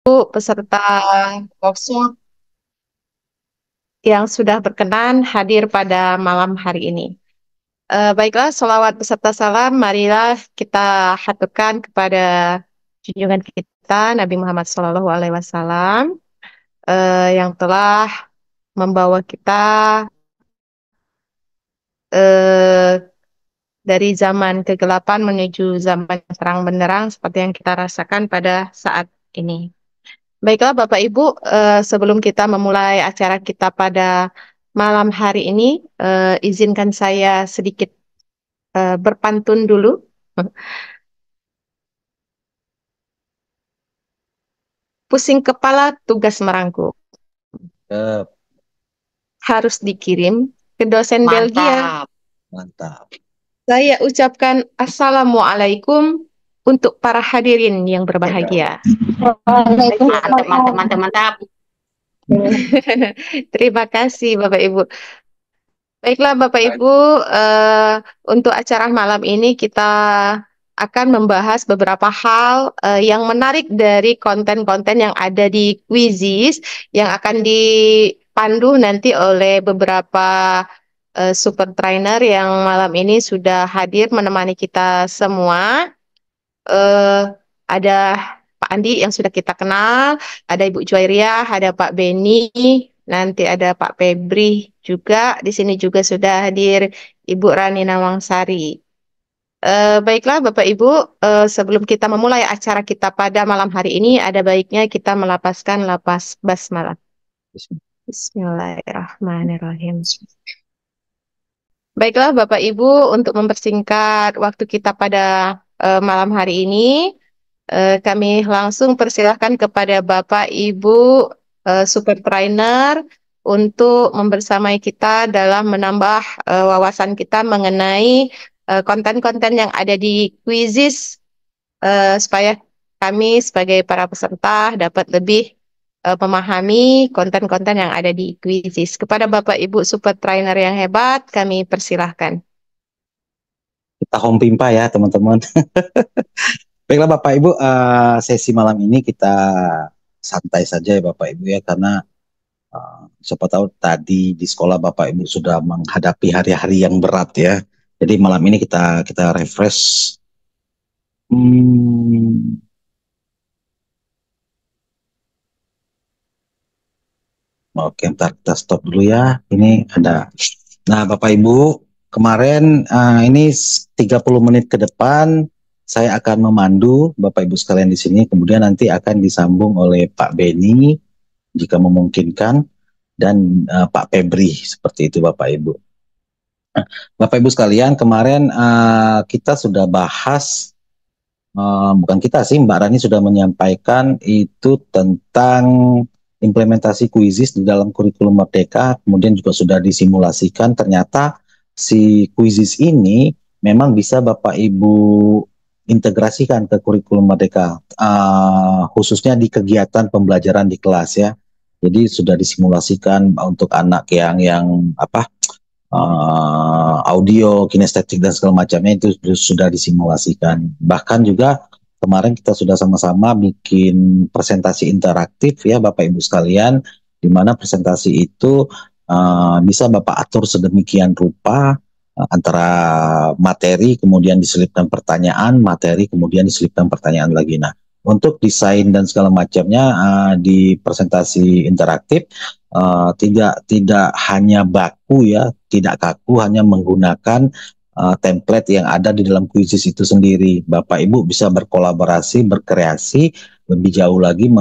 peserta workshop yang sudah berkenan hadir pada malam hari ini. Baiklah, sholawat beserta salam, marilah kita haturkan kepada junjungan kita Nabi Muhammad SAW yang telah membawa kita eh, dari zaman kegelapan menuju zaman terang benderang seperti yang kita rasakan pada saat ini. Baiklah Bapak Ibu, sebelum kita memulai acara kita pada malam hari ini, izinkan saya sedikit berpantun dulu. Pusing kepala tugas merangkum, Eh, harus dikirim ke dosen Belgia. Mantap. Mantap. Saya ucapkan Assalamualaikum untuk para hadirin yang berbahagia. Mantap, mantap, mantap, mantap. Terima kasih Bapak Ibu. Baiklah Bapak Ibu, untuk acara malam ini kita akan membahas beberapa hal yang menarik dari konten-konten yang ada di Quizizz yang akan dipandu nanti oleh beberapa super trainer yang malam ini sudah hadir menemani kita semua. Ada Pak Andi yang sudah kita kenal, ada Ibu Juwairiyah, ada Pak Beni, nanti ada Pak Febri juga. Di sini juga sudah hadir Ibu Rani Nawangsari. Baiklah Bapak Ibu, sebelum kita memulai acara kita pada malam hari ini, ada baiknya kita melapaskan lapas basmalah. Bismillahirrahmanirrahim. Baiklah Bapak Ibu, untuk mempersingkat waktu kita pada malam hari ini, kami langsung persilahkan kepada Bapak Ibu super trainer untuk membersamai kita dalam menambah wawasan kita mengenai konten-konten yang ada di Quizizz supaya kami sebagai para peserta dapat lebih memahami konten-konten yang ada di Quizizz. Kepada Bapak Ibu super trainer yang hebat, kami persilahkan. Kita home pimpa ya teman-teman. Baiklah Bapak Ibu, sesi malam ini kita santai saja ya Bapak Ibu ya, karena siapa tahu tadi di sekolah Bapak Ibu sudah menghadapi hari-hari yang berat ya. Jadi malam ini kita refresh. Oke, ntar kita stop dulu ya. Ini ada. Nah, Bapak Ibu, kemarin ini 30 menit ke depan saya akan memandu Bapak Ibu sekalian di sini. Kemudian nanti akan disambung oleh Pak Beni jika memungkinkan, dan Pak Febri, seperti itu Bapak Ibu. Bapak Ibu sekalian, kemarin kita sudah bahas, bukan kita sih, Mbak Rani sudah menyampaikan itu tentang implementasi Quizizz di dalam kurikulum Merdeka, kemudian juga sudah disimulasikan. Ternyata si Quizizz ini memang bisa Bapak Ibu integrasikan ke kurikulum Merdeka, khususnya di kegiatan pembelajaran di kelas ya. Jadi sudah disimulasikan untuk anak yang audio, kinestetik dan segala macamnya itu sudah disimulasikan. Bahkan juga kemarin kita sudah sama-sama bikin presentasi interaktif ya Bapak Ibu sekalian, di mana presentasi itu bisa Bapak atur sedemikian rupa, antara materi kemudian diselipkan pertanyaan, materi kemudian diselipkan pertanyaan lagi. Nah, untuk desain dan segala macamnya di presentasi interaktif tidak hanya baku ya, tidak kaku, hanya menggunakan template yang ada di dalam Quizizz itu sendiri. Bapak Ibu bisa berkolaborasi, berkreasi lebih jauh lagi,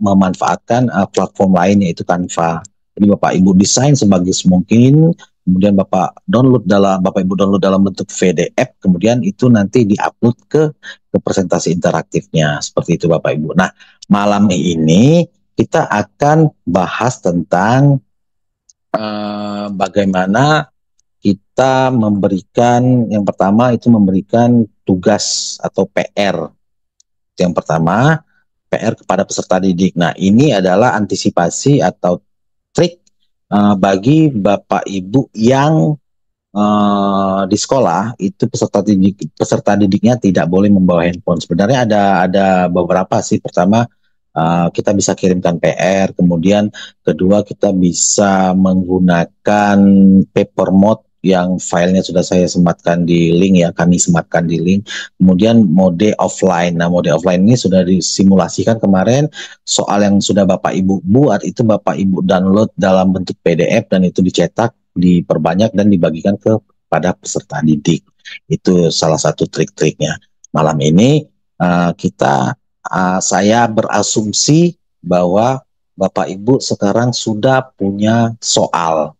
memanfaatkan platform lain yaitu Canva. Jadi Bapak Ibu desain sebagus mungkin, kemudian Bapak Ibu download dalam bentuk PDF, kemudian itu nanti diupload ke presentasi interaktifnya, seperti itu Bapak Ibu. Nah, malam ini kita akan bahas tentang bagaimana kita memberikan, yang pertama itu memberikan tugas atau PR. Yang pertama, PR kepada peserta didik. Nah, ini adalah antisipasi atau trik bagi Bapak Ibu yang di sekolah itu peserta didiknya tidak boleh membawa handphone. Sebenarnya ada beberapa sih. Pertama, Kita bisa kirimkan PR, kemudian kedua kita bisa menggunakan paper mode yang filenya sudah saya sematkan di link ya, kami sematkan di link. Kemudian mode offline. Nah, mode offline ini sudah disimulasikan kemarin. Soal yang sudah Bapak Ibu buat itu Bapak Ibu download dalam bentuk PDF dan itu dicetak, diperbanyak dan dibagikan kepada peserta didik. Itu salah satu trik-triknya. Malam ini saya berasumsi bahwa Bapak Ibu sekarang sudah punya soal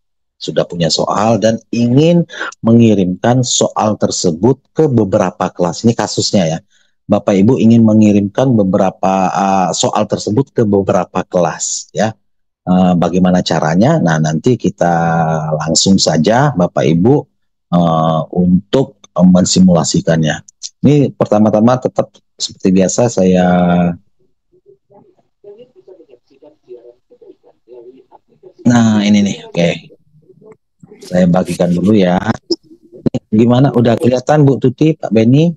dan ingin mengirimkan soal tersebut ke beberapa kelas. Ini kasusnya ya. Bapak Ibu ingin mengirimkan beberapa soal tersebut ke beberapa kelas ya. Bagaimana caranya? Nah, nanti kita langsung saja Bapak Ibu untuk mensimulasikannya. Ini pertama-tama tetap seperti biasa saya ini nih, oke. Saya bagikan dulu ya. Gimana? Udah kelihatan Bu Tuti, Pak Beni?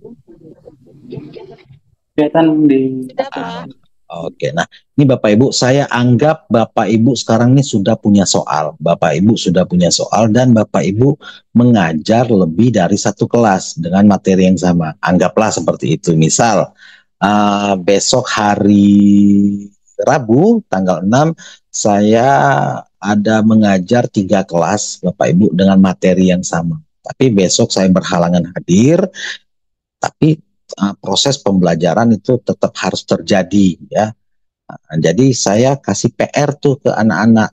Kelihatan di. Oke, nah ini Bapak Ibu, saya anggap Bapak Ibu sekarang ini sudah punya soal. Bapak Ibu sudah punya soal dan Bapak Ibu mengajar lebih dari satu kelas dengan materi yang sama. Anggaplah seperti itu. Misal, besok hari Rabu, tanggal 6, saya ada mengajar 3 kelas Bapak Ibu dengan materi yang sama. Tapi besok saya berhalangan hadir, tapi proses pembelajaran itu tetap harus terjadi ya. Jadi saya kasih PR tuh ke anak-anak,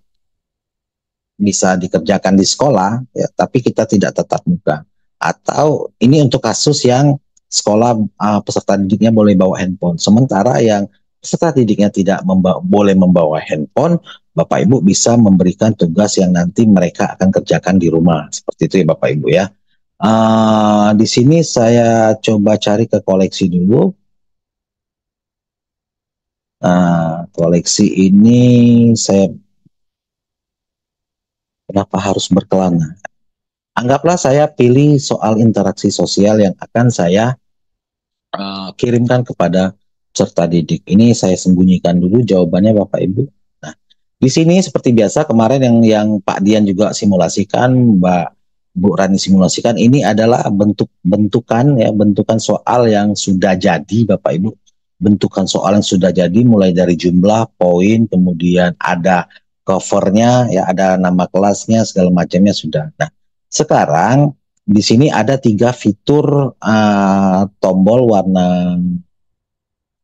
bisa dikerjakan di sekolah ya, tapi kita tidak tatap muka. Atau ini untuk kasus yang sekolah peserta didiknya boleh bawa handphone, sementara yang peserta didiknya tidak boleh membawa handphone, Bapak Ibu bisa memberikan tugas yang nanti mereka akan kerjakan di rumah. Seperti itu ya Bapak Ibu ya. Di sini saya coba cari ke koleksi dulu. Koleksi ini saya kenapa harus berkelana? Anggaplah saya pilih soal interaksi sosial yang akan saya kirimkan kepada peserta didik. Ini saya sembunyikan dulu jawabannya Bapak Ibu. Nah, di sini seperti biasa kemarin yang Pak Dian juga simulasikan, Mbak Bu Rani simulasikan, ini adalah bentukan soal yang sudah jadi Bapak Ibu. Bentukan soal yang sudah jadi mulai dari jumlah, poin, kemudian ada covernya, ya ada nama kelasnya, segala macamnya sudah. Nah, sekarang di sini ada 3 fitur tombol warna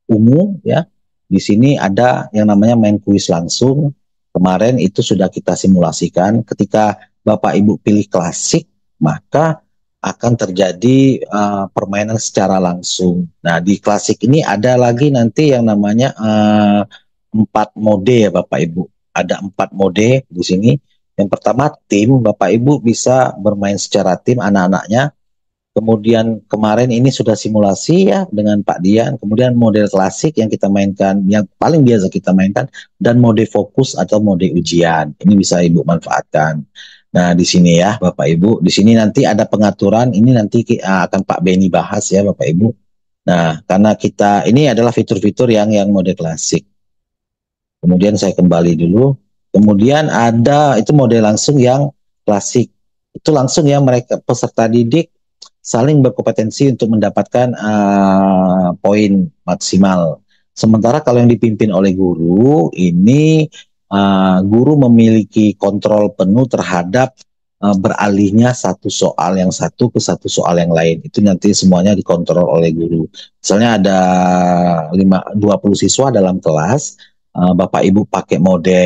ungu ya. Di sini ada yang namanya main kuis langsung. Kemarin itu sudah kita simulasikan. Ketika Bapak Ibu pilih klasik, maka akan terjadi permainan secara langsung. Nah, di klasik ini ada lagi nanti yang namanya 4 mode ya Bapak Ibu. Ada 4 mode di sini. Yang pertama tim, Bapak Ibu bisa bermain secara tim anak-anaknya. Kemudian kemarin ini sudah simulasi ya dengan Pak Dian. Kemudian model klasik yang kita mainkan, yang paling biasa kita mainkan, dan mode fokus atau mode ujian. Ini bisa Ibu manfaatkan. Nah, di sini ya Bapak Ibu, di sini nanti ada pengaturan, ini nanti akan Pak Beni bahas ya Bapak Ibu. Nah, karena kita ini adalah fitur-fitur yang mode klasik. Kemudian saya kembali dulu. Kemudian ada itu mode langsung yang klasik. Itu langsung ya mereka peserta didik saling berkompetensi untuk mendapatkan poin maksimal. Sementara kalau yang dipimpin oleh guru, ini guru memiliki kontrol penuh terhadap beralihnya satu soal yang satu ke satu soal yang lain. Itu nanti semuanya dikontrol oleh guru. Misalnya ada 20 siswa dalam kelas, Bapak Ibu pakai mode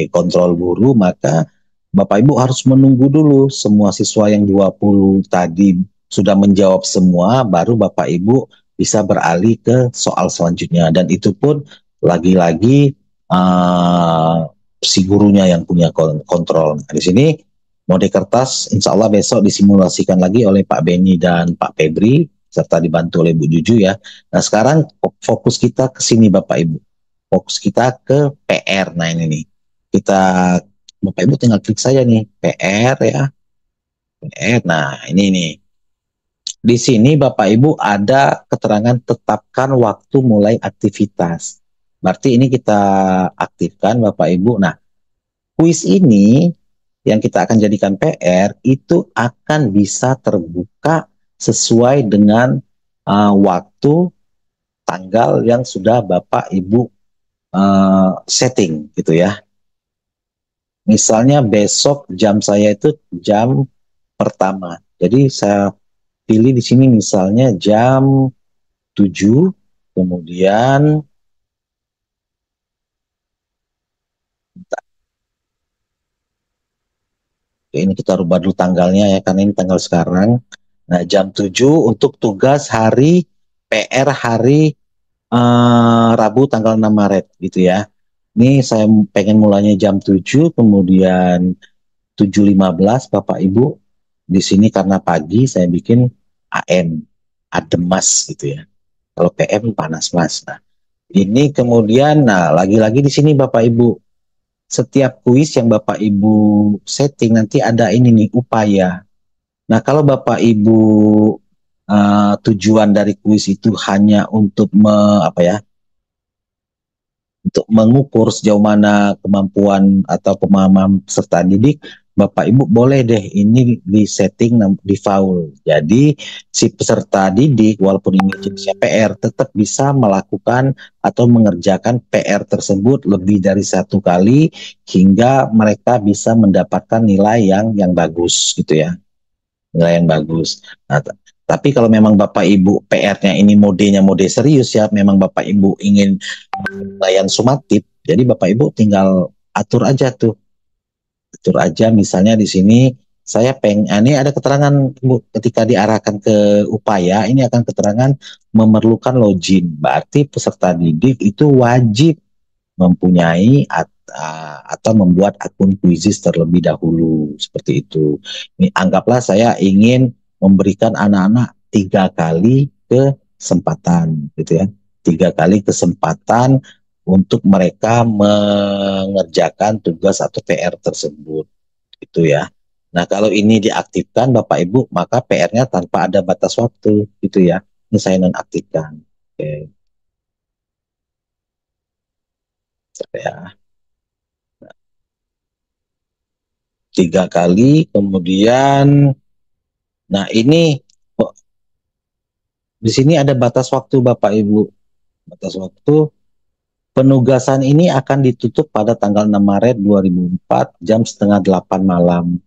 kontrol guru, maka Bapak Ibu harus menunggu dulu semua siswa yang 20 tadi sudah menjawab semua, baru Bapak Ibu bisa beralih ke soal selanjutnya. Dan itu pun lagi-lagi si gurunya yang punya kontrol. Nah, di sini mode kertas insya Allah besok disimulasikan lagi oleh Pak Beni dan Pak Febri, serta dibantu oleh Bu Juju ya. Nah, sekarang fokus kita ke sini Bapak Ibu. Fokus kita ke PR. Nah, ini nih. Bapak Ibu tinggal klik saja nih PR ya. PR. Nah, ini nih. Di sini Bapak Ibu ada keterangan tetapkan waktu mulai aktivitas. Berarti ini kita aktifkan Bapak Ibu. Nah, kuis ini yang kita akan jadikan PR itu akan bisa terbuka sesuai dengan waktu tanggal yang sudah Bapak Ibu setting gitu ya. Misalnya besok jam saya itu jam pertama. Jadi saya pilih di sini misalnya jam 7, kemudian ini kita rubah dulu tanggalnya ya, karena ini tanggal sekarang. Nah, jam 7 untuk tugas hari PR hari Rabu tanggal 6 Maret gitu ya. Ini saya pengen mulainya jam 7, kemudian 7.15 Bapak Ibu. Di sini karena pagi saya bikin AM, adem mas gitu ya. Kalau PM panas mas. Nah, ini kemudian, nah lagi-lagi di sini Bapak Ibu, setiap kuis yang Bapak Ibu setting nanti ada ini nih upaya. Nah, kalau Bapak Ibu tujuan dari kuis itu hanya untuk apa ya, untuk mengukur sejauh mana kemampuan atau pemahaman peserta didik, Bapak Ibu boleh deh ini di setting di foul. Jadi si peserta didik walaupun ini jenisnya PR tetap bisa melakukan atau mengerjakan PR tersebut lebih dari satu kali hingga mereka bisa mendapatkan nilai yang bagus gitu ya. Nilai yang bagus. Nah, tapi kalau memang Bapak Ibu PR-nya ini modenya mode serius ya, memang Bapak Ibu ingin penilaian sumatif, jadi Bapak Ibu tinggal atur aja tuh, atur aja misalnya di sini saya ini ada keterangan Bu, ketika diarahkan ke upaya ini akan keterangan memerlukan login, berarti peserta didik itu wajib mempunyai atau membuat akun Quizizz terlebih dahulu seperti itu. Ini anggaplah saya ingin memberikan anak-anak 3 kali kesempatan gitu ya, 3 kali kesempatan untuk mereka mengerjakan tugas atau PR tersebut gitu ya. Nah, kalau ini diaktifkan Bapak Ibu, maka PR-nya tanpa ada batas waktu gitu ya. Ini saya nonaktifkan. Oke, ya. 3 kali, kemudian, nah ini di sini ada batas waktu Bapak Ibu. Batas waktu penugasan ini akan ditutup pada tanggal 6 Maret 2004 jam setengah 8 malam.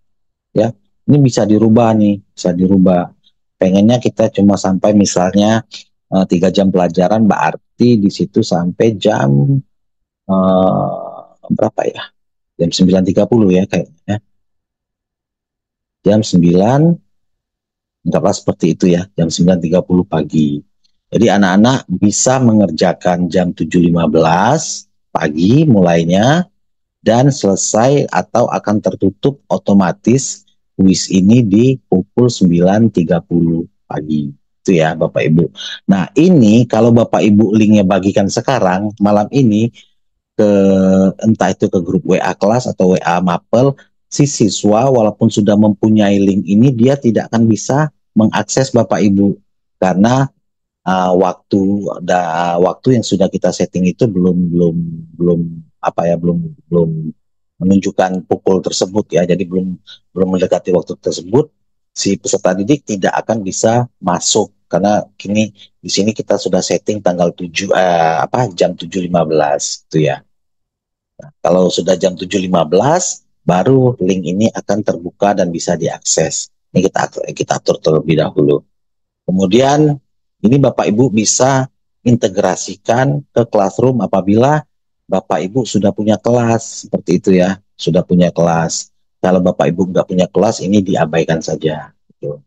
Ya, ini bisa dirubah nih, bisa dirubah. Pengennya kita cuma sampai misalnya 3 jam pelajaran, berarti di situ sampai jam berapa ya? Jam 9.30 ya kayaknya. Jam 9, anggaplah seperti itu ya, jam 9.30 pagi. Jadi anak-anak bisa mengerjakan jam 7.15 pagi mulainya dan selesai atau akan tertutup otomatis kuis ini di pukul 9.30 pagi. Itu ya Bapak Ibu. Nah ini kalau Bapak Ibu linknya bagikan sekarang, malam ini, ke entah itu ke grup WA kelas atau WA Mapel, si siswa walaupun sudah mempunyai link ini dia tidak akan bisa mengakses Bapak Ibu karena waktu yang sudah kita setting itu belum apa ya, belum menunjukkan pukul tersebut ya, jadi belum mendekati waktu tersebut, si peserta didik tidak akan bisa masuk karena kini di sini kita sudah setting tanggal 7 jam 7.15 itu ya. Kalau sudah jam 7.15 baru link ini akan terbuka dan bisa diakses. Ini kita atur terlebih dahulu. Kemudian ini Bapak Ibu bisa integrasikan ke Classroom apabila Bapak Ibu sudah punya kelas seperti itu ya, sudah punya kelas. Kalau Bapak Ibu nggak punya kelas, ini diabaikan saja. Gitu.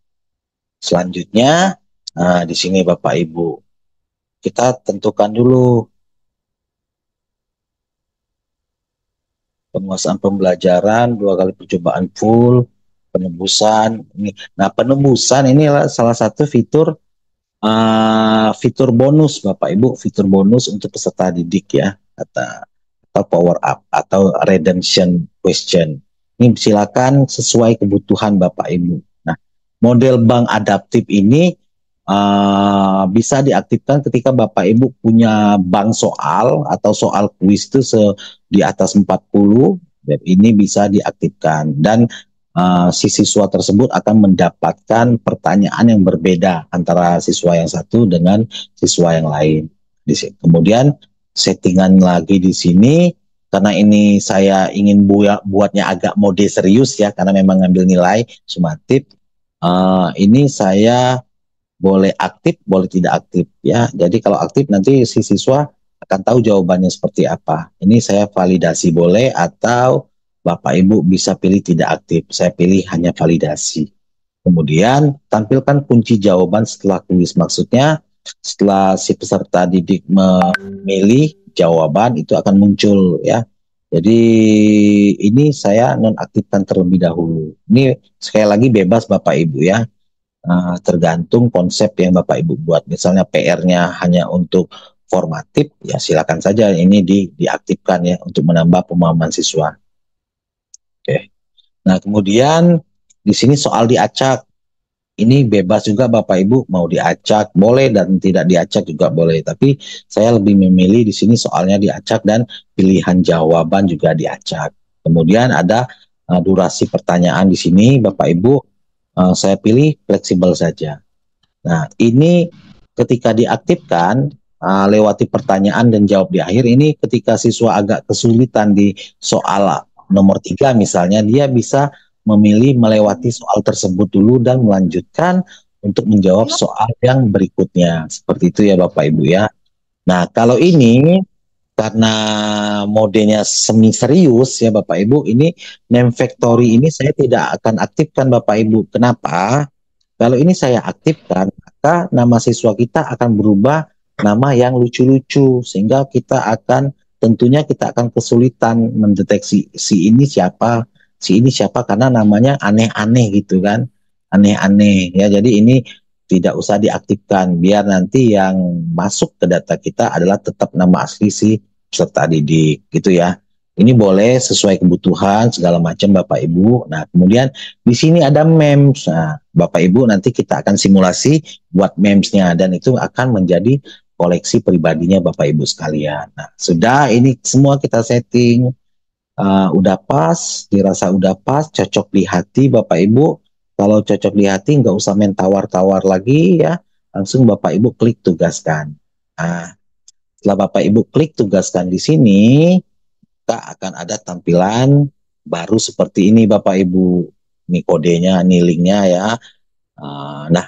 Selanjutnya di sini Bapak Ibu kita tentukan dulu penguasaan pembelajaran, 2 kali percobaan full, penebusan. Nah, penebusan ini salah satu fitur fitur bonus Bapak Ibu, fitur bonus untuk peserta didik ya, atau power up atau redemption question. Ini silakan sesuai kebutuhan Bapak Ibu. Nah, model bank adaptif ini bisa diaktifkan ketika Bapak Ibu punya bank soal atau soal kuis itu di atas 40, dan ini bisa diaktifkan. Dan si siswa tersebut akan mendapatkan pertanyaan yang berbeda antara siswa yang satu dengan siswa yang lain. Kemudian settingan lagi di sini, karena ini saya ingin buatnya agak mode serius ya, karena memang ngambil nilai sumatif. Ini saya boleh aktif, boleh tidak aktif ya. Jadi kalau aktif nanti si siswa akan tahu jawabannya seperti apa. Ini saya validasi boleh, atau Bapak Ibu bisa pilih tidak aktif. Saya pilih hanya validasi. Kemudian tampilkan kunci jawaban setelah kuis. Maksudnya setelah si peserta didik memilih jawaban itu akan muncul ya. Jadi ini saya nonaktifkan terlebih dahulu. Ini sekali lagi bebas Bapak Ibu ya. Tergantung konsep yang Bapak Ibu buat. Misalnya PR-nya hanya untuk formatif, ya silakan saja ini diaktifkan ya untuk menambah pemahaman siswa. Oke. Nah, kemudian di sini soal diacak. Ini bebas juga Bapak Ibu mau diacak boleh dan tidak diacak juga boleh. Tapi saya lebih memilih di sini soalnya diacak dan pilihan jawaban juga diacak. Kemudian ada durasi pertanyaan di sini Bapak Ibu, saya pilih fleksibel saja. Nah, ini ketika diaktifkan, lewati pertanyaan dan jawab di akhir, ini ketika siswa agak kesulitan di soal nomor 3 misalnya, dia bisa memilih melewati soal tersebut dulu dan melanjutkan untuk menjawab soal yang berikutnya. Seperti itu ya Bapak Ibu ya. Nah, kalau ini karena modenya semi serius ya Bapak Ibu, ini name factory ini saya tidak akan aktifkan Bapak Ibu. Kenapa? Kalau ini saya aktifkan, maka nama siswa kita akan berubah nama yang lucu-lucu, sehingga tentunya kita akan kesulitan mendeteksi si ini siapa karena namanya aneh-aneh gitu kan, aneh-aneh ya. Jadi ini tidak usah diaktifkan, biar nanti yang masuk ke data kita adalah tetap nama asli si peserta didik gitu ya. Ini boleh sesuai kebutuhan segala macam Bapak Ibu. Nah, kemudian di sini ada memes. Nah, Bapak Ibu nanti kita akan simulasi buat memesnya dan itu akan menjadi koleksi pribadinya Bapak Ibu sekalian. Nah, sudah ini semua kita setting, udah pas, dirasa udah pas, cocok di hati Bapak Ibu. Kalau cocok di hati nggak usah main tawar-tawar lagi ya, langsung Bapak Ibu klik tugaskan. Nah, setelah Bapak Ibu klik tugaskan di sini, kita akan ada tampilan baru seperti ini Bapak Ibu. Ini kodenya, ini linknya ya. Nah,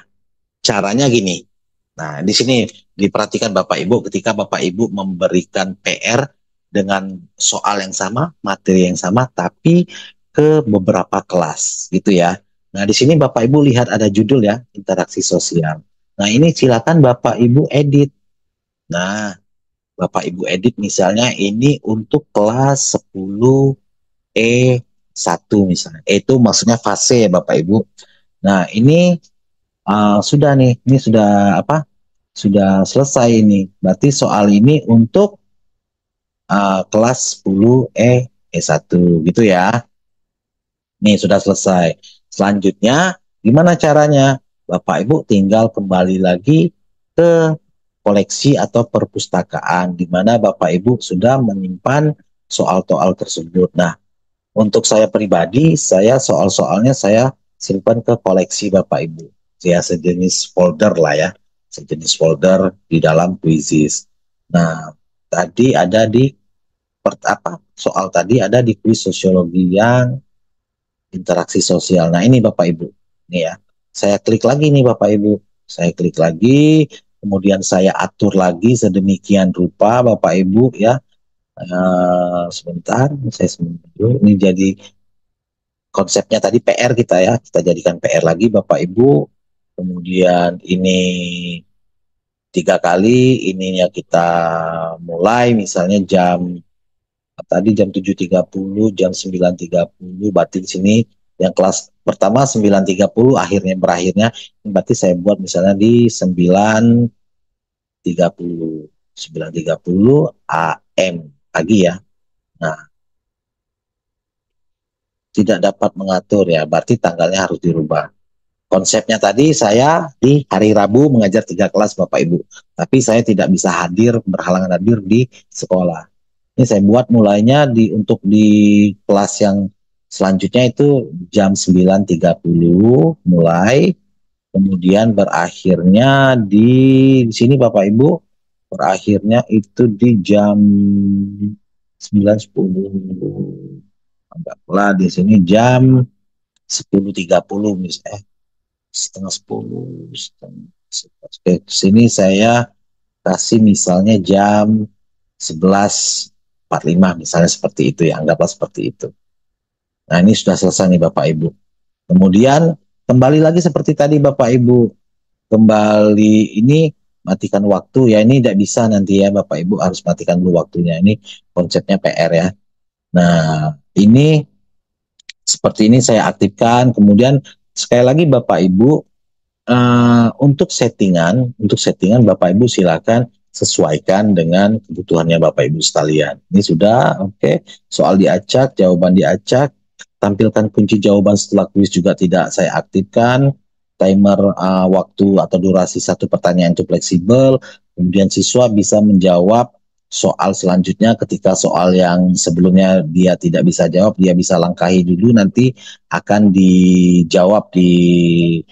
caranya gini. Nah, di sini diperhatikan Bapak Ibu ketika Bapak Ibu memberikan PR dengan soal yang sama, materi yang sama, tapi ke beberapa kelas gitu ya. Nah, di sini Bapak Ibu lihat ada judul ya, interaksi sosial. Nah, ini silakan Bapak Ibu edit. Nah, Bapak Ibu edit misalnya ini untuk kelas 10E1 misalnya. Itu maksudnya fase ya Bapak Ibu. Nah, ini sudah nih, ini sudah apa? Sudah selesai ini. Berarti soal ini untuk kelas 10E1 gitu ya. Nih sudah selesai. Selanjutnya gimana caranya? Bapak Ibu tinggal kembali lagi ke koleksi atau perpustakaan di mana Bapak Ibu sudah menyimpan soal-soal tersebut. Nah, untuk saya pribadi, saya soal-soalnya saya simpan ke koleksi Bapak Ibu. Ya sejenis folder lah ya, sejenis folder di dalam Quizzes. Nah, tadi ada di soal tadi ada di kuis sosiologi yang interaksi sosial. Nah, ini Bapak Ibu. Nih ya. Saya klik lagi nih Bapak Ibu. Saya klik lagi, kemudian saya atur lagi sedemikian rupa Bapak Ibu ya. Sebentar, saya sebentar dulu. Ini jadi konsepnya tadi PR kita ya, kita jadikan PR lagi Bapak Ibu. Kemudian ini 3 kali, ininya kita mulai misalnya tadi jam 7.30, jam 9.30, berarti di sini yang kelas pertama 9.30, berakhirnya, berarti saya buat misalnya di 9.30, 9.30 AM pagi ya. Nah, tidak dapat mengatur ya, berarti tanggalnya harus dirubah. konsepnya tadi saya di hari Rabu mengajar 3 kelas Bapak Ibu, tapi saya tidak bisa hadir, berhalangan hadir di sekolah. Ini saya buat mulainya untuk di kelas yang selanjutnya itu jam 9.30 mulai, kemudian berakhirnya di sini Bapak Ibu, berakhirnya itu di jam 9.10. Anggaplah di sini jam 10.30 misalnya, setengah 10, Oke, sini saya kasih misalnya jam 11.45 misalnya, seperti itu ya, anggaplah seperti itu. Nah, ini sudah selesai nih Bapak Ibu. Kemudian kembali lagi seperti tadi Bapak Ibu, kembali ini matikan waktu ya, ini tidak bisa nanti ya Bapak Ibu, harus matikan dulu waktunya, ini konsepnya PR ya. Nah, ini seperti ini saya aktifkan. Kemudian sekali lagi Bapak Ibu, untuk settingan Bapak Ibu silakan sesuaikan dengan kebutuhannya Bapak Ibu sekalian. Ini sudah oke. Soal diacak, jawaban diacak, tampilkan kunci jawaban setelah kuis juga tidak saya aktifkan. Timer waktu atau durasi satu pertanyaan itu fleksibel. Kemudian siswa bisa menjawab soal selanjutnya ketika soal yang sebelumnya dia tidak bisa jawab, dia bisa langkahi dulu, nanti akan dijawab di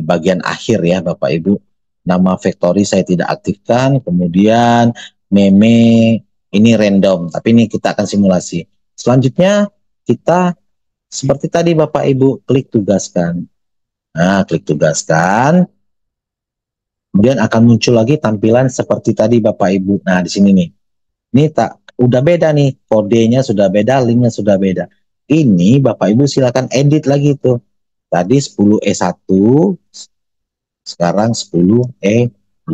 bagian akhir ya Bapak Ibu. Nama Factory saya tidak aktifkan, kemudian meme ini random, tapi ini kita akan simulasi. Selanjutnya kita seperti tadi Bapak Ibu, klik tugaskan. Nah, klik tugaskan. Kemudian akan muncul lagi tampilan seperti tadi Bapak Ibu. Nah, di sini nih. Ini udah beda nih, kodenya sudah beda, linknya sudah beda. Ini Bapak Ibu silakan edit lagi tuh. Tadi 10E1, sekarang 10E2.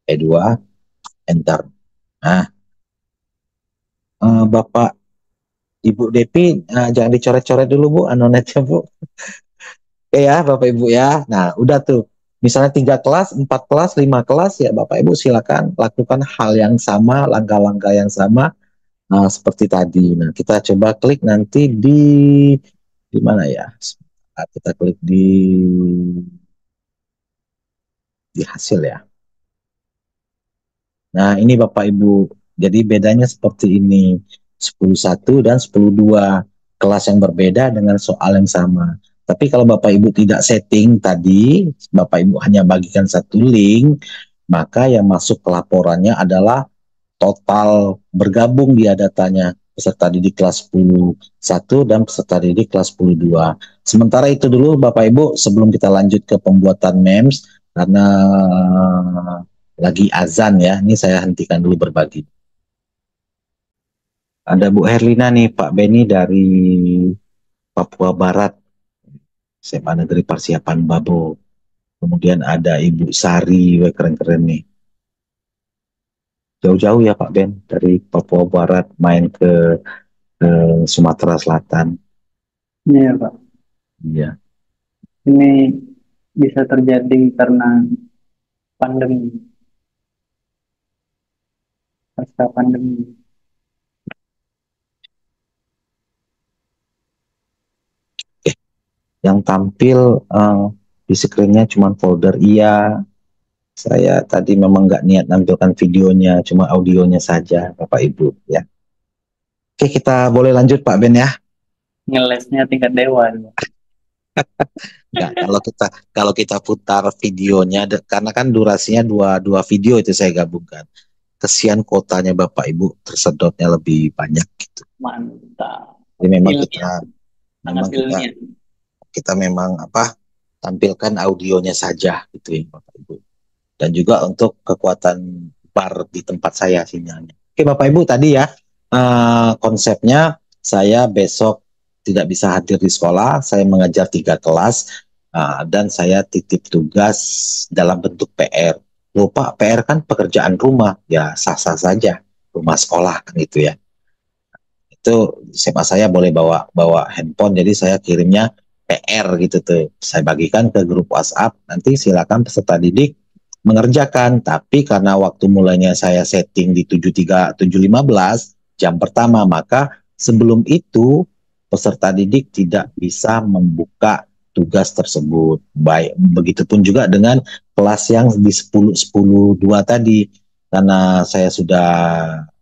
E2, enter. Nah, Bapak Ibu Depi, jangan dicoret-coret dulu Bu, anonetnya Bu. Oke ya Bapak Ibu ya. Nah, udah tuh. Misalnya 3 kelas, 4 kelas, 5 kelas ya Bapak Ibu silakan lakukan hal yang sama, langkah-langkah yang sama seperti tadi. Nah, kita coba klik nanti di mana ya? Kita klik di hasil ya. Nah, ini Bapak Ibu. Jadi bedanya seperti ini. 10.1 dan 10.2. Kelas yang berbeda dengan soal yang sama. Tapi kalau Bapak Ibu tidak setting tadi, Bapak Ibu hanya bagikan satu link, maka yang masuk ke laporannya adalah total bergabung dia datanya. Peserta didik kelas 10.1 dan peserta didik kelas 10.2. Sementara itu dulu Bapak Ibu, sebelum kita lanjut ke pembuatan memes, karena lagi azan ya, ini saya hentikan dulu berbagi. Ada Bu Herlina nih, Pak Beni dari Papua Barat, SMA Negeri Persiapan Babo. Kemudian ada Ibu Sari, keren-keren nih. Jauh-jauh ya Pak Ben, dari Papua Barat main ke Sumatera Selatan. Iya Pak, Iya. ini bisa terjadi karena pandemi, pasca pandemi. Yang tampil di screen-nya cuma folder iya. Saya tadi memang nggak niat nampilkan videonya, cuma audionya saja, Bapak Ibu ya. Oke, kita boleh lanjut Pak Ben ya. Ngelesnya tingkat dewa. Nggak, kalau kita putar videonya, karena kan durasinya dua video itu saya gabungkan. Kesian kotanya Bapak Ibu tersedotnya lebih banyak gitu. Mantap. Jadi memang Hasilnya. kita memang tampilkan audionya saja gitu ya Bapak Ibu. Dan juga untuk kekuatan bar di tempat saya sinyalnya. Oke Bapak Ibu, tadi ya konsepnya saya besok tidak bisa hadir di sekolah, saya mengajar 3 kelas dan saya titip tugas dalam bentuk PR. Lupa PR kan pekerjaan rumah, ya sah-sah saja, rumah sekolah kan itu ya. Itu SMA saya boleh bawa handphone, jadi saya kirimnya PR gitu tuh. Saya bagikan ke grup WhatsApp, nanti silakan peserta didik mengerjakan. Tapi karena waktu mulainya saya setting di 7.15 jam pertama, maka sebelum itu peserta didik tidak bisa membuka tugas tersebut. Baik, begitupun juga dengan kelas yang di 10-10-2 tadi. Karena saya sudah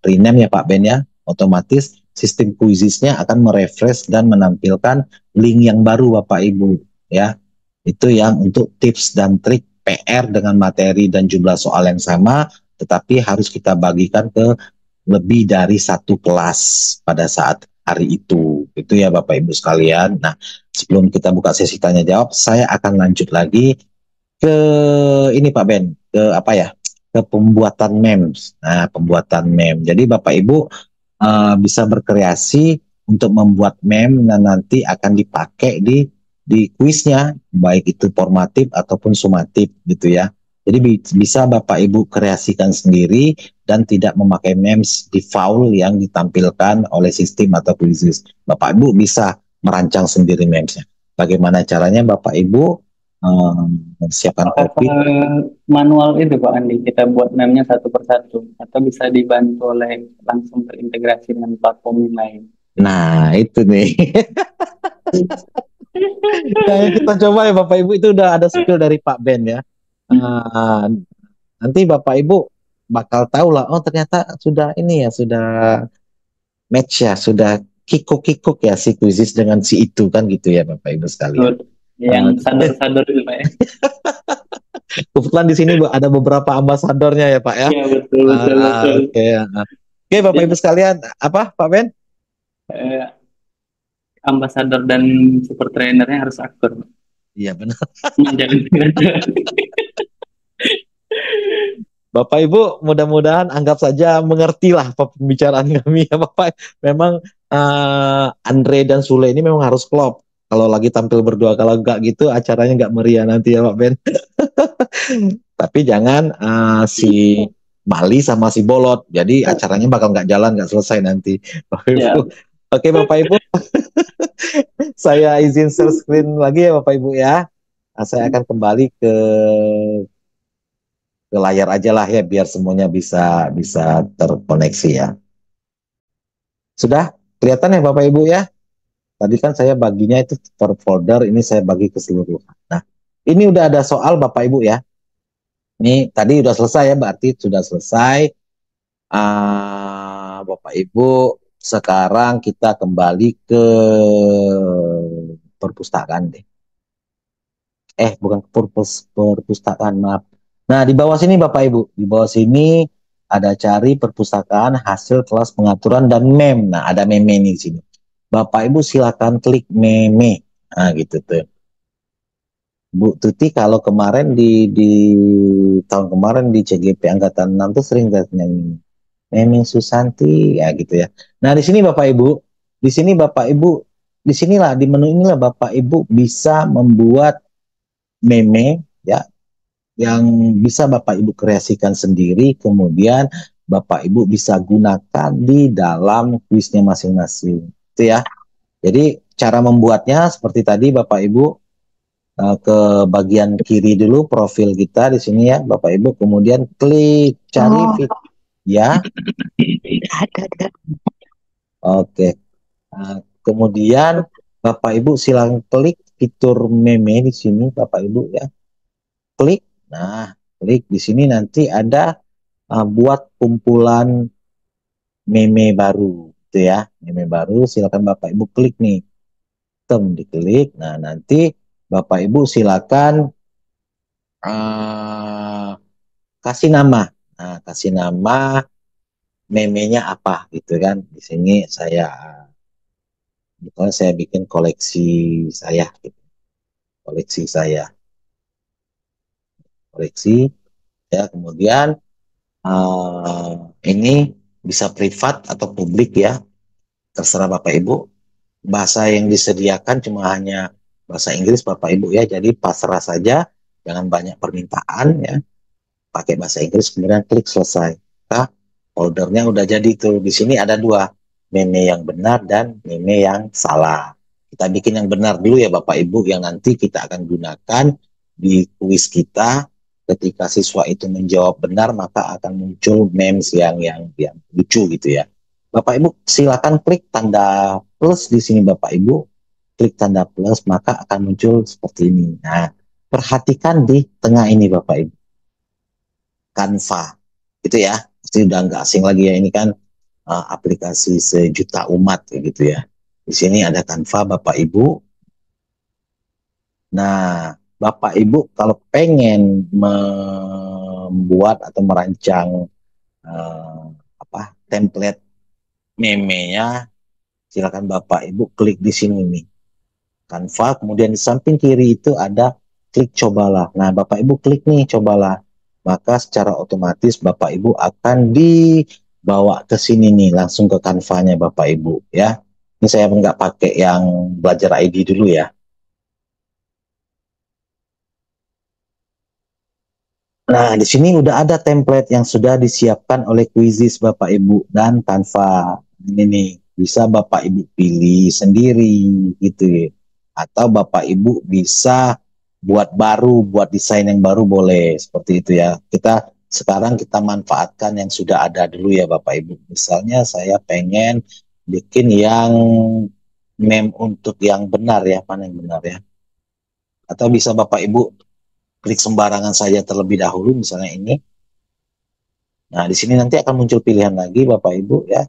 rename ya Pak Ben ya, otomatis sistem kuisisnya akan merefresh dan menampilkan link yang baru Bapak Ibu ya. Itu yang untuk tips dan trik PR dengan materi dan jumlah soal yang sama, tetapi harus kita bagikan ke lebih dari satu kelas pada saat hari itu. Itu ya Bapak Ibu sekalian. Nah, sebelum kita buka sesi tanya jawab, saya akan lanjut lagi ke ini Pak Ben, ke apa ya? Ke pembuatan memes. Nah, pembuatan meme. Jadi Bapak Ibu bisa berkreasi untuk membuat meme dan nanti akan dipakai di kuisnya, baik itu formatif ataupun sumatif gitu ya. Jadi bisa Bapak Ibu kreasikan sendiri dan tidak memakai memes default yang ditampilkan oleh sistem atau kuisis. Bapak Ibu bisa merancang sendiri memesnya. Bagaimana caranya Bapak Ibu siapkan kopi? Manual itu Pak Andi, kita buat meme-nya satu persatu, atau bisa dibantu oleh langsung terintegrasi dengan platform yang lain. Nah, itu nih. Yang kita coba ya Bapak Ibu, itu udah ada skill dari Pak Ben ya. Nanti Bapak Ibu bakal tahu lah, oh ternyata sudah ini ya, sudah match ya, sudah kikuk-kikuk ya si kuisis dengan si itu kan gitu ya Bapak Ibu sekalian. Yang sadar-sadar itu Pak ya. Kebetulan di sini ada beberapa ambasadornya ya Pak ya. Iya betul. Oke, Bapak Ibu sekalian, apa Pak Ben? Ambasador dan super trainernya harus akur. Iya benar. Jangan. Bapak Ibu mudah-mudahan anggap saja mengerti lah pembicaraan kami ya Bapak. Memang Andre dan Sule ini memang harus klop. Kalau lagi tampil berdua, kalau enggak gitu acaranya enggak meriah nanti ya Pak Ben. Tapi jangan si Mali sama si Bolot. Jadi acaranya bakal enggak jalan, enggak selesai nanti. Bapak Ibu. Ya. Oke Bapak Ibu. Saya izin share screen lagi ya Bapak Ibu ya. Saya akan kembali ke layar aja lah ya biar semuanya bisa terkoneksi ya. Sudah kelihatan ya Bapak Ibu ya? Tadi kan saya baginya itu per folder, ini saya bagi keseluruhan. Nah, ini udah ada soal Bapak Ibu ya. Ini tadi udah selesai ya, berarti sudah selesai. Bapak Ibu, sekarang kita kembali ke perpustakaan deh. Bukan perpustakaan, maaf. Nah, di bawah sini Bapak Ibu, di bawah sini ada cari perpustakaan hasil kelas pengaturan dan meme. Nah, ada meme nih di sini. Bapak Ibu silakan klik meme. Nah, gitu tuh. Bu Tuti kalau kemarin di tahun kemarin di CGP Angkatan 6 tuh sering nyanyi meme Susanti ya gitu ya. Nah, di sini Bapak Ibu, di sini Bapak Ibu, di sinilah di menu inilah Bapak Ibu bisa membuat meme ya yang bisa Bapak Ibu kreasikan sendiri, kemudian Bapak Ibu bisa gunakan di dalam kuisnya masing-masing. Itu ya. Jadi cara membuatnya seperti tadi Bapak Ibu ke bagian kiri dulu profil kita di sini ya Bapak Ibu, kemudian klik cari video ya. Oke. Kemudian Bapak Ibu silakan klik fitur meme di sini Bapak Ibu ya. Klik. Nah, klik di sini nanti ada buat kumpulan meme baru gitu ya. Meme baru silakan Bapak Ibu klik nih. Diklik. Nah, nanti Bapak Ibu silakan kasih nama. Nah, kasih nama memenya apa gitu kan. Di sini misalnya saya bikin koleksi saya gitu. Koleksi saya. Koleksi ya, kemudian ini bisa privat atau publik ya. Terserah Bapak Ibu. Bahasa yang disediakan cuma hanya bahasa Inggris Bapak Ibu ya, jadi pasrah saja, jangan banyak permintaan ya, pakai bahasa Inggris kemudian klik selesai. Nah, foldernya udah jadi tuh. Di sini ada dua, meme yang benar dan meme yang salah. Kita bikin yang benar dulu ya Bapak Ibu, yang nanti kita akan gunakan di kuis kita. Ketika siswa itu menjawab benar maka akan muncul memes yang lucu gitu ya. Bapak Ibu silakan klik tanda plus di sini Bapak Ibu. klik tanda plus, maka akan muncul seperti ini. Nah, perhatikan di tengah ini Bapak Ibu, Canva, gitu ya. Pasti udah nggak asing lagi ya, ini kan aplikasi sejuta umat gitu ya. Di sini ada Canva Bapak Ibu. Nah, Bapak Ibu kalau pengen membuat atau merancang template meme-nya, silakan Bapak Ibu klik di sini nih, Canva, kemudian di samping kiri itu ada klik cobalah. Nah, Bapak Ibu klik nih cobalah, maka secara otomatis Bapak Ibu akan dibawa ke sini nih, langsung ke Canva-nya Bapak Ibu ya. Ini saya nggak pakai yang belajar ID dulu ya. Nah, di sini udah ada template yang sudah disiapkan oleh Quizizz Bapak Ibu dan Canva. Ini nih, bisa Bapak Ibu pilih sendiri gitu ya. Atau Bapak Ibu bisa buat baru, buat desain yang baru boleh. Seperti itu ya. Sekarang kita manfaatkan yang sudah ada dulu ya Bapak Ibu. Misalnya saya pengen bikin yang meme untuk yang benar ya, mana yang benar ya. Atau bisa Bapak Ibu klik sembarangan saja terlebih dahulu, misalnya ini. Nah, di sini nanti akan muncul pilihan lagi Bapak Ibu ya.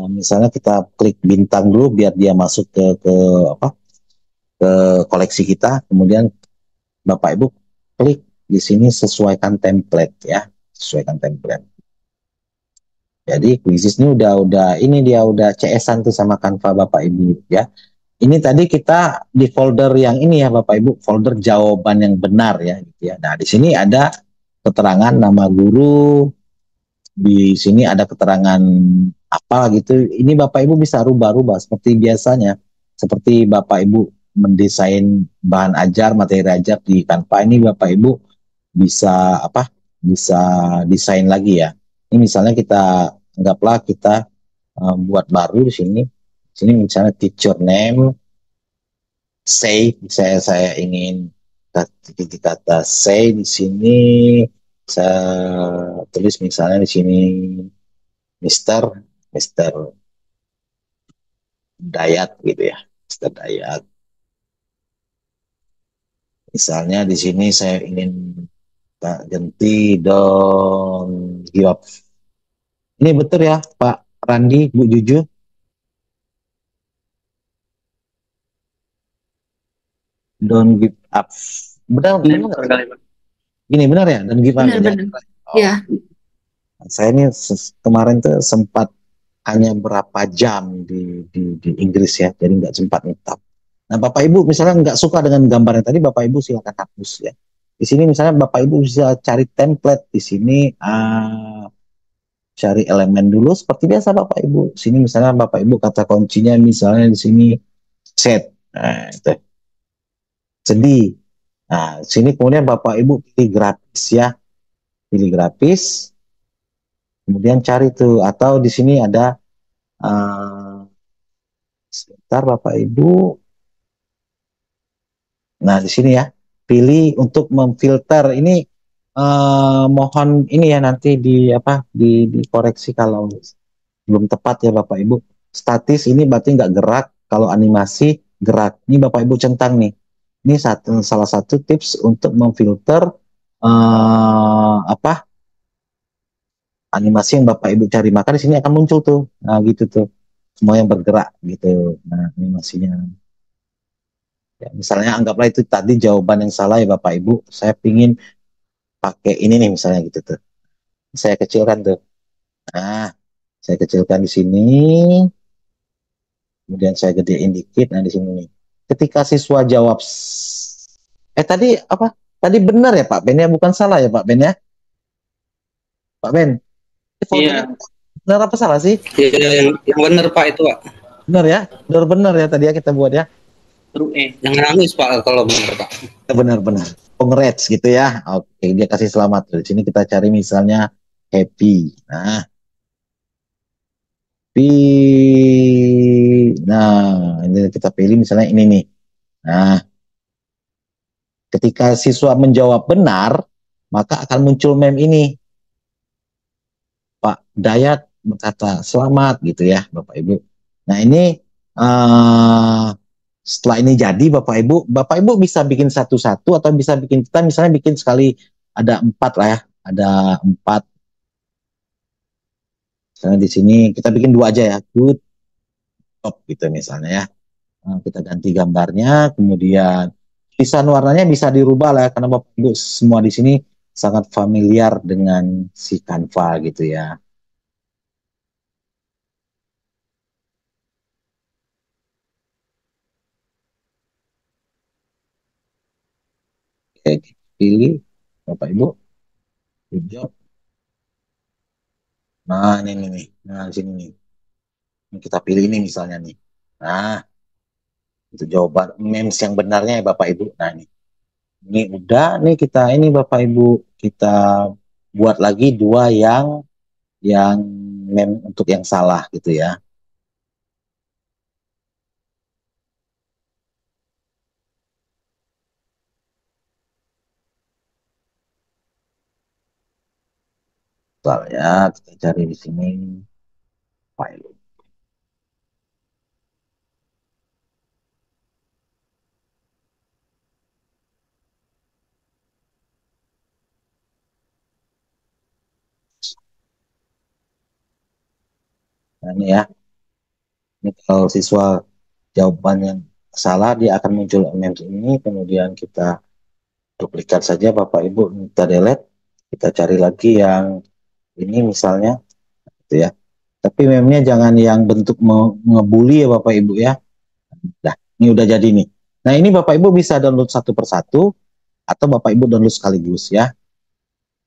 Misalnya kita klik bintang dulu biar dia masuk ke apa? Ke koleksi kita. Kemudian Bapak Ibu klik di sini sesuaikan template ya, sesuaikan template. Jadi Quizizz ini udah CS-an tuh sama Canva Bapak Ibu ya. Ini tadi kita di folder yang ini ya Bapak Ibu, folder jawaban yang benar ya gitu ya. Nah, di sini ada keterangan nama guru, di sini ada keterangan apa gitu. Ini Bapak Ibu bisa rubah-rubah seperti biasanya. Seperti Bapak Ibu mendesain bahan ajar, materi ajar di Canva, ini Bapak Ibu bisa Bisa desain lagi ya. Ini misalnya kita anggaplah kita buat baru di sini. Sini misalnya teacher name, say, saya ingin kata say di sini, saya tulis misalnya di sini Mister Mister Dayat gitu ya, Mister Dayat. Misalnya di sini saya ingin ganti don't give up. Ini betul ya Pak Randi, Bu Juju? Don't give up. Benar, Ini benar betul nggak? kali, Pak. Gini benar ya, don't give up ya. Benar-benar. Oh, Ya. saya ini kemarin tuh sempat hanya berapa jam di Inggris ya, jadi nggak sempat ngetap. Nah, Bapak Ibu misalnya nggak suka dengan gambarnya tadi, Bapak Ibu silakan hapus ya. Di sini misalnya Bapak Ibu bisa cari template di sini, cari elemen dulu seperti biasa Bapak Ibu. Sini misalnya Bapak Ibu kata kuncinya misalnya di sini set. Nah, itu sedih. Nah, sini kemudian Bapak Ibu pilih grafis ya. Pilih grafis, kemudian cari tuh atau di sini ada sebentar Bapak Ibu. Nah, di sini ya, pilih untuk memfilter. Ini mohon ini ya nanti dikoreksi kalau belum tepat ya Bapak Ibu. Statis ini berarti nggak gerak, kalau animasi gerak. Ini Bapak Ibu centang nih. Ini salah satu tips untuk memfilter animasi yang Bapak Ibu cari. Maka di sini akan muncul tuh. Nah, gitu tuh. Semua yang bergerak gitu. Nah, animasinya. Ya, misalnya anggaplah itu tadi jawaban yang salah ya Bapak Ibu. Saya pingin pakai ini nih misalnya gitu tuh. Saya kecilkan tuh. Nah, saya kecilkan di sini. Kemudian saya gedein dikit. Nah, di sini nih. Ketika siswa jawab, tadi apa? Tadi benar ya Pak Ben ya? Bukan salah ya Pak Ben ya? Pak Ben, ini foldernya Iya, benar apa salah sih? Ya, yang benar Pak itu Pak. Benar ya? Benar ya tadi ya kita buat ya? true Jangan nangis Pak kalau benar Pak. Benar-benar. Congrats gitu ya. Oke, dia kasih selamat. Di sini kita cari misalnya happy. Nah, ini kita pilih misalnya ini nih. Nah, ketika siswa menjawab benar, maka akan muncul meme ini. Pak Dayat berkata selamat gitu ya, Bapak Ibu. Nah, ini eh, setelah ini jadi Bapak Ibu bisa bikin satu-satu atau bisa bikin, kita misalnya bikin sekali ada 4 lah ya, ada 4. Misalnya di sini kita bikin 2 aja ya, good top gitu misalnya ya. Kita ganti gambarnya, kemudian tulisan warnanya bisa dirubah lah ya, karena Bapak Ibu semua di sini sangat familiar dengan si Canva gitu ya. Oke, pilih Bapak Ibu, good job. Nah, ini nih. Nah, di sini nih. Ini kita pilih ini misalnya nih. Nah, itu jawaban memes yang benarnya ya Bapak Ibu. Nah, ini udah nih kita ini Bapak Ibu, kita buat lagi 2 yang meme untuk yang salah gitu ya. Soalnya kita cari di sini file. Nah, ini ya. Ini kalau siswa jawaban yang salah, dia akan muncul memes ini, kemudian kita duplikat saja Bapak Ibu, kita delete, kita cari lagi yang ini misalnya gitu ya. Tapi memnya jangan yang bentuk ngebully ya Bapak Ibu ya. Nah, ini udah jadi nih. Nah, ini Bapak Ibu bisa download satu persatu atau Bapak Ibu download sekaligus ya.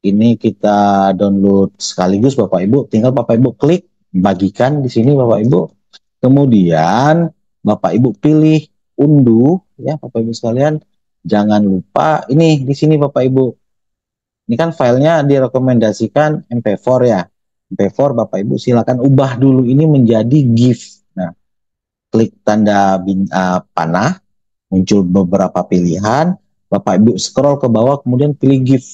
Ini kita download sekaligus Bapak Ibu, tinggal Bapak Ibu klik bagikan di sini Bapak Ibu. Kemudian Bapak Ibu pilih unduh ya Bapak Ibu sekalian. Jangan lupa ini di sini Bapak Ibu. Ini kan filenya direkomendasikan MP4 ya. MP4 Bapak Ibu silakan ubah dulu ini menjadi GIF. Nah, klik tanda panah, muncul beberapa pilihan. Bapak Ibu scroll ke bawah, kemudian pilih GIF.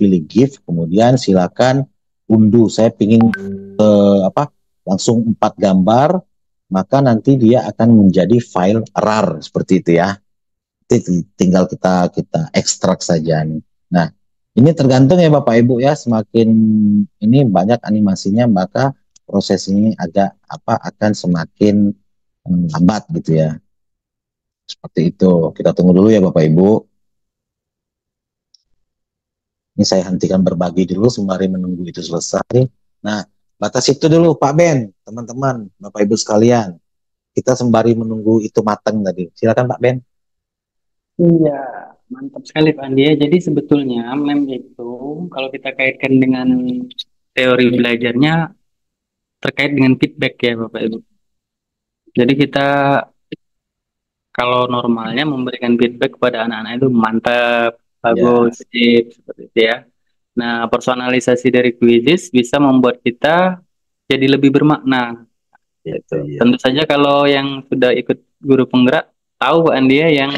Pilih GIF, kemudian silakan unduh. Saya ingin langsung 4 gambar, maka nanti dia akan menjadi file RAR seperti itu ya. Tinggal kita ekstrak saja nih. Nah, ini tergantung ya Bapak Ibu ya, semakin ini banyak animasinya maka proses ini akan semakin lambat gitu ya. Seperti itu. Kita tunggu dulu ya Bapak Ibu. Ini saya hentikan berbagi dulu sembari menunggu itu selesai. Nah, batas itu dulu Pak Ben, teman-teman, Bapak Ibu sekalian. Kita sembari menunggu itu matang tadi. Silakan Pak Ben. Iya, mantap sekali Pak Andi ya. Jadi sebetulnya mem itu kalau kita kaitkan dengan teori belajarnya terkait dengan feedback ya Bapak Ibu. Jadi kita kalau normalnya memberikan feedback kepada anak-anak itu mantap, Ya, bagus, sip, seperti itu ya. Nah, personalisasi dari quizzes bisa membuat kita jadi lebih bermakna. itu Gitu. ya. Tentu saja kalau yang sudah ikut guru penggerak tahu Pak Andi ya yang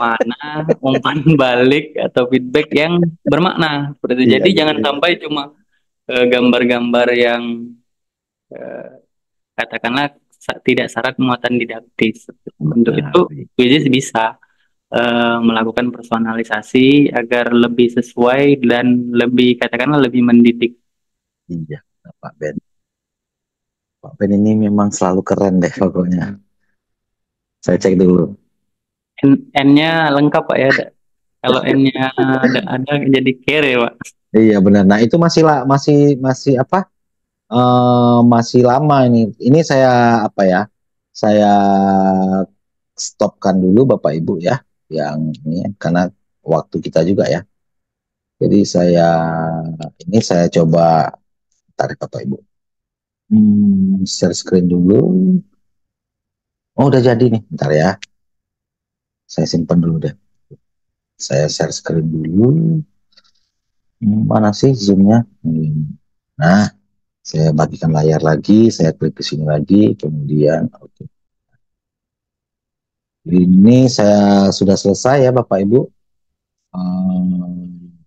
mana umpan balik atau feedback yang bermakna. Seperti itu. Iya, Jadi iya, jangan iya. sampai cuma gambar-gambar yang eh, katakanlah tidak syarat muatan didaktis. Untuk Nah, itu quizzes bisa melakukan personalisasi agar lebih sesuai dan lebih katakanlah lebih mendidik. iya, Pak Ben. Pak Ben ini memang selalu keren deh pokoknya. Saya cek dulu. N-nya lengkap Pak ya. Kalau N-nya ada jadi kere Pak. Iya benar. Nah itu masih apa? Masih lama ini. Ini saya apa ya? Saya stopkan dulu Bapak Ibu ya. Yang ini karena waktu kita juga ya. Jadi saya coba tarik Bapak Ibu. Share screen dulu. Oh udah jadi nih. Bentar ya. Saya simpan dulu deh. Saya share screen dulu. Mana sih zoomnya? Nah, saya bagikan layar lagi, saya klik ke sini lagi, kemudian oke. Ini saya sudah selesai ya Bapak Ibu.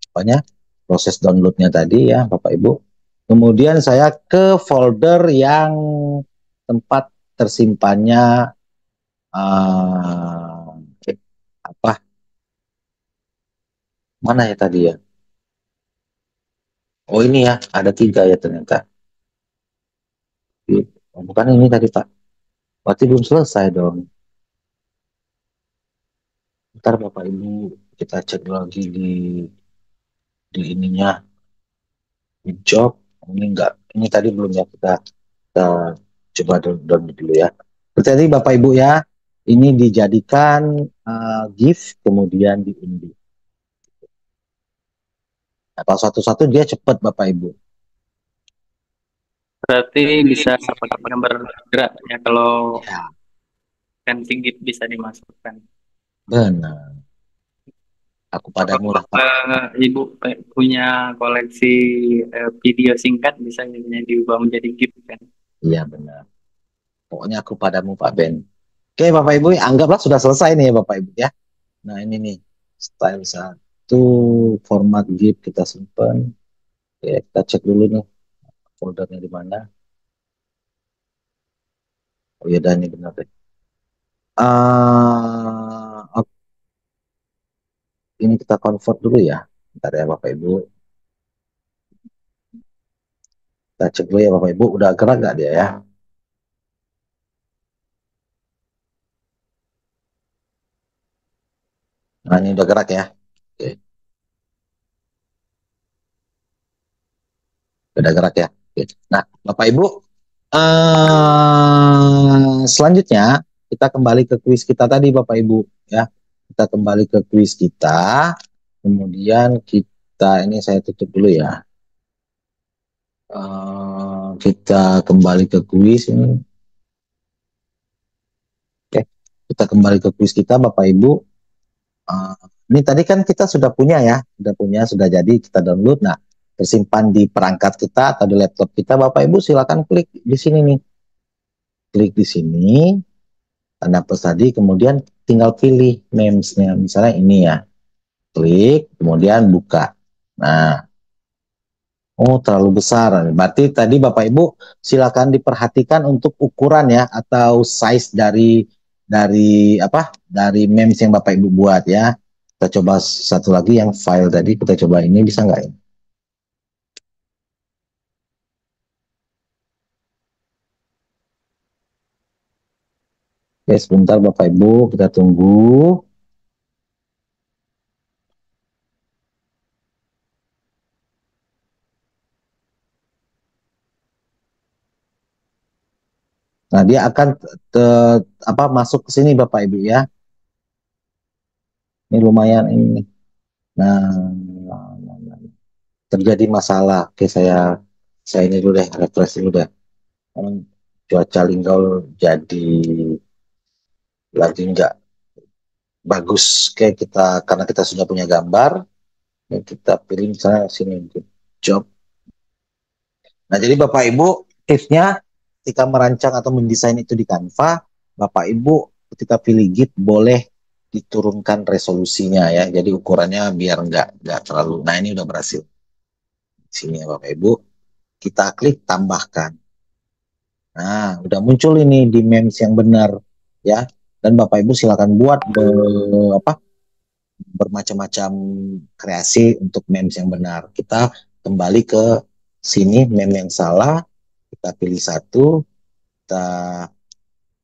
Apanya? Proses downloadnya tadi ya Bapak Ibu. Kemudian saya ke folder yang tempat tersimpannya eh, apa mana ya tadi ya? Oh ini ya, ada 3 ya ternyata. Oh, bukan ini tadi Pak. Berarti belum selesai dong. Ntar Bapak Ibu kita cek lagi di ininya, di job. Ini enggak, ini tadi belum ya, kita coba download dulu ya. Berarti Bapak Ibu ya, ini dijadikan gift kemudian diundi. Nah, kalau satu-satu dia cepat Bapak Ibu. Berarti bisa pakai gambar gerak ya kalau Ya, kan tinggi bisa dimasukkan. benar. Aku Kalau padamu lah Pak. Ibu punya koleksi video singkat bisa jadinya diubah menjadi GIF kan. Iya benar. Pokoknya aku padamu Pak Ben. Oke Bapak Ibu, anggaplah sudah selesai nih ya Bapak Ibu ya. Nah ini nih, style 1, format GIF kita simpan. Oke, kita cek dulu nih foldernya di mana. Oh iya, dan ini benar deh. Oke, ini kita convert dulu ya. Bentar ya Bapak Ibu. Kita cek dulu ya Bapak Ibu, udah gerak nggak dia ya? Nah ini udah gerak ya. Oke, udah gerak ya. Oke. Nah Bapak Ibu, selanjutnya kita kembali ke kuis kita tadi Bapak Ibu ya. Kita kembali ke kuis kita. Kemudian kita ini saya tutup dulu ya. Kita kembali ke kuis ini. Oke, kita kembali ke kuis kita Bapak Ibu. Eh, ini tadi kan kita sudah punya ya, sudah jadi kita download. Nah, tersimpan di perangkat kita atau di laptop kita, Bapak Ibu silakan klik di sini nih, klik di sini, tanda plus tadi, kemudian tinggal pilih memesnya, misalnya ini ya, klik, kemudian buka. Nah, oh terlalu besar. Berarti tadi Bapak Ibu silakan diperhatikan untuk ukuran ya atau size dari apa? Dari memes yang Bapak Ibu buat ya. Kita coba satu lagi yang file tadi, kita coba ini bisa nggak ya? Oke, sebentar Bapak Ibu, kita tunggu. Nah, dia akan apa masuk ke sini Bapak Ibu ya. Ini lumayan ini. Nah, terjadi masalah. Oke, saya ini dulu deh, refresh dulu deh. Cuaca Linggau jadi lagi nggak bagus. Kayak kita karena kita sudah punya gambar, ya kita pilih misalnya sini job. Nah jadi Bapak Ibu tipsnya ketika merancang atau mendesain itu di Canva, Bapak Ibu ketika pilih git boleh diturunkan resolusinya ya. Jadi ukurannya biar nggak terlalu. Nah ini udah berhasil. Sini ya Bapak Ibu, kita klik tambahkan. Nah, udah muncul ini di memes yang benar ya. Dan Bapak Ibu silakan buat apa bermacam-macam kreasi untuk memes yang benar. Kita kembali ke sini meme yang salah, kita pilih satu, kita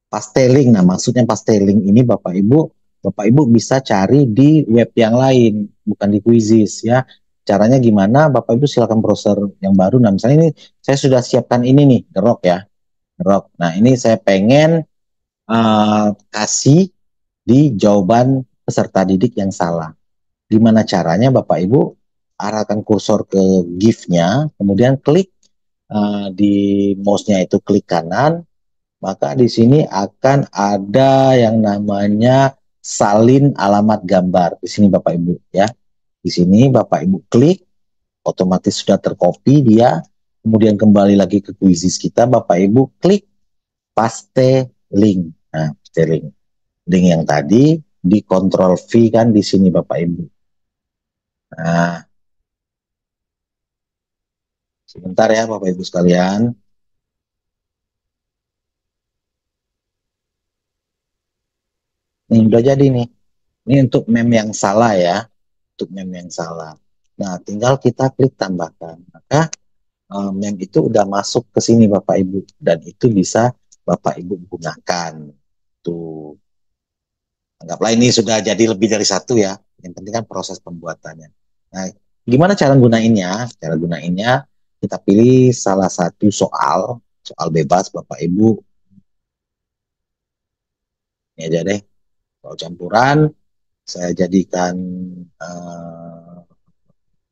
pasteling. Nah, maksudnya pasteling ini Bapak Ibu bisa cari di web yang lain, bukan di Quizizz ya. Caranya gimana? Bapak Ibu silakan browser yang baru. Nah, misalnya ini saya sudah siapkan ini nih, The Rock ya. The Rock. Nah, ini saya pengen kasih di jawaban peserta didik yang salah. Gimana caranya Bapak Ibu arahkan kursor ke GIF-nya, kemudian klik di mouse-nya itu klik kanan, maka di sini akan ada yang namanya salin alamat gambar. Di sini Bapak Ibu ya. Di sini Bapak Ibu klik, otomatis sudah tercopy dia. Kemudian kembali lagi ke Quizizz kita, Bapak Ibu klik paste link. Nah, paste link. Link yang tadi di Ctrl V kan di sini Bapak Ibu. Nah, sebentar ya Bapak Ibu sekalian. Nih udah jadi nih. Ini untuk meme yang salah ya, untuk meme yang salah. Nah, tinggal kita klik tambahkan. Maka meme itu udah masuk ke sini Bapak Ibu dan itu bisa Bapak Ibu gunakan. Tuh, anggaplah ini sudah jadi lebih dari satu ya. Yang penting kan proses pembuatannya. Nah, gimana cara gunainnya? Cara gunainnya kita pilih salah satu soal, soal bebas Bapak Ibu. Ini aja deh, soal campuran. Saya jadikan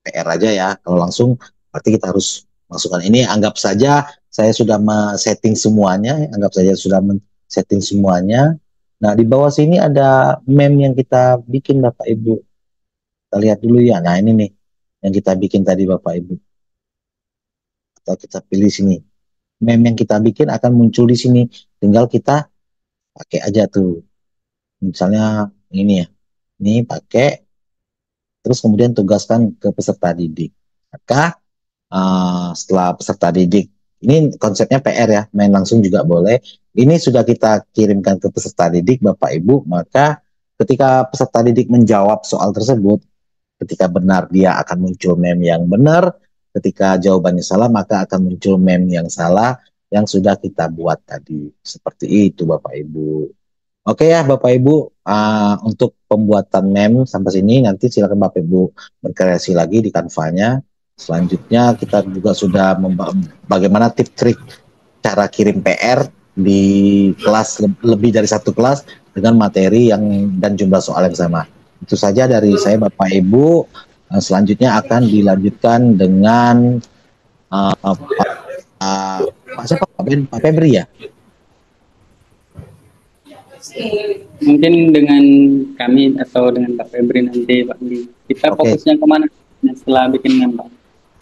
PR aja ya. Kalau langsung berarti kita harus masukkan ini. Anggap saja saya sudah setting semuanya. Anggap saja sudah setting semuanya. Nah, di bawah sini ada meme yang kita bikin Bapak Ibu. Kita lihat dulu ya. Nah, ini nih yang kita bikin tadi Bapak Ibu. Atau kita pilih sini. Meme yang kita bikin akan muncul di sini. Tinggal kita pakai aja tuh. Misalnya ini ya. Ini pakai. Terus kemudian tugaskan ke peserta didik. Maka setelah peserta didik, ini konsepnya PR ya, main langsung juga boleh. Ini sudah kita kirimkan ke peserta didik, Bapak Ibu, maka ketika peserta didik menjawab soal tersebut, ketika benar dia akan muncul meme yang benar, ketika jawabannya salah maka akan muncul meme yang salah yang sudah kita buat tadi. Seperti itu Bapak Ibu. Oke ya Bapak Ibu, untuk pembuatan meme sampai sini nanti silakan Bapak Ibu berkreasi lagi di Canva-nya. Selanjutnya kita juga sudah bagaimana tips trik cara kirim PR di kelas lebih dari satu kelas dengan materi yang dan jumlah soal yang sama. Itu saja dari saya Bapak Ibu. Selanjutnya akan dilanjutkan dengan Pak siapa Pak Ben, Pak Febri ya. Mungkin dengan kami atau dengan Pak Febri nanti Pak Andi. Kita fokusnya kemana setelah bikin meme Pak?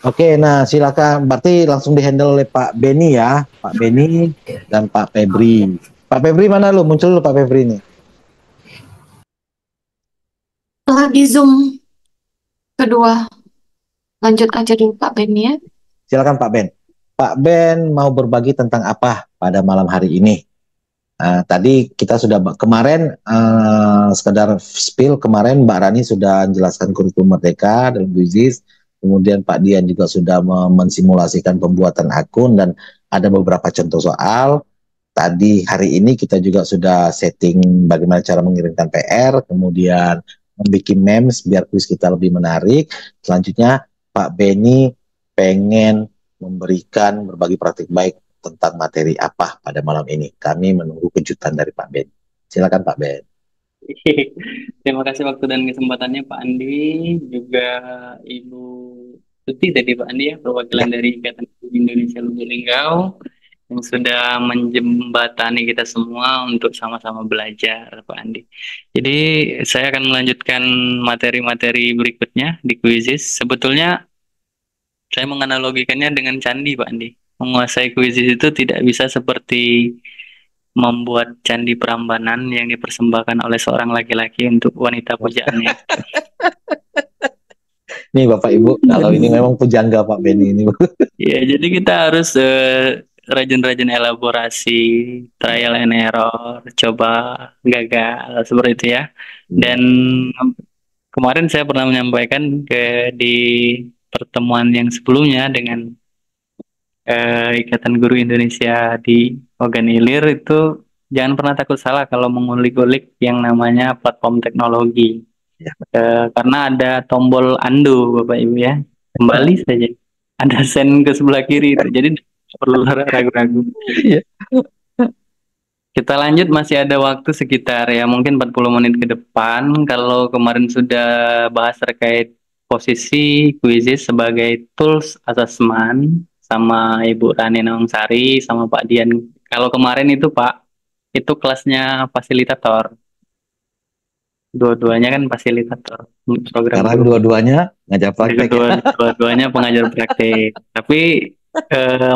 Oke, nah silakan. Berarti langsung dihandle oleh Pak Beni ya, Pak Beni dan Pak Febri. Pak Febri mana lu? Muncul lu Pak Febri nih. Lagi Zoom kedua. Lanjut aja dulu Pak Beni ya. Silakan Pak Ben. Pak Ben mau berbagi tentang apa pada malam hari ini? Tadi kita sudah kemarin sekedar spill kemarin Mbak Rani sudah menjelaskan kurikulum Merdeka dalam Buisis, kemudian Pak Dian juga sudah mensimulasikan pembuatan akun dan ada beberapa contoh soal. Tadi hari ini kita juga sudah setting bagaimana cara mengirimkan PR, kemudian membuat memes biar kuis kita lebih menarik. Selanjutnya Pak Beni pengen memberikan berbagi praktik baik tentang materi apa pada malam ini. Kami menunggu kejutan dari Pak Ben. Silakan Pak Ben. Terima kasih waktu dan kesempatannya Pak Andi, juga Ibu Tuti tadi Pak Andi ya, perwakilan dari Ikatan Guru Indonesia Lubuk Linggau yang sudah menjembatani kita semua untuk sama-sama belajar Pak Andi. Jadi saya akan melanjutkan materi-materi berikutnya di Quizizz. Sebetulnya saya menganalogikannya dengan candi Pak Andi. Menguasai Quizizz itu tidak bisa seperti membuat candi Prambanan yang dipersembahkan oleh seorang laki-laki untuk wanita pujaannya. Nih Bapak Ibu, kalau ini memang pujangga Pak Beni ini. Ya, jadi kita harus rajin-rajin elaborasi, trial and error, coba gagal seperti itu ya. Dan kemarin saya pernah menyampaikan di pertemuan yang sebelumnya dengan Ikatan Guru Indonesia di Ogan Ilir itu jangan pernah takut salah kalau mengulik-ulik yang namanya platform teknologi. Ya. Karena ada tombol undo Bapak Ibu ya. Kembali saja. Ada send ke sebelah kiri itu. Jadi perlu ragu-ragu. Kita lanjut, masih ada waktu sekitar ya mungkin 40 menit ke depan. Kalau kemarin sudah bahas terkait posisi Quizizz sebagai tools assessment sama Ibu Rani Nawangsari sama Pak Dian. Kalau kemarin itu Pak, itu kelasnya fasilitator. Dua-duanya kan fasilitator program. Sekarang dua-duanya ngajar praktek. Dua-duanya pengajar praktek. Tapi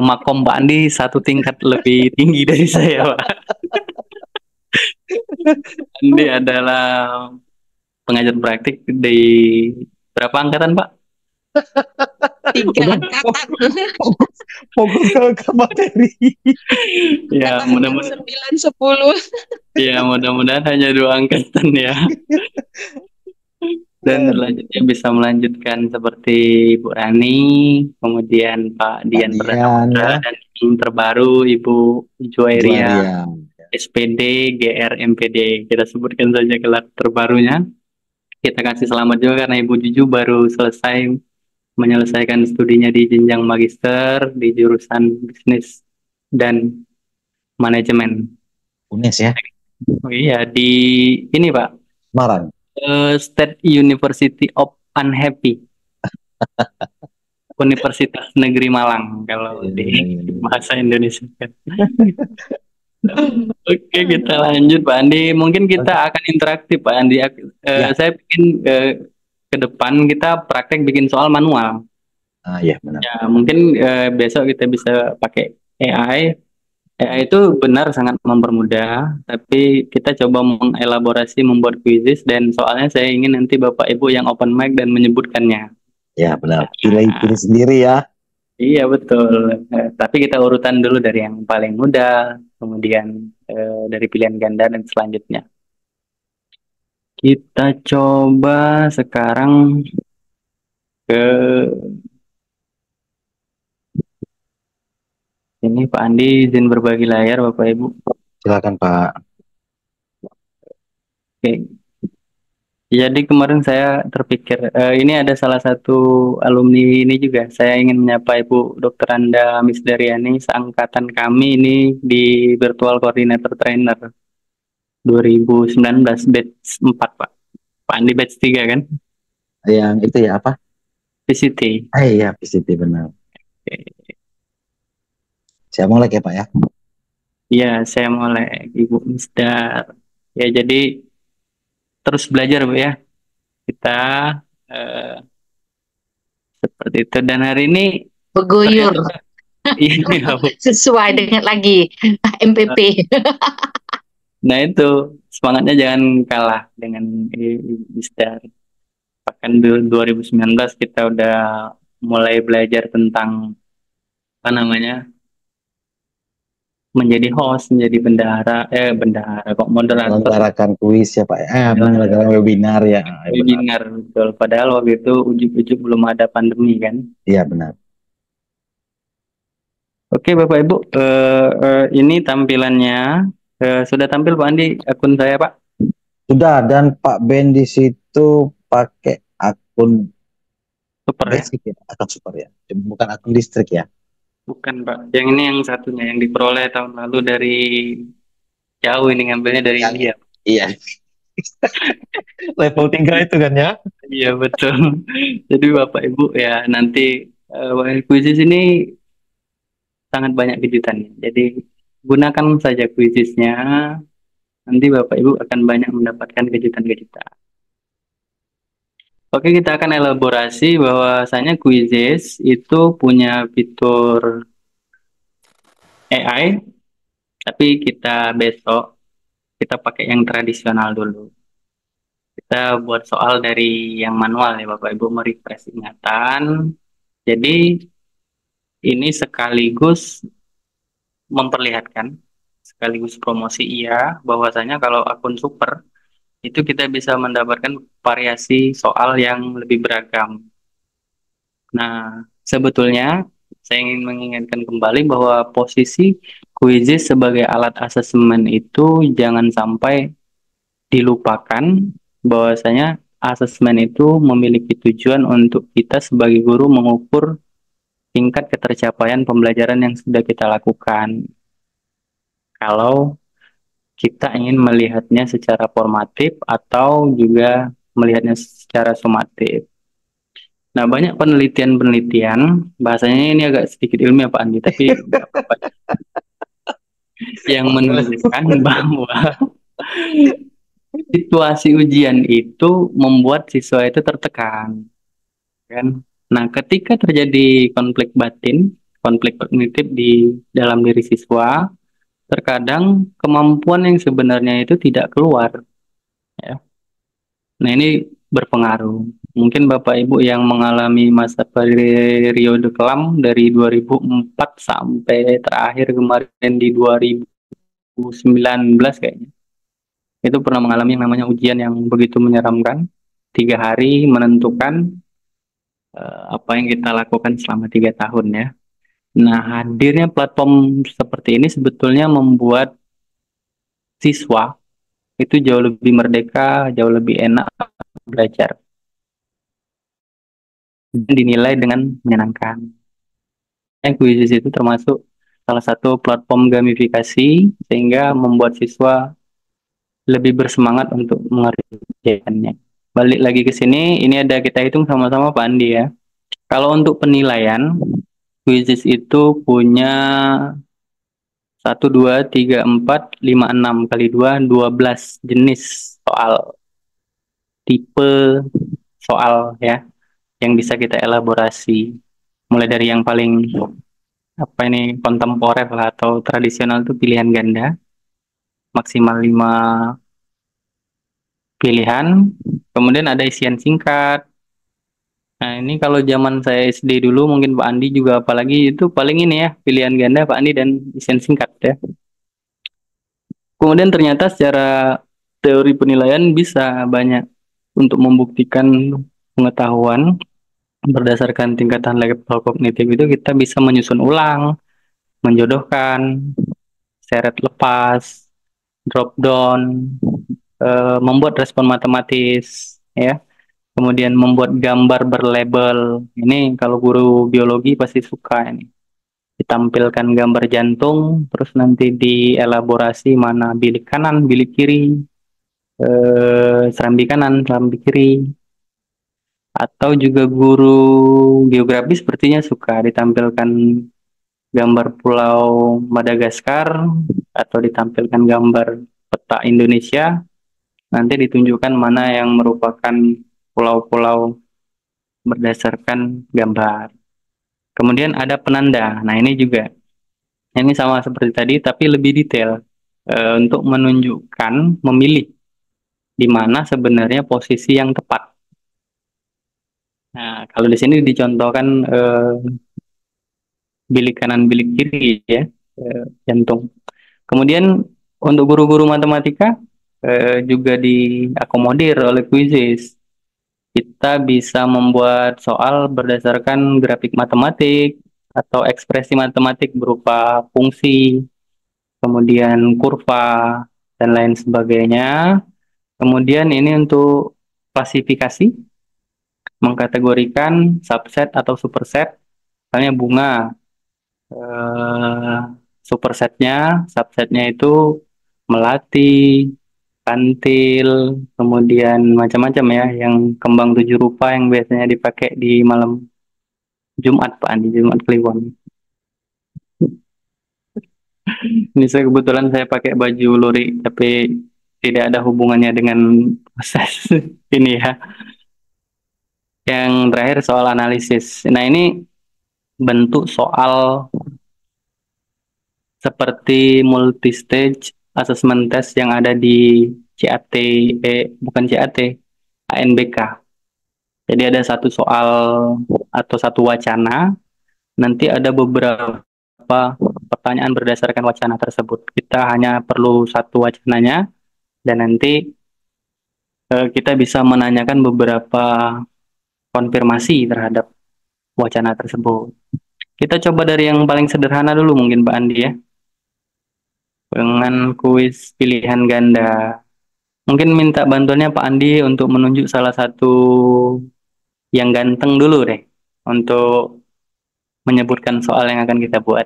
makom Pak Andi satu tingkat lebih tinggi dari saya Pak. Andi adalah pengajar praktik di berapa angkatan Pak? Tiga Udah angkatan. fokus ke materi. Ya, Kata mudah-mudahan 9, 10. ya mudah-mudahan hanya 2 angkatan ya. Dan selanjutnya bisa melanjutkan seperti Bu Rani, kemudian Pak Pak Dian Perdana Dian Putra, ya, dan yang terbaru Ibu Juwairia Juaria. SPD GR MPD. Kita sebutkan saja gelar terbarunya. Kita kasih selamat juga karena Ibu Juju baru selesai menyelesaikan studinya di jenjang magister di jurusan bisnis dan manajemen. UNES ya, Oh iya, di ini Pak, Semarang. State University of Unhappy, Universitas Negeri Malang kalau Iya, di iya, iya, iya. bahasa Indonesia kan. Oke, kita lanjut Pak Andi. Mungkin Oke. kita akan interaktif Pak Andi. Ya, Saya bikin ke depan kita praktek bikin soal manual. ya benar. Ya, mungkin besok kita bisa pakai AI. AI itu benar sangat mempermudah, tapi kita coba mengelaborasi membuat quizzes dan soalnya saya ingin nanti Bapak Ibu yang open mic dan menyebutkannya. Ya benar. Pilih sendiri ya. Iya betul. Tapi kita urutan dulu dari yang paling mudah, kemudian dari pilihan ganda dan selanjutnya. Kita coba sekarang ke ini Pak Andi izin berbagi layar Bapak Ibu. Silakan Pak. Oke. Jadi kemarin saya terpikir ini ada salah satu alumni ini juga. Saya ingin menyapa Ibu Dr. Anda Miss Daryani seangkatan kami ini di Virtual Coordinator Trainer 2019 batch 4 Pak. Pak Andi batch 3 kan? Yang itu ya apa? PCT. Iya, PCT benar. Saya mulai ya Pak ya. Iya, saya mulai Ibu Misdar. Ya, jadi terus belajar Bu ya. Kita eh, seperti itu dan hari ini Beguyur ternyata ini ya, Bu. sesuai dengan lagi MPP. Nah itu semangatnya jangan kalah dengan Ibu Misdar. Bahkan 2019 kita udah mulai belajar tentang apa namanya menjadi host, menjadi bendahara kok moderator. Menyelenggarakan kuis ya Pak. Menyelenggarakan Menyelenggarakan webinar ya. Benar. webinar betul. Padahal waktu itu ujuk-ujuk belum ada pandemi kan. Iya benar. Oke Bapak Ibu, ini tampilannya sudah tampil Pak Andi akun saya Pak. Sudah, dan Pak Ben di situ pakai akun Super ya? basic ya, akun super ya. Bukan akun listrik ya. Bukan Pak. Yang ini yang satunya yang diperoleh tahun lalu dari jauh ini ngambilnya dari Yang India. iya. Level 3 itu kan ya. Iya betul. Jadi Bapak Ibu ya nanti kuisis ini sangat banyak kejutannya. Jadi gunakan saja kuisisnya. Nanti Bapak Ibu akan banyak mendapatkan kejutan-kejutan. Oke, kita akan elaborasi bahwasanya quizzes itu punya fitur AI, tapi kita besok kita pakai yang tradisional dulu. Kita buat soal dari yang manual ya Bapak Ibu, merefresh ingatan. Jadi ini sekaligus memperlihatkan, sekaligus promosi iya, bahwasanya kalau akun super itu kita bisa mendapatkan variasi soal yang lebih beragam. Nah, sebetulnya saya ingin mengingatkan kembali bahwa posisi quizzes sebagai alat asesmen itu jangan sampai dilupakan bahwasanya asesmen itu memiliki tujuan untuk kita sebagai guru mengukur tingkat ketercapaian pembelajaran yang sudah kita lakukan. Kalau kita ingin melihatnya secara formatif atau juga melihatnya secara sumatif. Nah, banyak penelitian-penelitian, bahasanya ini agak sedikit ilmiah Pak Andi, tapi nggak apa-apa, yang menunjukkan bahwa situasi ujian itu membuat siswa itu tertekan, kan? Nah, ketika terjadi konflik batin, konflik kognitif di dalam diri siswa, terkadang kemampuan yang sebenarnya itu tidak keluar, ya. Nah, ini berpengaruh. Mungkin Bapak Ibu yang mengalami masa periode kelam dari 2004 sampai terakhir kemarin di 2019 kayaknya. Itu pernah mengalami yang namanya ujian yang begitu menyeramkan. 3 hari menentukan apa yang kita lakukan selama 3 tahun ya. Nah, hadirnya platform seperti ini sebetulnya membuat siswa itu jauh lebih merdeka, jauh lebih enak belajar, dan dinilai dengan menyenangkan. Quizzes itu termasuk salah satu platform gamifikasi sehingga membuat siswa lebih bersemangat untuk mengerjakannya. Balik lagi ke sini, ini ada kita hitung sama-sama Pak Andi ya. Kalau untuk penilaian, quizzes itu punya 1, 2, 3, 4, 5, 6 kali 2, 12 jenis soal, tipe soal ya, yang bisa kita elaborasi. Mulai dari yang paling apa ini kontemporer lah atau tradisional itu pilihan ganda, maksimal 5 pilihan. Kemudian ada isian singkat. Nah, ini kalau zaman saya SD dulu, mungkin Pak Andi juga apalagi itu paling ini ya, pilihan ganda Pak Andi dan isian singkat ya. Kemudian ternyata secara teori penilaian bisa banyak untuk membuktikan pengetahuan berdasarkan tingkatan level kognitif itu kita bisa menyusun ulang, menjodohkan, seret lepas, drop down, membuat respon matematis, ya. Kemudian membuat gambar berlabel. Ini kalau guru biologi pasti suka ini. Ditampilkan gambar jantung, terus nanti dielaborasi mana bilik kanan, bilik kiri, serambi kanan, serambi kiri. Atau juga guru geografi sepertinya suka ditampilkan gambar pulau Madagaskar atau ditampilkan gambar peta Indonesia, nanti ditunjukkan mana yang merupakan pulau-pulau berdasarkan gambar. Kemudian ada penanda. Nah, ini juga ini sama seperti tadi tapi lebih detail untuk menunjukkan memilih di mana sebenarnya posisi yang tepat. Nah, kalau di sini dicontohkan bilik kanan, bilik kiri ya, jantung. Kemudian untuk guru-guru matematika juga diakomodir oleh quizzes. Kita bisa membuat soal berdasarkan grafik matematik atau ekspresi matematik berupa fungsi, kemudian kurva, dan lain sebagainya. Kemudian ini untuk klasifikasi, mengkategorikan subset atau superset, misalnya bunga, eh, supersetnya, subsetnya itu melati, kantil, kemudian macam-macam ya, yang kembang 7 rupa yang biasanya dipakai di malam Jumat Pak Andi, Jumat Kliwon. Ini saya kebetulan saya pakai baju lurik, tapi tidak ada hubungannya dengan proses ini ya. Yang terakhir soal analisis. Nah, ini bentuk soal seperti multi-stage assessment test yang ada di CAT, bukan CAT, ANBK. Jadi ada satu soal atau satu wacana, nanti ada beberapa pertanyaan berdasarkan wacana tersebut. Kita hanya perlu satu wacananya, dan nanti kita bisa menanyakan beberapa konfirmasi terhadap wacana tersebut. Kita coba dari yang paling sederhana dulu mungkin Pak Andi ya. Dengan kuis pilihan ganda. Mungkin minta bantuannya Pak Andi untuk menunjuk salah satu yang ganteng dulu deh untuk menyebutkan soal yang akan kita buat.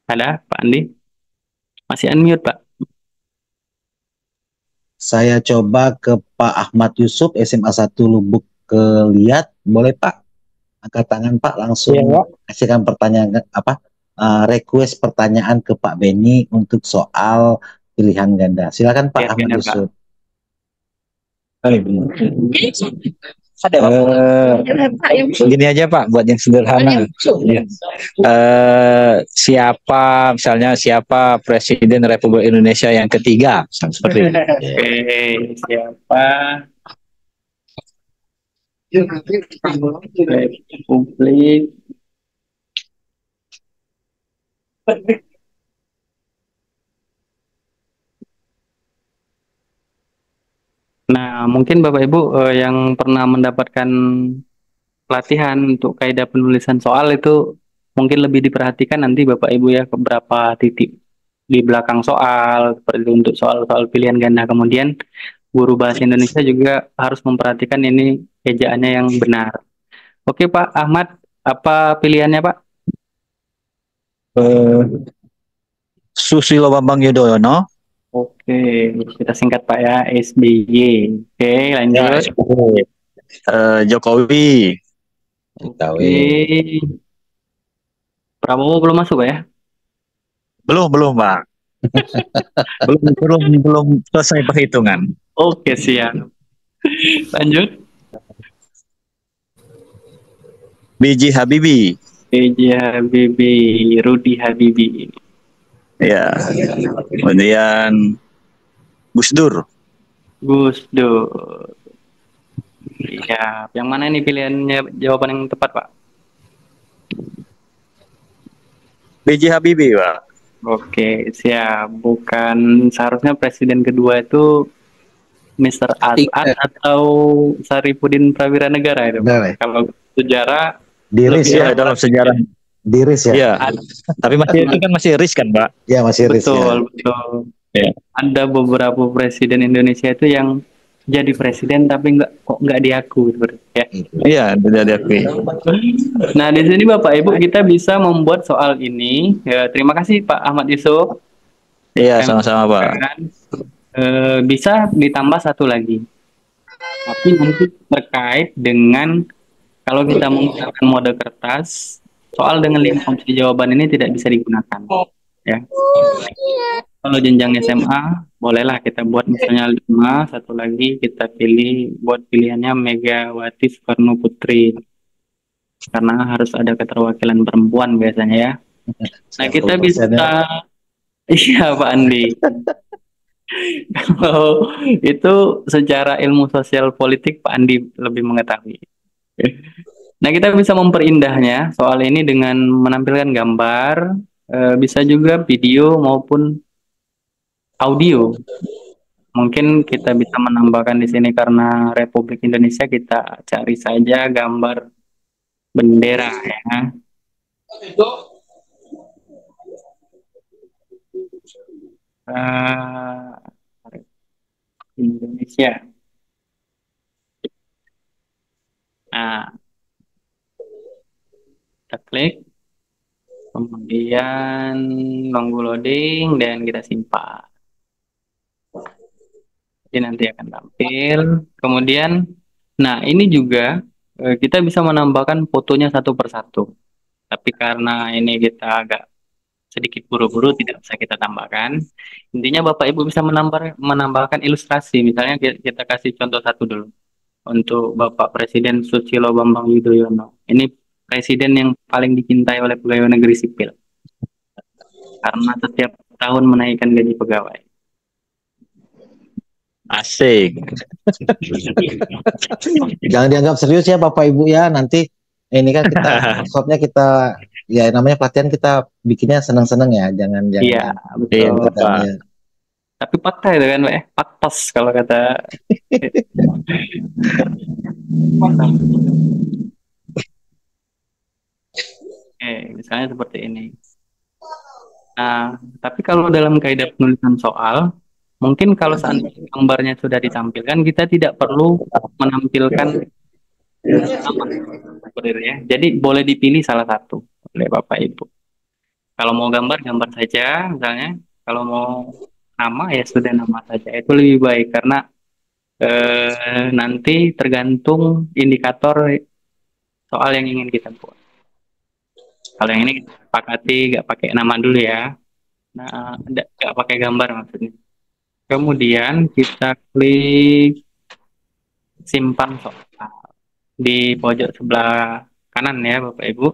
Ada Pak Andi? Masih unmute Pak? Saya coba ke Pak Ahmad Yusuf, SMA 1 Lubuk Keliat. Boleh Pak? Angkat tangan Pak, langsung kasihkan pertanyaan apa? Request pertanyaan ke Pak Beni untuk soal pilihan ganda. Silakan Pak Ya, Ahmad benar, Yusuf. Gini aja Pak, buat yang sederhana. Ya. Siapa Presiden Republik Indonesia yang ketiga? Seperti itu. Oke, siapa Republik? Nah, mungkin Bapak Ibu yang pernah mendapatkan pelatihan untuk kaidah penulisan soal itu mungkin lebih diperhatikan nanti Bapak Ibu ya, ke beberapa titik di belakang soal seperti itu untuk soal-soal pilihan ganda. Kemudian guru bahasa Indonesia juga harus memperhatikan ini ejaannya yang benar. Oke Pak Ahmad, apa pilihannya Pak? Eh, Susilo Bambang Yudhoyono. Oke, kita singkat Pak ya, SBY. Oke, Ya, lanjut. Jokowi. Oke, Prabowo belum masuk Pak ya? Belum Pak. belum selesai perhitungan. Oke, siap. Lanjut. B.J. Habibie. PJ Habibie, Rudi Habibie. Ya. Kemudian Gus Dur. Gus Dur. Iya, yang mana ini pilihannya jawaban yang tepat, Pak? B.J. Habibie, Pak. Oke, siap. Bukan seharusnya presiden kedua itu Mr. As'ad atau Saripudin Prawira Negara itu. Benar, ya? Kalau sejarah Diris lebih ya, Ya, dalam sejarah. diris ya. Ya. Tapi masih itu kan masih risk kan, Pak? Ya masih riris ya. betul, betul. Ya. Ada beberapa presiden Indonesia itu yang jadi presiden tapi nggak diakui seperti ya. Iya, tidak diakui. Nah, di sini Bapak Ibu kita bisa membuat soal ini. Ya, terima kasih Pak Ahmad Yusuf. Iya, sama-sama, Pak. Bisa ditambah satu lagi. Tapi nanti terkait dengan kalau kita menggunakan mode kertas, soal dengan 5 opsi jawaban ini tidak bisa digunakan. Ya. Kalau jenjang SMA, bolehlah kita buat misalnya 5, satu lagi kita pilih buat pilihannya Megawati Soekarno Putri. Karena harus ada keterwakilan perempuan biasanya ya. Nah, kita bisa, iya Pak Andi. Kalau itu secara ilmu sosial politik Pak Andi lebih mengetahui. Nah, kita bisa memperindahnya soal ini dengan menampilkan gambar, bisa juga video maupun audio. Mungkin kita bisa menambahkan di sini karena Republik Indonesia, kita cari saja gambar bendera ya. Indonesia. Nah, kita klik, kemudian nunggu loading dan kita simpan. Jadi nanti akan tampil. Kemudian, nah ini juga kita bisa menambahkan fotonya satu persatu. Tapi karena ini kita agak sedikit buru-buru, tidak bisa kita tambahkan. Intinya Bapak Ibu bisa menambahkan ilustrasi. Misalnya kita kasih contoh satu dulu. Untuk Bapak Presiden Susilo Bambang Yudhoyono. Ini presiden yang paling dicintai oleh pegawai negeri sipil. Karena setiap tahun menaikkan gaji pegawai. Asik. Jangan dianggap serius ya Bapak Ibu ya. Nanti ini kan kita workshopnya kita ya namanya pelatihan kita bikinnya senang-senang ya. Jangan Iya, Iya, betul. Pak. Tapi patah itu kan, Pak. Patos kalau kata. Oke, misalnya seperti ini. Nah, tapi kalau dalam kaidah penulisan soal, mungkin kalau seandainya gambarnya sudah ditampilkan, kita tidak perlu menampilkan nama seperti itu ya. Jadi boleh dipilih salah satu oleh Bapak Ibu. Kalau mau gambar, gambar saja misalnya. Kalau mau nama ya sudah nama saja. Itu lebih baik karena nanti tergantung indikator soal yang ingin kita buat. Kalau yang ini kita sepakati nggak pakai nama dulu ya. Nah, nggak pakai gambar maksudnya. Kemudian kita klik simpan soal. di pojok sebelah kanan ya Bapak Ibu.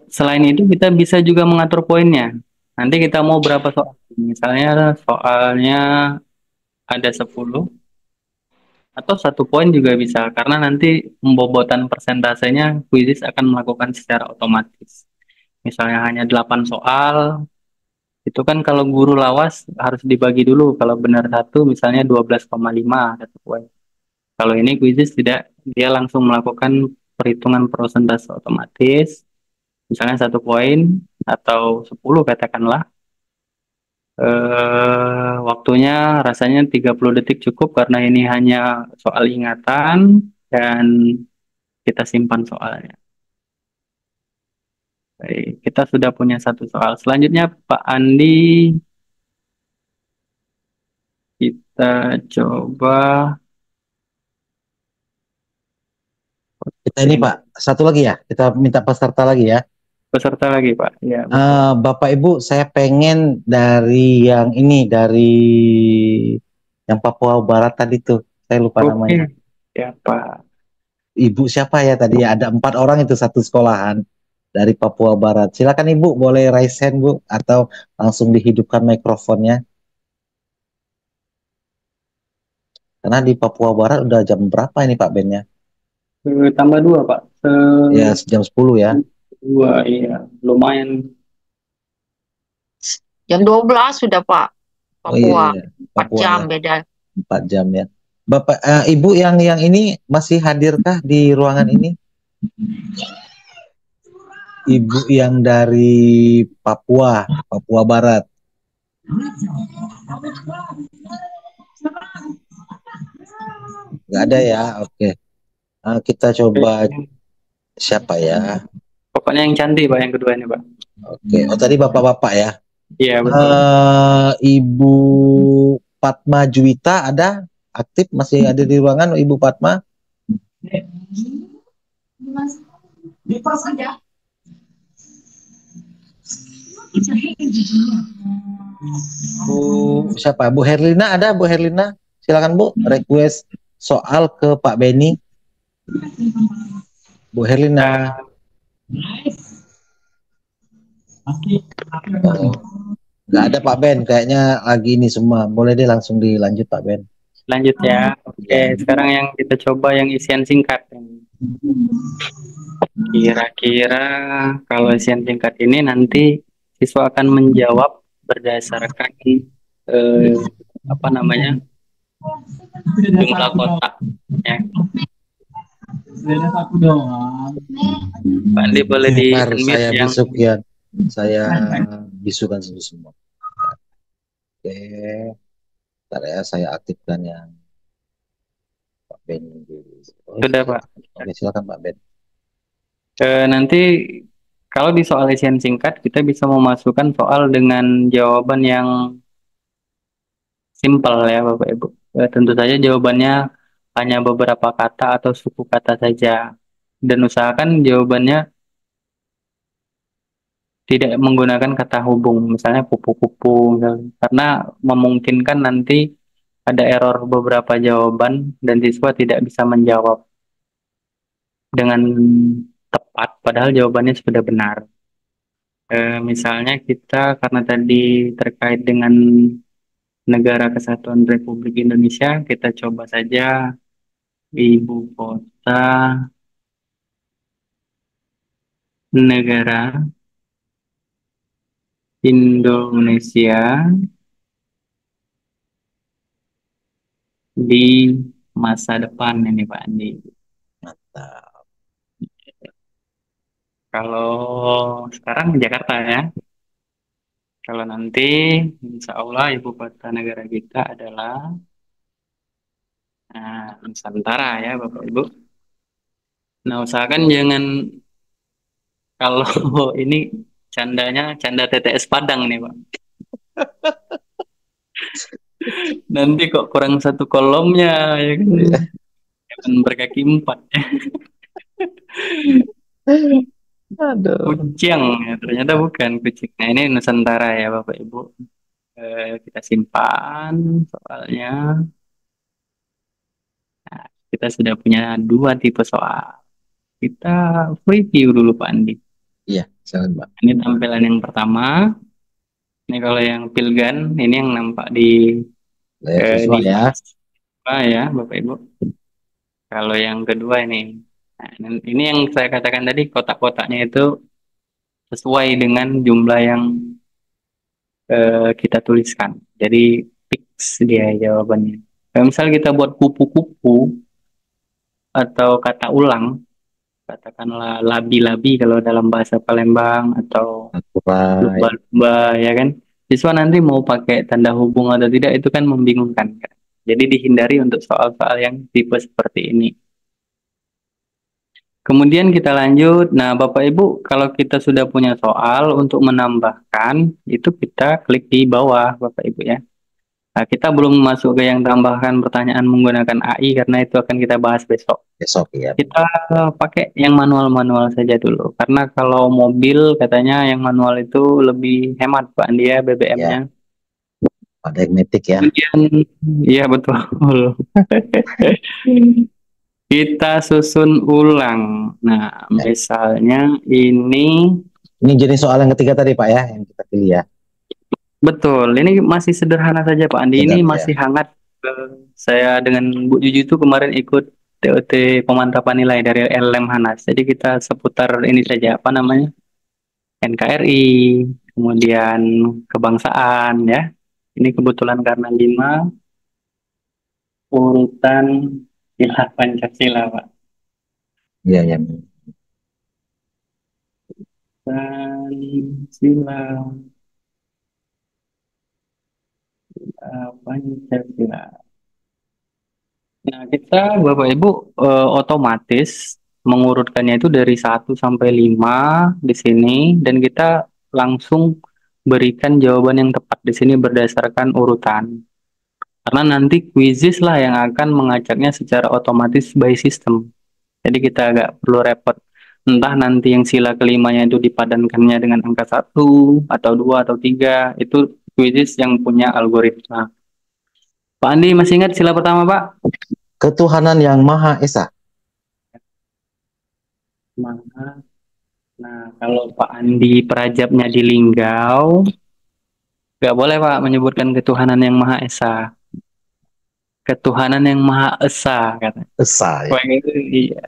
Selain itu kita bisa juga mengatur poinnya. Nanti kita mau berapa soal. Misalnya soalnya ada 10 atau 1 poin juga bisa, karena nanti pembobotan persentasenya Quizizz akan melakukan secara otomatis. Misalnya hanya 8 soal, itu kan kalau guru lawas harus dibagi dulu. Kalau benar satu, misalnya 12,5 satu poin. Kalau ini Quizizz tidak, dia langsung melakukan perhitungan persentase otomatis. Misalnya 1 poin atau 10 katakanlah. Waktunya rasanya 30 detik cukup karena ini hanya soal ingatan dan kita simpan soalnya. Baik, kita sudah punya 1 soal. Selanjutnya Pak Andi, kita coba Kita ini Pak, satu lagi ya, kita minta peserta lagi ya. peserta lagi Pak. Ya, betul. Bapak Ibu, saya pengen dari yang ini, dari yang Papua Barat tadi tuh, saya lupa namanya. Oke, ya Pak. Ibu siapa ya tadi ya? Ada 4 orang itu satu sekolahan dari Papua Barat. Silakan Ibu, boleh raise hand Bu, atau langsung dihidupkan mikrofonnya. Karena di Papua Barat udah jam berapa ini Pak Bennya? Tambah 2 Pak. Ya, jam 10 ya. 2, iya. Lumayan. Jam 12 sudah Pak. Oh iya, Papua. iya. 4 Papua jam ya. beda. 4 jam ya. Bapak, Ibu yang ini masih hadirkah di ruangan ini? Ibu yang dari Papua, Papua Barat. Nggak ada ya, oke. Kita coba siapa ya? Pokoknya yang cantik Pak, yang kedua ini Pak. Oke, oh tadi bapak-bapak ya. Iya betul. Ibu Fatma Juwita ada aktif, masih ada di ruangan Ibu Fatma? Bu siapa? Bu Herlina ada? Bu Herlina, silakan Bu, request soal ke Pak Beni. Bu Herlina. Oh, nggak ada Pak Ben, kayaknya lagi ini semua. Boleh deh langsung dilanjut Pak Ben. Lanjut ya. Oke, sekarang yang kita coba yang isian singkat. Kira-kira kalau isian singkat ini nanti siswa akan menjawab berdasarkan apa namanya, jumlah kotak ya. Pak Andi boleh di Bentar, saya yang bisuk ya. Saya bisukan semua. Oke. Bentar ya, saya aktifkan yang Pak Ben dulu. Oh, sudah Pak. Oke, silakan Pak Ben. Nanti kalau di soal isian singkat kita bisa memasukkan soal dengan jawaban yang simpel ya Bapak Ibu. Tentu saja jawabannya hanya beberapa kata atau suku kata saja. Dan usahakan jawabannya tidak menggunakan kata hubung, misalnya kupu-kupu, karena memungkinkan nanti ada error beberapa jawaban dan siswa tidak bisa menjawab dengan tepat, padahal jawabannya sudah benar. Misalnya kita, karena tadi terkait dengan Negara Kesatuan Republik Indonesia, kita coba saja ibu kota negara Indonesia di masa depan ini Pak Andi. Mantap. Kalau sekarang Jakarta ya. Kalau nanti insya Allah ibu kota negara kita adalah Nusantara ya Bapak Ibu. Nah usahakan jangan, kalau ini candanya canda TTS Padang nih Pak. Nanti kok kurang 1 kolomnya ya kan. Jangan berkaki 4 ya. Aduh. Kucing ya, ternyata bukan kucing. Nah ini Nusantara ya Bapak Ibu. Kita simpan soalnya. Nah, kita sudah punya dua tipe soal. Kita review dulu Pak Andi. Iya, silakan Pak. Ini tampilan yang pertama. Ini kalau yang Pilgan, ini yang nampak di Layar visual ya. ya, Bapak Ibu. Kalau yang kedua ini, nah, ini yang saya katakan tadi kotak-kotaknya itu sesuai dengan jumlah yang kita tuliskan. Jadi fix dia jawabannya. Kalau misal kita buat kupu-kupu atau kata ulang, katakanlah labi-labi kalau dalam bahasa Palembang atau Akurai. lumba-lumba ya kan. Siswa nanti mau pakai tanda hubung atau tidak itu kan membingungkan kan. Jadi dihindari untuk soal-soal yang tipe seperti ini. Kemudian kita lanjut. Nah, Bapak Ibu, kalau kita sudah punya soal untuk menambahkan, itu kita klik di bawah, Bapak Ibu ya. Nah, kita belum masuk ke yang tambahkan pertanyaan menggunakan AI karena itu akan kita bahas besok. Besok ya. Kita pakai yang manual-manual saja dulu. Karena kalau mobil katanya yang manual itu lebih hemat, Pak Andi ya, BBM-nya. Ada magnetic ya. Kemudian, iya betul. Kita susun ulang. Nah, misalnya ini jenis soal yang ketiga tadi Pak ya, yang kita pilih ya. betul. Ini masih sederhana saja Pak Andi. Ini Sederhana, masih hangat. Saya dengan Bu Juju itu kemarin ikut TOT pemantapan nilai dari Lemhanas. Jadi kita seputar ini saja apa namanya? NKRI, kemudian kebangsaan ya. Ini kebetulan karena 5 urutan sila Pancasila Pak. Iya, ya. Pancasila. Pancasila. Nah, kita Bapak Ibu otomatis mengurutkannya itu dari 1 sampai 5 di sini dan kita langsung berikan jawaban yang tepat di sini berdasarkan urutan. Karena nanti quizzes lah yang akan mengacaknya secara otomatis by system. Jadi kita agak perlu repot. Entah nanti yang sila kelimanya itu dipadankannya dengan angka 1 atau 2 atau 3, itu quizzes yang punya algoritma. Pak Andi masih ingat sila pertama Pak? Ketuhanan yang Maha Esa. Maha. Nah, kalau Pak Andi perajabnya di Linggau, nggak boleh Pak menyebutkan ketuhanan yang Maha Esa. Ketuhanan yang Maha Esa, kata. Esa ya. Wah, itu iya.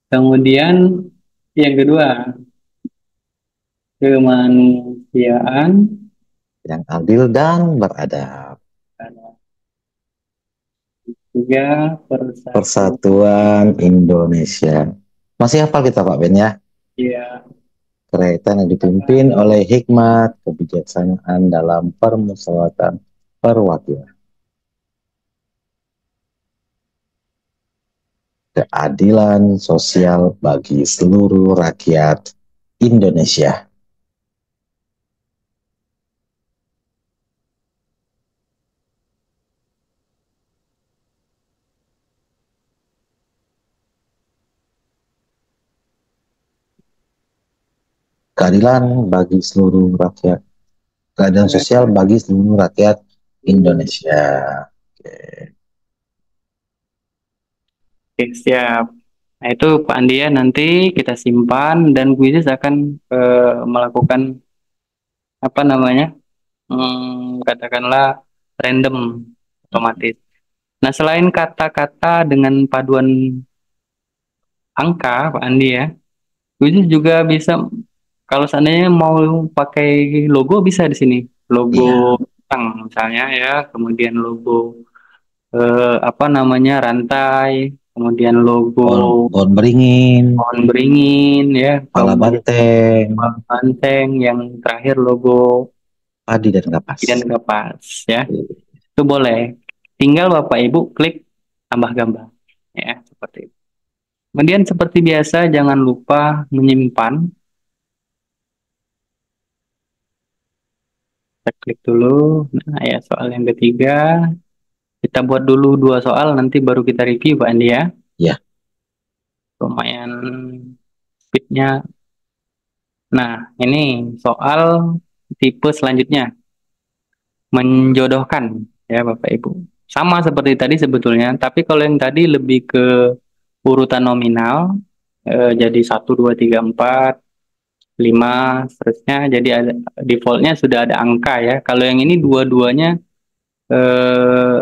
Kemudian yang kedua, kemanusiaan Yang adil dan beradab. Tiga, Persatuan Indonesia. Masih hafal kita Pak Ben ya? Iya. Kereta yang dipimpin oleh hikmat, kebijaksanaan dalam permusyawaratan perwakilan. Keadilan sosial bagi seluruh rakyat Indonesia. Keadilan bagi seluruh rakyat. Keadilan sosial bagi seluruh rakyat Indonesia. Oke, siap. Nah, itu Pak Andi ya, nanti kita simpan dan quizzes akan melakukan apa namanya? Katakanlah random otomatis. Nah, selain kata-kata dengan paduan angka, Pak Andi ya, quizzes juga bisa kalau seandainya mau pakai logo bisa di sini. Logo bank misalnya ya, kemudian logo apa namanya rantai, kemudian logo Pohon beringin, pohon beringin ya, kepala kemudian banteng, banteng, yang terakhir logo padi dan kapas. dan kapas ya. Itu boleh. Tinggal Bapak Ibu klik tambah gambar ya, seperti itu. Kemudian seperti biasa jangan lupa menyimpan. Kita klik dulu. Nah, ya soal yang ketiga. Kita buat dulu 2 soal, nanti baru kita review, Pak Andi ya. Ya. Lumayan speednya. Nah, ini soal tipe selanjutnya. Menjodohkan, ya Bapak Ibu. sama seperti tadi sebetulnya, tapi kalau yang tadi lebih ke urutan nominal, jadi 1, 2, 3, 4, 5, seterusnya, jadi ada defaultnya sudah ada angka ya. Kalau yang ini dua-duanya eh,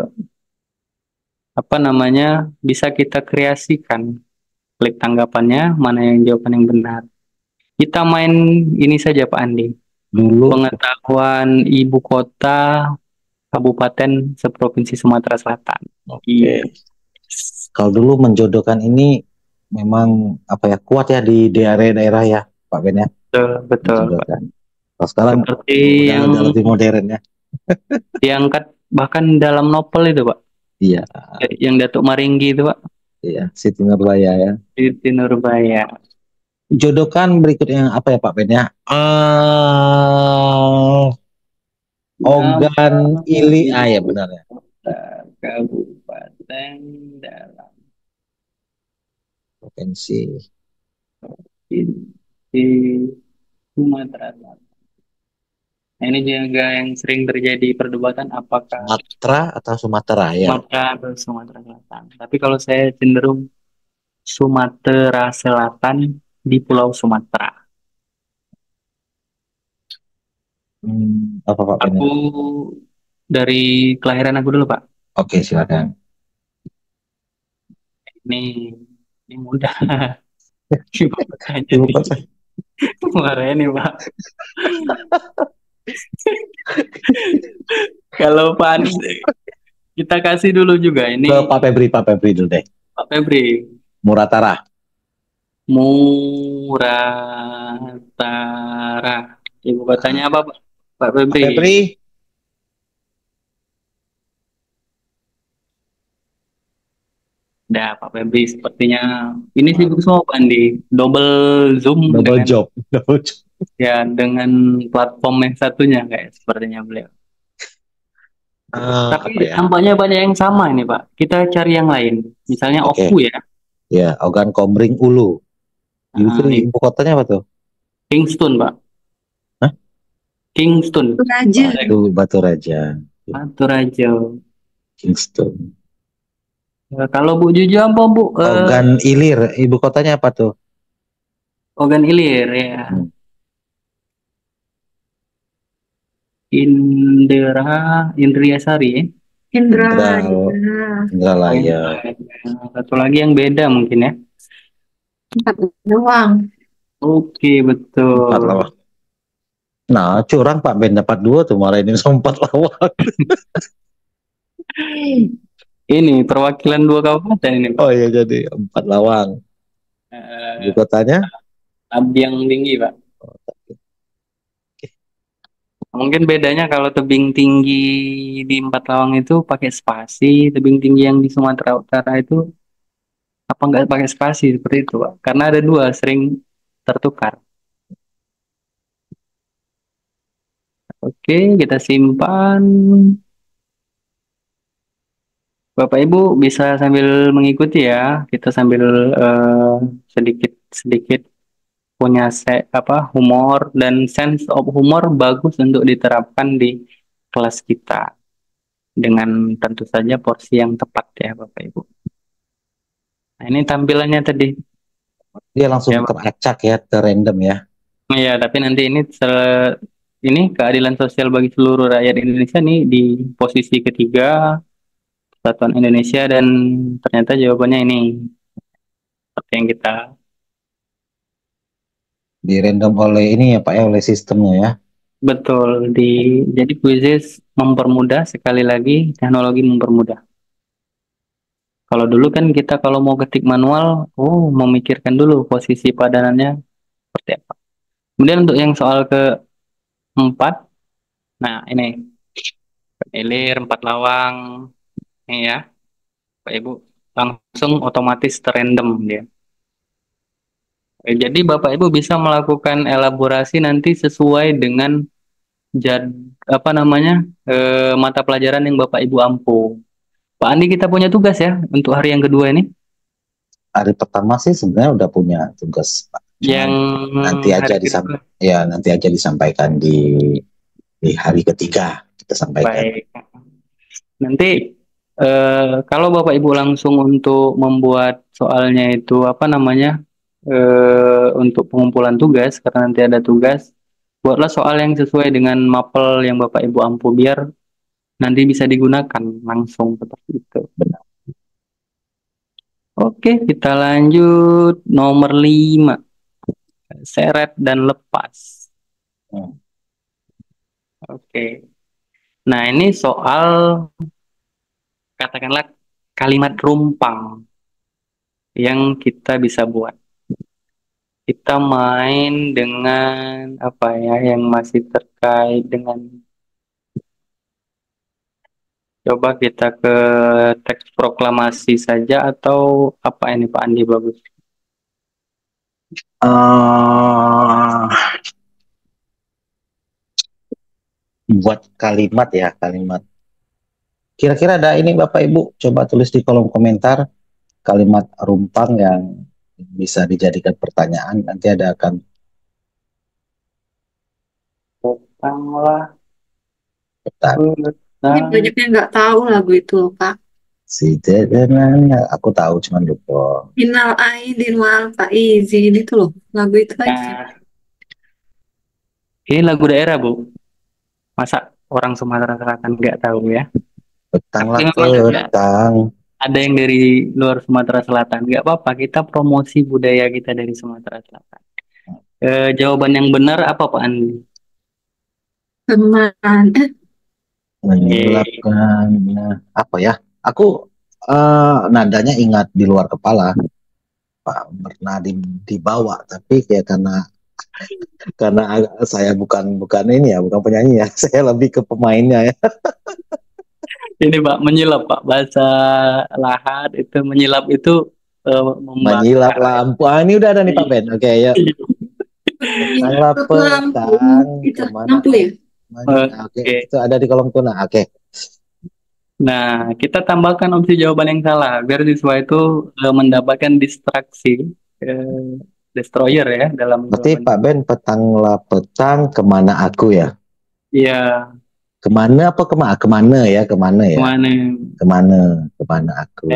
apa namanya bisa kita kreasikan. Klik tanggapannya, mana yang jawaban yang benar. Kita main ini saja Pak Andi. Dulu Pengetahuan ibu kota kabupaten seprovinsi Sumatera Selatan. oke. Iya. Kalau dulu menjodohkan ini memang apa ya kuat ya di daerah-daerah ya Pak Ben ya, Betul, betul, Pak. menjodohkan. Kalau sekarang Seperti udah yang agak lebih modern ya. diangkat bahkan dalam novel itu, Pak. Iya, Yang Datuk Maringgi itu, Pak. iya, Siti Nurbaya ya. Di Nurbaya. Jodohkan berikutnya apa ya Pak Ben ya? Ogan Ili, ya benar ya. Kabupaten dalam Provinsi di Sumatera Selatan. Nah, ini juga yang sering terjadi perdebatan apakah Sumatera atau Sumatera ya. Sumatera atau Sumatera Selatan. Tapi kalau saya cenderung Sumatera Selatan di Pulau Sumatera. Apa Pak Ben ya? Aku dari kelahiran aku dulu, Pak. Oke, silakan. Ini ini mudah. Ibu kotanya Ibu nih. kota. Kemarin nih, Pak. Kalau Pak Anies, kita kasih dulu juga ini Ke Pak Febri dulu deh. Pak Febri. Muratara. Muratara. Ibu kotanya apa, Pak? Pak Pak Febri. Febri, Dah, Pak Febri sepertinya ini sibuk semua Pak Andi. Double zoom double dengan job. Double job. ya dengan platform yang satunya kayak sepertinya beliau. Apa Tapi ya? nampaknya banyak yang sama ini Pak. Kita cari yang lain. Misalnya Oke. Oku ya. Ya, Ogan Komering Ulu. Itu Nah, ibu kotanya apa tuh? Kingston Pak. Hah? Kingston. Raja. Itu Batu Raja. Baturajo. Kingston. Kalau Bu Juju apa Bu? Ogan Ilir, ibu kotanya apa tuh? Ogan Ilir ya. Hmm. Indriasari. Indra. Indralaya. Satu lagi yang beda mungkin ya. Empat doang. Oke, Empat betul. lawak. Nah, curang Pak Ben dapat 2 tuh, malah ini sempat lawak. Ini perwakilan 2 kabupaten ini, Pak. Oh iya, jadi 4 lawang. Ibu Eh, kotanya? Abyang Tinggi, Pak. Mungkin bedanya kalau tebing tinggi di Empat Lawang itu pakai spasi, tebing tinggi yang di Sumatera Utara itu apa nggak pakai spasi seperti itu, Pak? Karena ada dua sering tertukar. Oke, kita simpan. Bapak Ibu bisa sambil mengikuti ya. Kita sambil sedikit-sedikit punya humor dan sense of humor bagus untuk diterapkan di kelas kita dengan tentu saja porsi yang tepat ya Bapak Ibu. Nah, ini tampilannya tadi. Dia langsung Ya, Pak. teracak ya, random ya. Iya, tapi nanti ini keadilan sosial bagi seluruh rakyat Indonesia nih di posisi ketiga Persatuan Indonesia dan ternyata jawabannya ini seperti yang kita Di random oleh ini ya Pak ya, oleh sistemnya ya. betul jadi kuisis mempermudah sekali lagi teknologi mempermudah. Kalau dulu kan kita kalau mau ketik manual, memikirkan dulu posisi padanannya seperti apa. Kemudian untuk yang soal keempat, nah ini ilir 4 lawang, ini ya, Pak Ibu langsung otomatis terrandom dia. Jadi Bapak Ibu bisa melakukan elaborasi nanti sesuai dengan jad apa namanya mata pelajaran yang Bapak Ibu ampu. Pak Andi kita punya tugas ya untuk hari yang kedua ini. Hari pertama sih sebenarnya udah punya tugas Pak. Yang hari kedua. Nanti aja disampaikan di hari ketiga kita sampaikan. Baik. Nanti Kalau Bapak Ibu langsung untuk membuat soalnya itu apa namanya untuk pengumpulan tugas karena nanti ada tugas, buatlah soal yang sesuai dengan mapel yang Bapak Ibu ampu biar nanti bisa digunakan langsung seperti itu. Benar. Oke, kita lanjut nomor 5, seret dan lepas. Hmm. Oke. Nah, ini soal katakanlah kalimat rumpang yang kita bisa buat. Kita main dengan apa ya yang masih terkait dengan, coba kita ke teks proklamasi saja atau apa ini Pak Andi bagus? Eh, buat kalimat ya, kalimat. Kira-kira ada ini Bapak Ibu, coba tulis di kolom komentar kalimat rumpang yang bisa dijadikan pertanyaan. Nanti ada akan Petanglah, Ini petang. banyak yang nggak tahu lagu itu loh, Pak. si dengannya. Aku tahu cuman lupa. Minal Aidin wal Faizin itu loh, lagu itu aja. Nah, ini lagu daerah Bu. Masa orang Sumatera Selatan nggak tahu ya? Petanglah Tapi memang petang. ada yang dari luar Sumatera Selatan, nggak apa-apa. Kita promosi budaya kita dari Sumatera Selatan. Jawaban yang benar apa Pak Andi? Teman, Menyelapkan. Nah, apa ya? Aku nadanya ingat di luar kepala. Pak pernah dibawa, tapi kayak karena saya bukan ini ya, bukan penyanyi ya. Saya lebih ke pemainnya ya. Ini Pak, menyilap Pak, bahasa Lahat itu menyilap itu Menyilap membakar. lampu. Ah, ini udah ada nih Pak Ben. Oke, ya. Petanglah petang. itu Kemana? lampu ya. Oke, Oke. itu ada di kolom tuna. Oke. Nah, kita tambahkan opsi jawaban yang salah biar siswa itu mendapatkan distraksi destroyer ya dalam Berarti jawaban. Pak Ben, petanglah petang, kemana aku ya? Iya, Kemana apa kemana? Kemana ya? Kemana ya? kemana? Kemana aku?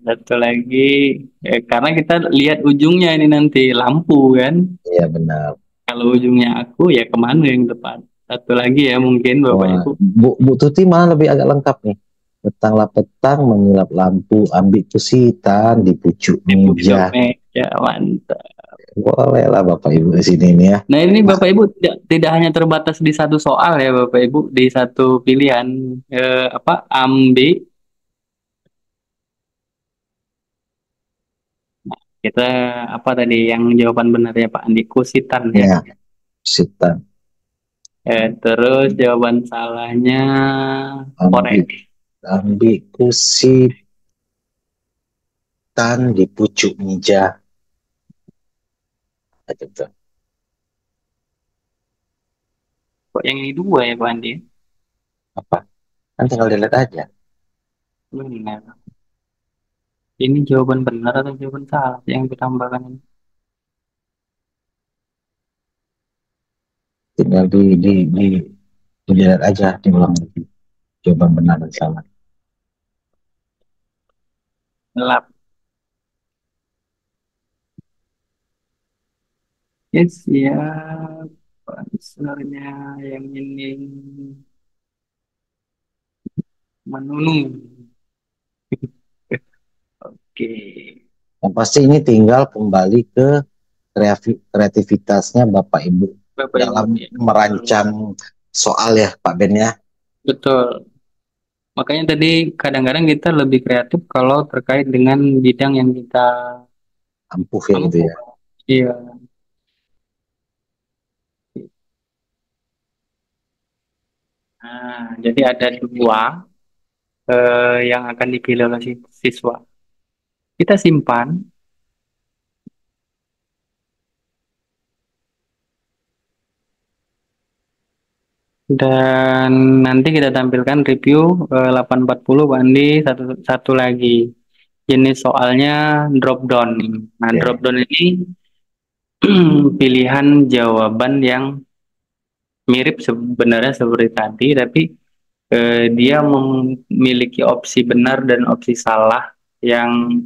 Satu lagi, karena kita lihat ujungnya ini nanti lampu kan. Iya benar. Kalau ujungnya aku ya kemana yang tepat? Satu lagi ya mungkin Bapak Wah, Ibu. Bu Tuti malah lebih agak lengkap nih. Petanglah petang, menyilap lampu, ambil pusitan di pucuk meja. Meja, mantap. Boleh lah Bapak Ibu di sini nih ya. Nah ini Bapak Ibu tidak hanya terbatas di satu soal ya Bapak Ibu, di satu pilihan apa ambil kita apa tadi yang jawaban benar ya Pak Andi kusitan ya. Ya, pusitan. Terus jawaban salahnya korek. Ambil pusitan di pucuk meja. Gitu. Kok yang ini dua ya Pak Andi? Apa? Kan tinggal dilihat aja. Benar. Ini jawaban benar atau jawaban salah yang ditambahkan ini? Tinggal dilihat aja, diulang lagi. Jawaban benar dan salah. Gelap. Yes, ya. Sebenarnya yang ini menunung. Oke. Yang pasti ini tinggal kembali ke kreativitasnya Bapak Ibu Bapak Ibu, dalam ya. merancang soal ya Pak Ben ya. Betul. Makanya tadi kadang-kadang kita lebih kreatif kalau terkait dengan bidang yang kita Ampuh ya gitu ampuh. ya. Iya. Nah, jadi ada dua yang akan dipilih oleh siswa. Kita simpan dan nanti kita tampilkan review 840 Pak Andi satu lagi. Jenis soalnya drop down. Nah, Oke. drop down ini pilihan jawaban yang mirip sebenarnya seperti tadi, tapi dia memiliki opsi benar dan opsi salah yang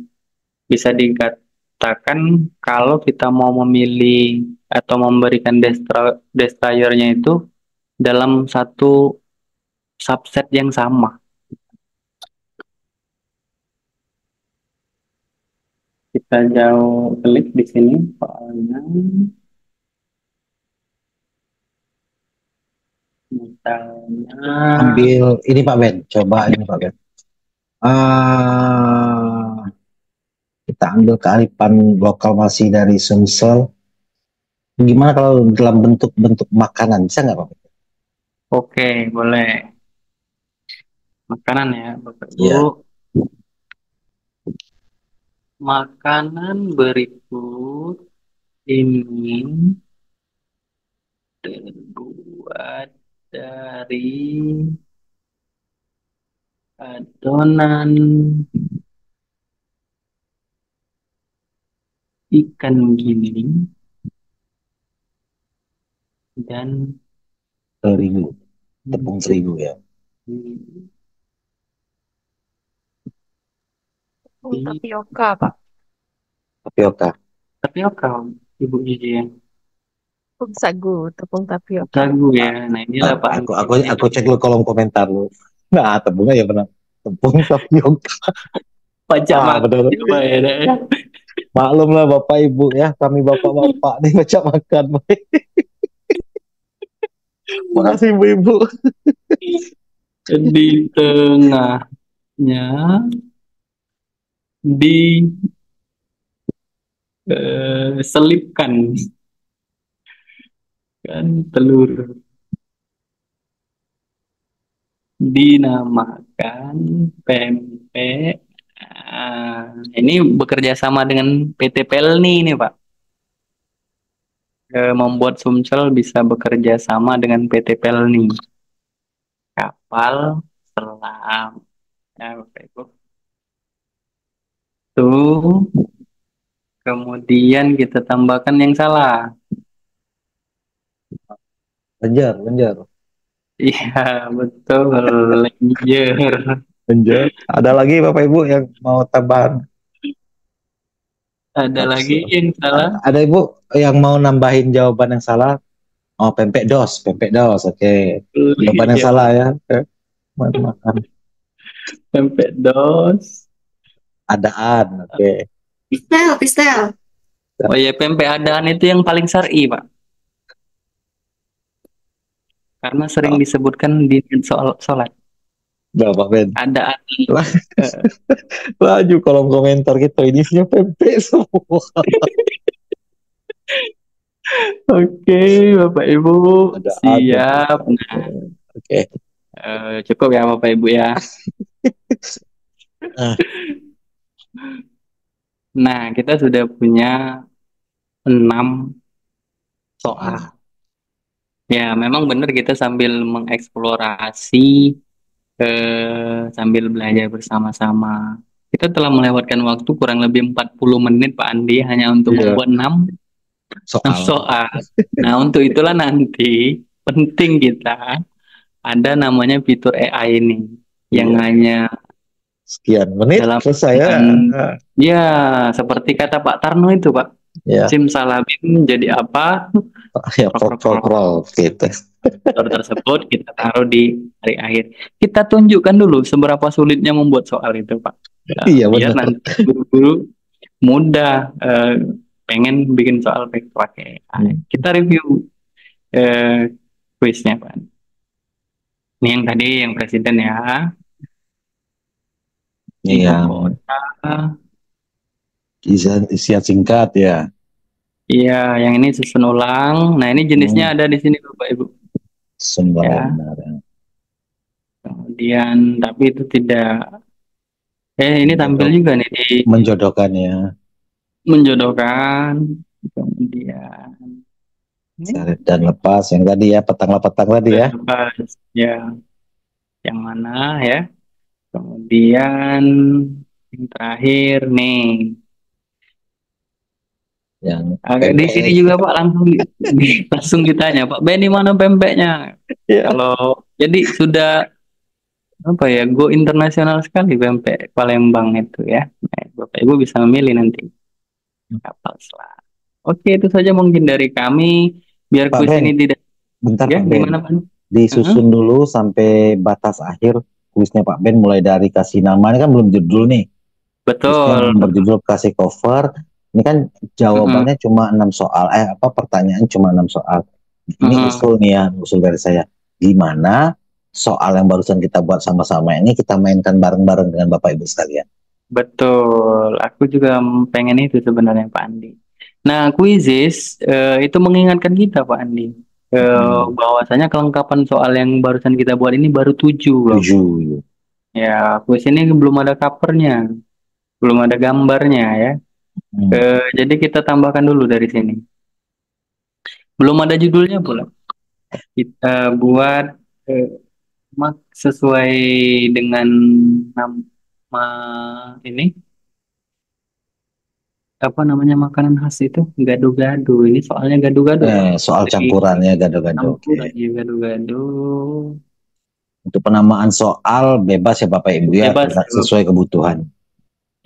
bisa dikatakan kalau kita mau memilih atau memberikan destroyernya itu dalam satu subset yang sama. Kita jauh klik di sini soalnya misalnya Ambil ini Pak Ben, coba ini Pak Ben. Kita ambil kearifan lokal masih dari Sumsel. Gimana kalau dalam bentuk-bentuk makanan, bisa nggak Pak Ben? oke, boleh. Makanan ya, Bapak Ibu. Iya. Makanan berikut ini terbuat dari adonan ikan giling dan Terigu, tepung terigu ya. Tapioka, Pak. Tapioka. tapioka, Ibu Gigi ya. Tepung sagu, tepung tapioka. Sagu ya. Nah inilah Pak. Aku cek dulu kolom komentar lu. Nah, tepungnya ya benar. Tepung tapioka. pajak benar. Pak ya. Maklum lah Bapak Ibu ya, kami bapak-bapak nih baca makan. Makasih Ibu-ibu. Di tengahnya selipkan kan telur, dinamakan pempek. Ini bekerja sama dengan PT Pelni ini Pak. Membuat Sumsel bisa bekerja sama dengan PT Pelni. Kapal selam. Ya, Bapak Ibu. Tuh. Kemudian kita tambahkan yang salah. Lenjer. Iya, betul. Lenjer. Ada lagi Bapak Ibu yang mau tambahan? Ada lagi yang salah? Ada Ibu yang mau nambahin jawaban yang salah? Oh, pempek dos. Oke. Jawaban yang salah ya. Makan. Pempek dos. Adaan, oke. Pistel. Oh iya, pempek adaan itu yang paling syar'i, Pak. Karena sering disebutkan di soal sholat. Bapak Ben. Adaan. Laju kolom komentar kita ini isinya pempek semua. Oke, Bapak Ibu. Siap. Nah, oke. Cukup ya Bapak Ibu ya. Nah, kita sudah punya 6 soal. Ya, memang benar kita sambil mengeksplorasi, sambil belajar bersama-sama. Kita telah melewatkan waktu kurang lebih 40 menit Pak Andi hanya untuk membuat 6 soal. Nah, untuk itulah nanti penting kita ada namanya fitur AI ini yang hanya sekian menit dalam selesai ya. Ya, seperti kata Pak Tarno itu Pak. Ya. Simsalabim jadi apa? Ya, protokol gitu. Tersebut kita taruh di hari akhir. Kita tunjukkan dulu seberapa sulitnya membuat soal itu Pak. Ya, iya, biar benar. nanti guru-guru mudah pengen bikin soal pakai AI. Kita review kuisnya Pak. Ini yang tadi yang presiden ya. Iya. Isian singkat ya. Iya, yang ini susun ulang. Nah, ini jenisnya ada di sini Bapak Ibu. Sembarang. Ya. Kemudian, tapi itu tidak. Ini tampil juga nih di. Menjodohkan ya. Menjodohkan. Kemudian. Syarat dan lepas yang tadi ya, petang tadi ya. Lepas, ya. Yang mana ya? Kemudian yang terakhir nih. Yang di sini juga Pak langsung ditanya Pak Benny mana pempeknya? Ya. Kalau jadi sudah apa ya, go internasional sekali sampai Palembang itu ya. Nah, Bapak Ibu bisa memilih nanti kapal selam. Oke, itu saja mungkin dari kami. Biar Pak kuis Ben, ini tidak, bentar ya Pak Ben. gimana Pak? Heeh, Disusun dulu sampai batas akhir kuisnya Pak Ben, mulai dari kasih nama, ini kan belum judul nih. Kuisnya betul. berjudul kasih cover. Ini kan Heeh, jawabannya cuma 6 soal. Pertanyaan cuma 6 soal. Ini heeh. usul nih ya, usul dari saya. Gimana soal yang barusan kita buat sama-sama ini kita mainkan bareng-bareng dengan Bapak Ibu sekalian. Betul. Aku juga pengen itu sebenarnya Pak Andi. Nah, kuisis itu mengingatkan kita Pak Andi. Bahwasanya kelengkapan soal yang barusan kita buat ini baru 7 loh. 7. Ya, kuis ini belum ada covernya, belum ada gambarnya ya. Jadi kita tambahkan dulu dari sini. Belum ada judulnya pula. Kita buat eh, sesuai dengan nama ini, apa namanya, makanan khas itu gado-gado. Ini soalnya gado-gado Pak. Soal Jadi campurannya gado-gado. campur Oke. aja gado-gado. Untuk penamaan soal bebas ya Bapak Ibu ya, Bebas. sesuai kebutuhan.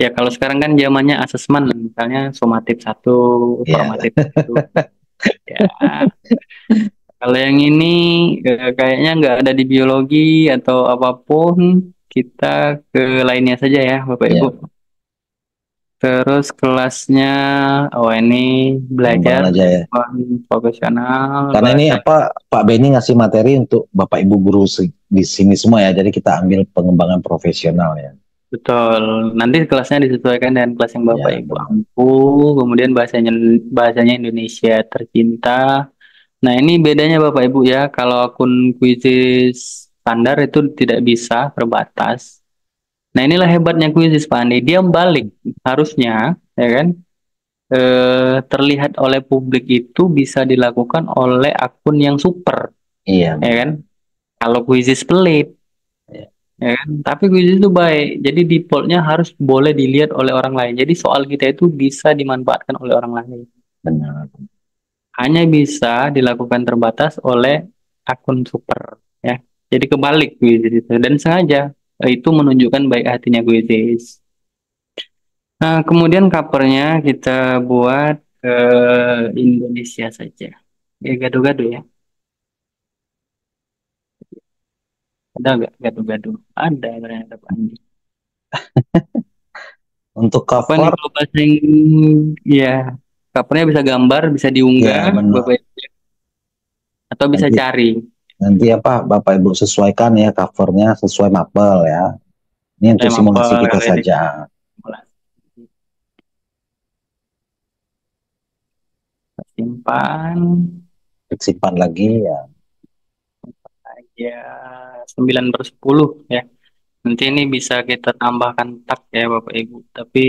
Ya kalau sekarang kan zamannya asesmen, misalnya sumatif 1, Ya. formatif 1. Ya. Kalau yang ini kayaknya nggak ada di biologi atau apapun, kita ke lainnya saja ya, Bapak Ya. Ibu. Terus kelasnya, oh ini belajar Pengembangan aja ya. profesional, Karena ini bahasa. Pak Benny ngasih materi untuk Bapak Ibu guru di sini semua ya. Jadi kita ambil pengembangan profesional ya. Betul. Nanti kelasnya disesuaikan dengan kelas yang Bapak Ya, Ibu benar. ampu, kemudian bahasanya Indonesia tercinta. Nah, ini bedanya Bapak Ibu ya. Kalau akun kuisis standar itu tidak bisa, terbatas. Nah, inilah hebatnya kuisis Pak Andi. Dia balik harusnya, ya kan? Terlihat oleh publik itu bisa dilakukan oleh akun yang super, Iya. ya kan? Kalau kuisis pelit, Ya. ya kan? Tapi kuisis itu baik. Jadi defaultnya harus boleh dilihat oleh orang lain. Jadi soal kita itu bisa dimanfaatkan oleh orang lain. Benar. Hanya bisa dilakukan terbatas oleh akun super, ya. Jadi kebalik kuisis itu, dan sengaja itu menunjukkan baik hatinya kuisis. Nah, kemudian covernya kita buat Indonesia saja. Ya, gado-gado ya. Ada nggak gado-gado? Ada ternyata Pak Andi. Untuk Apa nih cover, kalau bahasa yang, ya, covernya bisa gambar, bisa ya diunggah, benar. Bapak Ibu, atau bisa Nanti, cari. nanti Bapak Ibu sesuaikan ya covernya sesuai mapel ya. Ini untuk Saya simulasi mampir kita kali ini. saja. Simpan Simpan lagi ya. aja 9/10 ya. Nanti ini bisa kita tambahkan tag ya Bapak Ibu. Tapi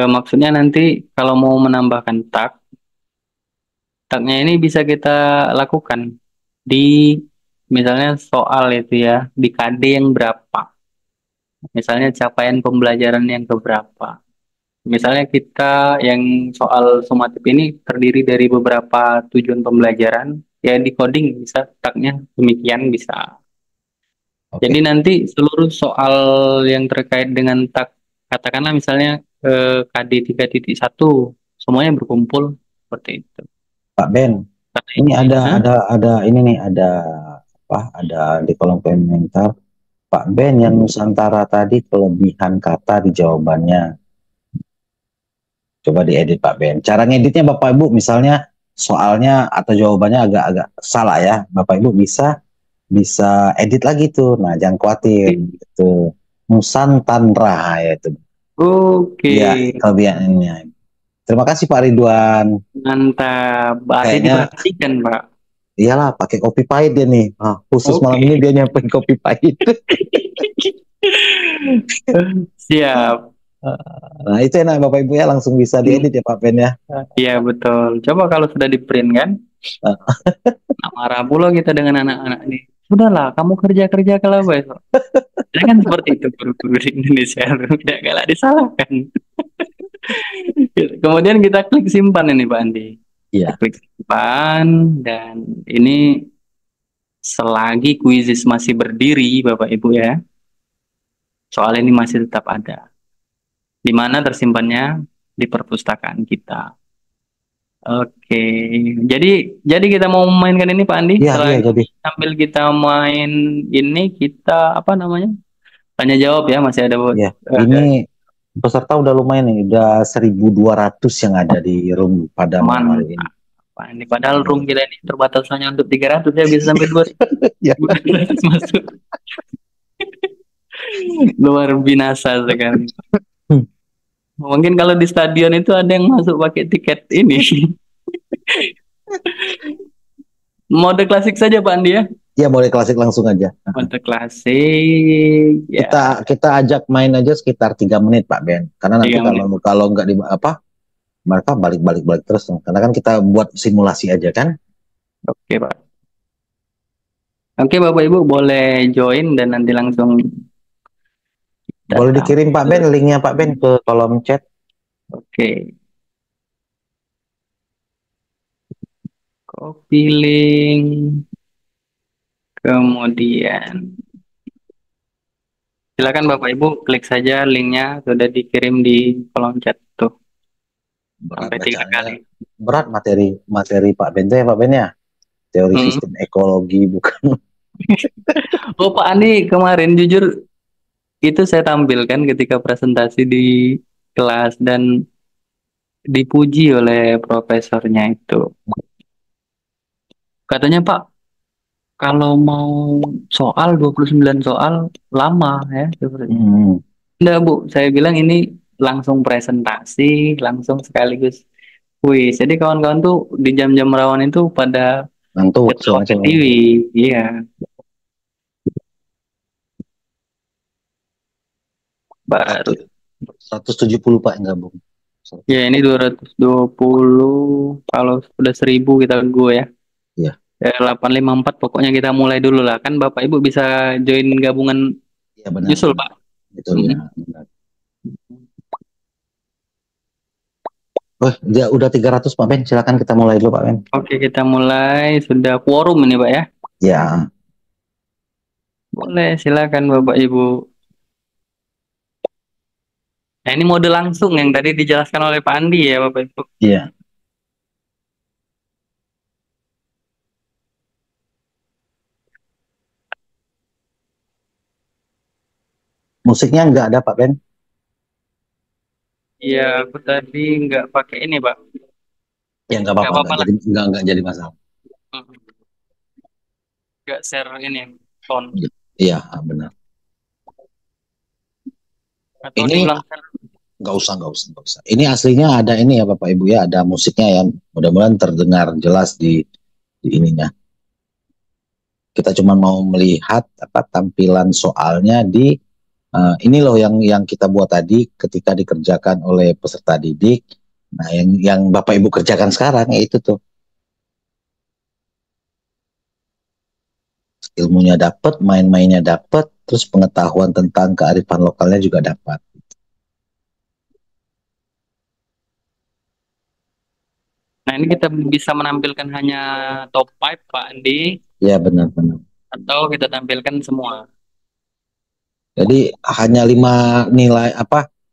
maksudnya nanti kalau mau menambahkan tagnya ini bisa kita lakukan di, misalnya soal itu ya, di KD yang berapa. Misalnya capaian pembelajaran yang keberapa. Misalnya kita yang soal sumatif ini terdiri dari beberapa tujuan pembelajaran, ya di coding bisa tagnya demikian bisa. Oke. Jadi nanti seluruh soal yang terkait dengan tag, katakanlah misalnya KD 3.1, semuanya berkumpul seperti itu. Pak Ben, ini ada ini nih, ada di kolom komentar Pak Ben yang Nusantara tadi kelebihan kata di jawabannya. Coba diedit Pak Ben. Cara ngeditnya Bapak Ibu, misalnya soalnya atau jawabannya agak-agak salah ya, Bapak Ibu bisa edit lagi tuh. Nah, jangan khawatir gitu. Nusantara ya itu. Oke. Ya, kelebihannya. Terima kasih Pak Ridwan. Mantap. Berarti Kayaknya diperhatikan, Pak. iyalah pakai kopi pahit dia nih. Khusus malam ini dia nyampein kopi pahit. Siap. Nah, itu enak Bapak Ibu ya, langsung bisa diedit ya Pak Ben ya. Iya, betul. Coba kalau sudah di print kan. Nah, marah pula kita dengan anak-anak ini. Sudahlah, kamu kerja-kerja kalau besok. Ya kan seperti itu guru-guru di Indonesia. Tidak galak disalahkan. Kemudian kita klik simpan ini Pak Andi. Iya. Klik simpan, dan ini selagi kuisis masih berdiri, Bapak Ibu ya, soal ini masih tetap ada. Di mana tersimpannya? Di perpustakaan kita. Oke, jadi kita mau memainkan ini Pak Andi. Iya, iya, jadi. Sambil kita main ini, kita apa namanya? Tanya jawab ya, masih ada buat. Ya, ini peserta udah lumayan nih, udah 1.200 yang ada di room pada malam hari ini. Pak Andi, padahal room kita ini terbatas hanya untuk 300 ya, bisa sampai 200 Ya. masuk. Luar binasa sekali. Mungkin kalau di stadion itu ada yang masuk pakai tiket ini. Mode klasik saja Pak Andi ya. Ya, boleh klasik langsung aja. Mode klasik. Ya. Kita ajak main aja sekitar 3 menit Pak Ben. Karena nanti 3 menit. kalau nggak mereka balik terus. Karena kan kita buat simulasi aja kan. Oke Pak. Oke Bapak Ibu boleh join dan nanti langsung. Boleh dikirim Pak Ben linknya Pak Ben ke kolom chat. Oke. Copy link. Kemudian silakan Bapak Ibu klik saja linknya, sudah dikirim di kolom chat tuh. Sampai 3 kali. Berat materi Pak Ben ya Pak Ben ya. Teori sistem ekologi bukan. Oh Pak Ani kemarin jujur itu saya tampilkan ketika presentasi di kelas dan dipuji oleh profesornya itu. Katanya Pak, kalau mau soal 29 soal lama ya. Enggak Bu, saya bilang ini langsung presentasi, langsung sekaligus kuis. Jadi kawan-kawan tuh di jam-jam rawan itu pada ngantuk ke TV, iya. Baru 170 Pak yang gabung. Ya ini 220, kalau sudah 1000 kita go ya. Iya. Ya 854 pokoknya kita mulai dulu lah. Kan Bapak Ibu bisa join gabungan. Iya benar. Nyusul Pak. Betul ya, benar. Oh, ya udah 300 Pak Ben, silakan kita mulai dulu Pak Ben. Oke, kita mulai. Sudah quorum ini Pak ya? Ya. Boleh, silakan Bapak Ibu. Nah, ini mode langsung yang tadi dijelaskan oleh Pak Andi ya Bapak Ibu. Iya. Musiknya nggak ada Pak Ben? Iya, aku tadi nggak pakai ini Pak. Ya nggak apa-apa, nggak jadi masalah. Nggak share ini phone. Iya benar. Atau ini nggak usah. Ini aslinya ada ini ya Bapak Ibu ya, ada musiknya ya. Mudah-mudahan terdengar jelas di ininya. Kita cuma mau melihat tampilan soalnya di ini loh yang kita buat tadi ketika dikerjakan oleh peserta didik. Nah, yang Bapak Ibu kerjakan sekarang ya itu tuh. Ilmunya dapat, main-mainnya dapat, terus pengetahuan tentang kearifan lokalnya juga dapat. Nah, ini kita bisa menampilkan hanya top 5 Pak Andi. Ya, benar. Atau kita tampilkan semua. Jadi hanya 5 nilai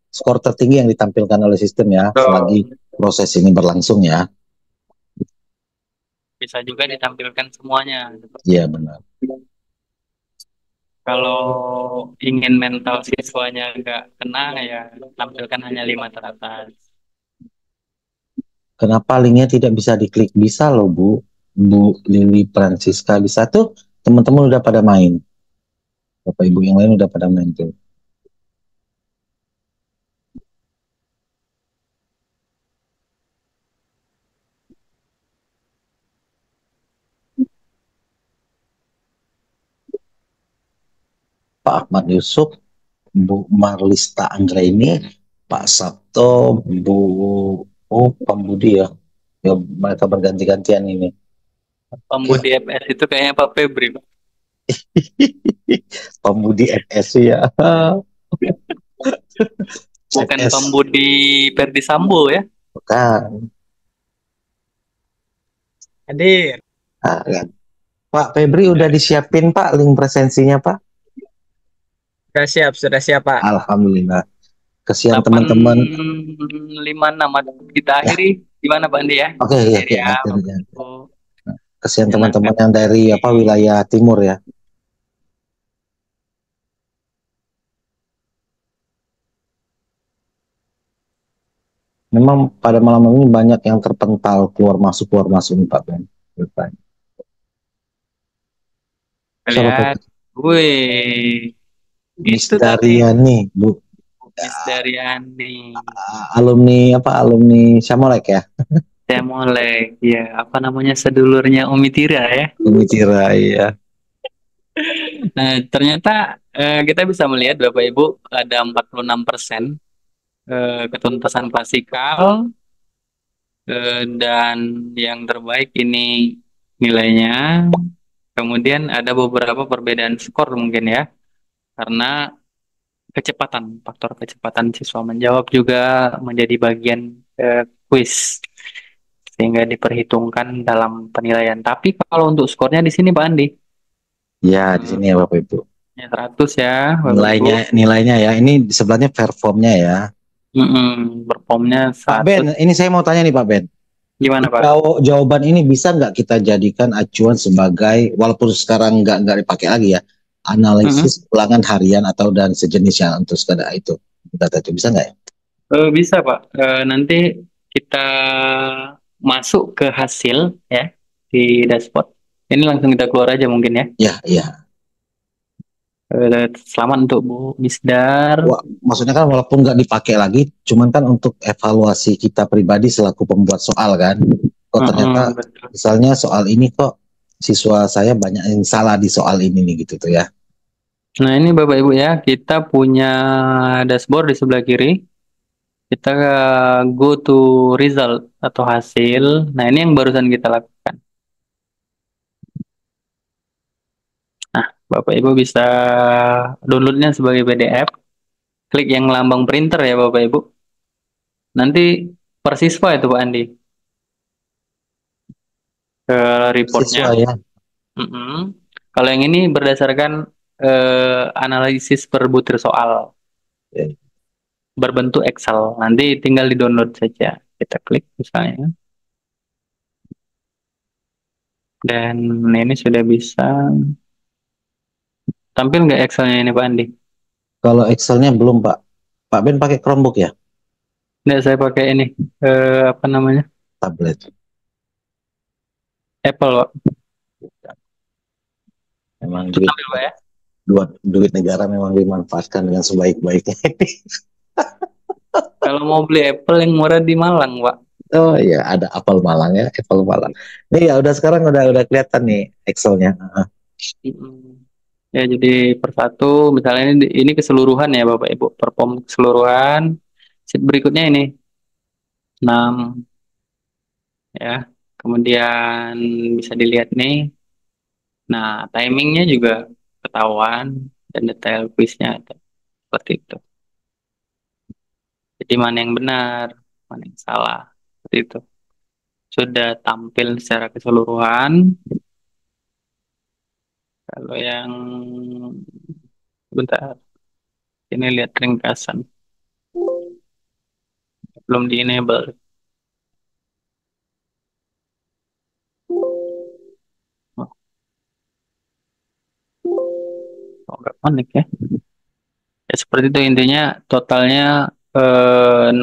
skor tertinggi yang ditampilkan oleh sistem ya, selagi proses ini berlangsung ya. Bisa juga ditampilkan semuanya. Iya benar. Kalau ingin mental siswanya nggak kena ya tampilkan hanya 5 teratas. Kenapa linknya tidak bisa diklik? Bisa loh Bu Lili Francisca, bisa tuh, teman-teman udah pada main. Bapak Ibu yang lain udah pada main tuh. Pak Ahmad Yusuf, Bu Marlista Anggraini, Pak Sabto, Bu Pambudi ya. Ya mereka berganti-gantian ini. Pambudi FS itu kayaknya Pak Febri. Pambudi FS ya. Bukan Pambudi Ferdi Sambo ya? Bukan. Hadir. Kan. Pak Febri udah disiapin Pak link presensinya Pak? Sudah siap Pak. Alhamdulillah. Kesian 8, teman-teman. 5, 6 kita Ya, akhiri gimana Pak Andi ya? oke ya, Akhiri ya, akhirnya. Bapak Ibu. Kesian Enak teman-teman kan? yang dari wilayah timur ya. Memang pada malam ini banyak yang terpental keluar masuk nih Pak Ben. Siapa Lihat, Pak? wih, Miss itu tadi Daryani, Bu. Miss Daryani. Alumni apa? Alumni Syamolek ya? Saya mulai, ya apa namanya sedulurnya Umi Tira ya. Umi Tira, iya. Nah, ternyata kita bisa melihat Bapak Ibu ada 46% ketuntasan klasikal dan yang terbaik ini nilainya. Kemudian ada beberapa perbedaan skor mungkin ya, karena faktor kecepatan siswa menjawab juga menjadi bagian kuis sehingga diperhitungkan dalam penilaian. Tapi kalau untuk skornya di sini Pak Andi, Ya, di sini ya Bapak Ibu. 100 ya Bapak Ibu. Nilainya ya. Ini di sebelahnya performnya ya. Performnya Pak 100. Ben, ini saya mau tanya nih Pak Ben. Gimana Pak? Jawaban ini bisa nggak kita jadikan acuan sebagai, walaupun sekarang nggak dipakai lagi ya, analisis ulangan harian atau dan sejenisnya untuk sekadar itu. Kata itu bisa nggak ya? Bisa Pak. Nanti kita masuk ke hasil ya di dashboard. Ini langsung kita keluar aja mungkin ya. Ya, iya. Selamat untuk Bu Misdar. Wah, maksudnya kan walaupun nggak dipakai lagi, cuman kan untuk evaluasi kita pribadi selaku pembuat soal kan. Kok ternyata Betul. misalnya soal ini kok siswa saya banyak yang salah di soal ini nih gitu tuh ya. Nah ini Bapak Ibu ya, kita punya dashboard di sebelah kiri. Kita go to result atau hasil. Nah ini yang barusan kita lakukan. Nah Bapak Ibu bisa downloadnya sebagai PDF. Klik yang lambang printer ya Bapak Ibu. Nanti per siswa itu Pak Andi. Ke reportnya. Siswa ya. Kalau yang ini berdasarkan analisis per butir soal. Oke. Berbentuk Excel. Nanti tinggal di-download saja. Kita klik misalnya. Dan ini sudah bisa. Tampil nggak Excelnya ini Pak Andi? Kalau Excelnya belum Pak. Pak Ben pakai Chromebook ya? Nggak, saya pakai ini. Apa namanya? Tablet. Apple Pak. Memang duit, Tampil Pak ya? duit negara memang dimanfaatkan dengan sebaik-baiknya. Kalau mau beli Apple yang murah di Malang Pak. Oh iya, ada Apple Malang ya, Apple Malang. Nih ya udah sekarang udah kelihatan nih Excelnya. Ya jadi per satu, misalnya ini keseluruhan ya Bapak Ibu, perform keseluruhan. Sheet berikutnya ini 6 ya. Kemudian bisa dilihat nih. Nah, timingnya juga ketahuan dan detail kuisnya seperti itu. Jadi mana yang benar, mana yang salah, seperti itu. Sudah tampil secara keseluruhan. Kalau yang bentar, ini lihat ringkasan. Belum di enable. Oh, nggak connect ya. Ya seperti itu intinya totalnya 6,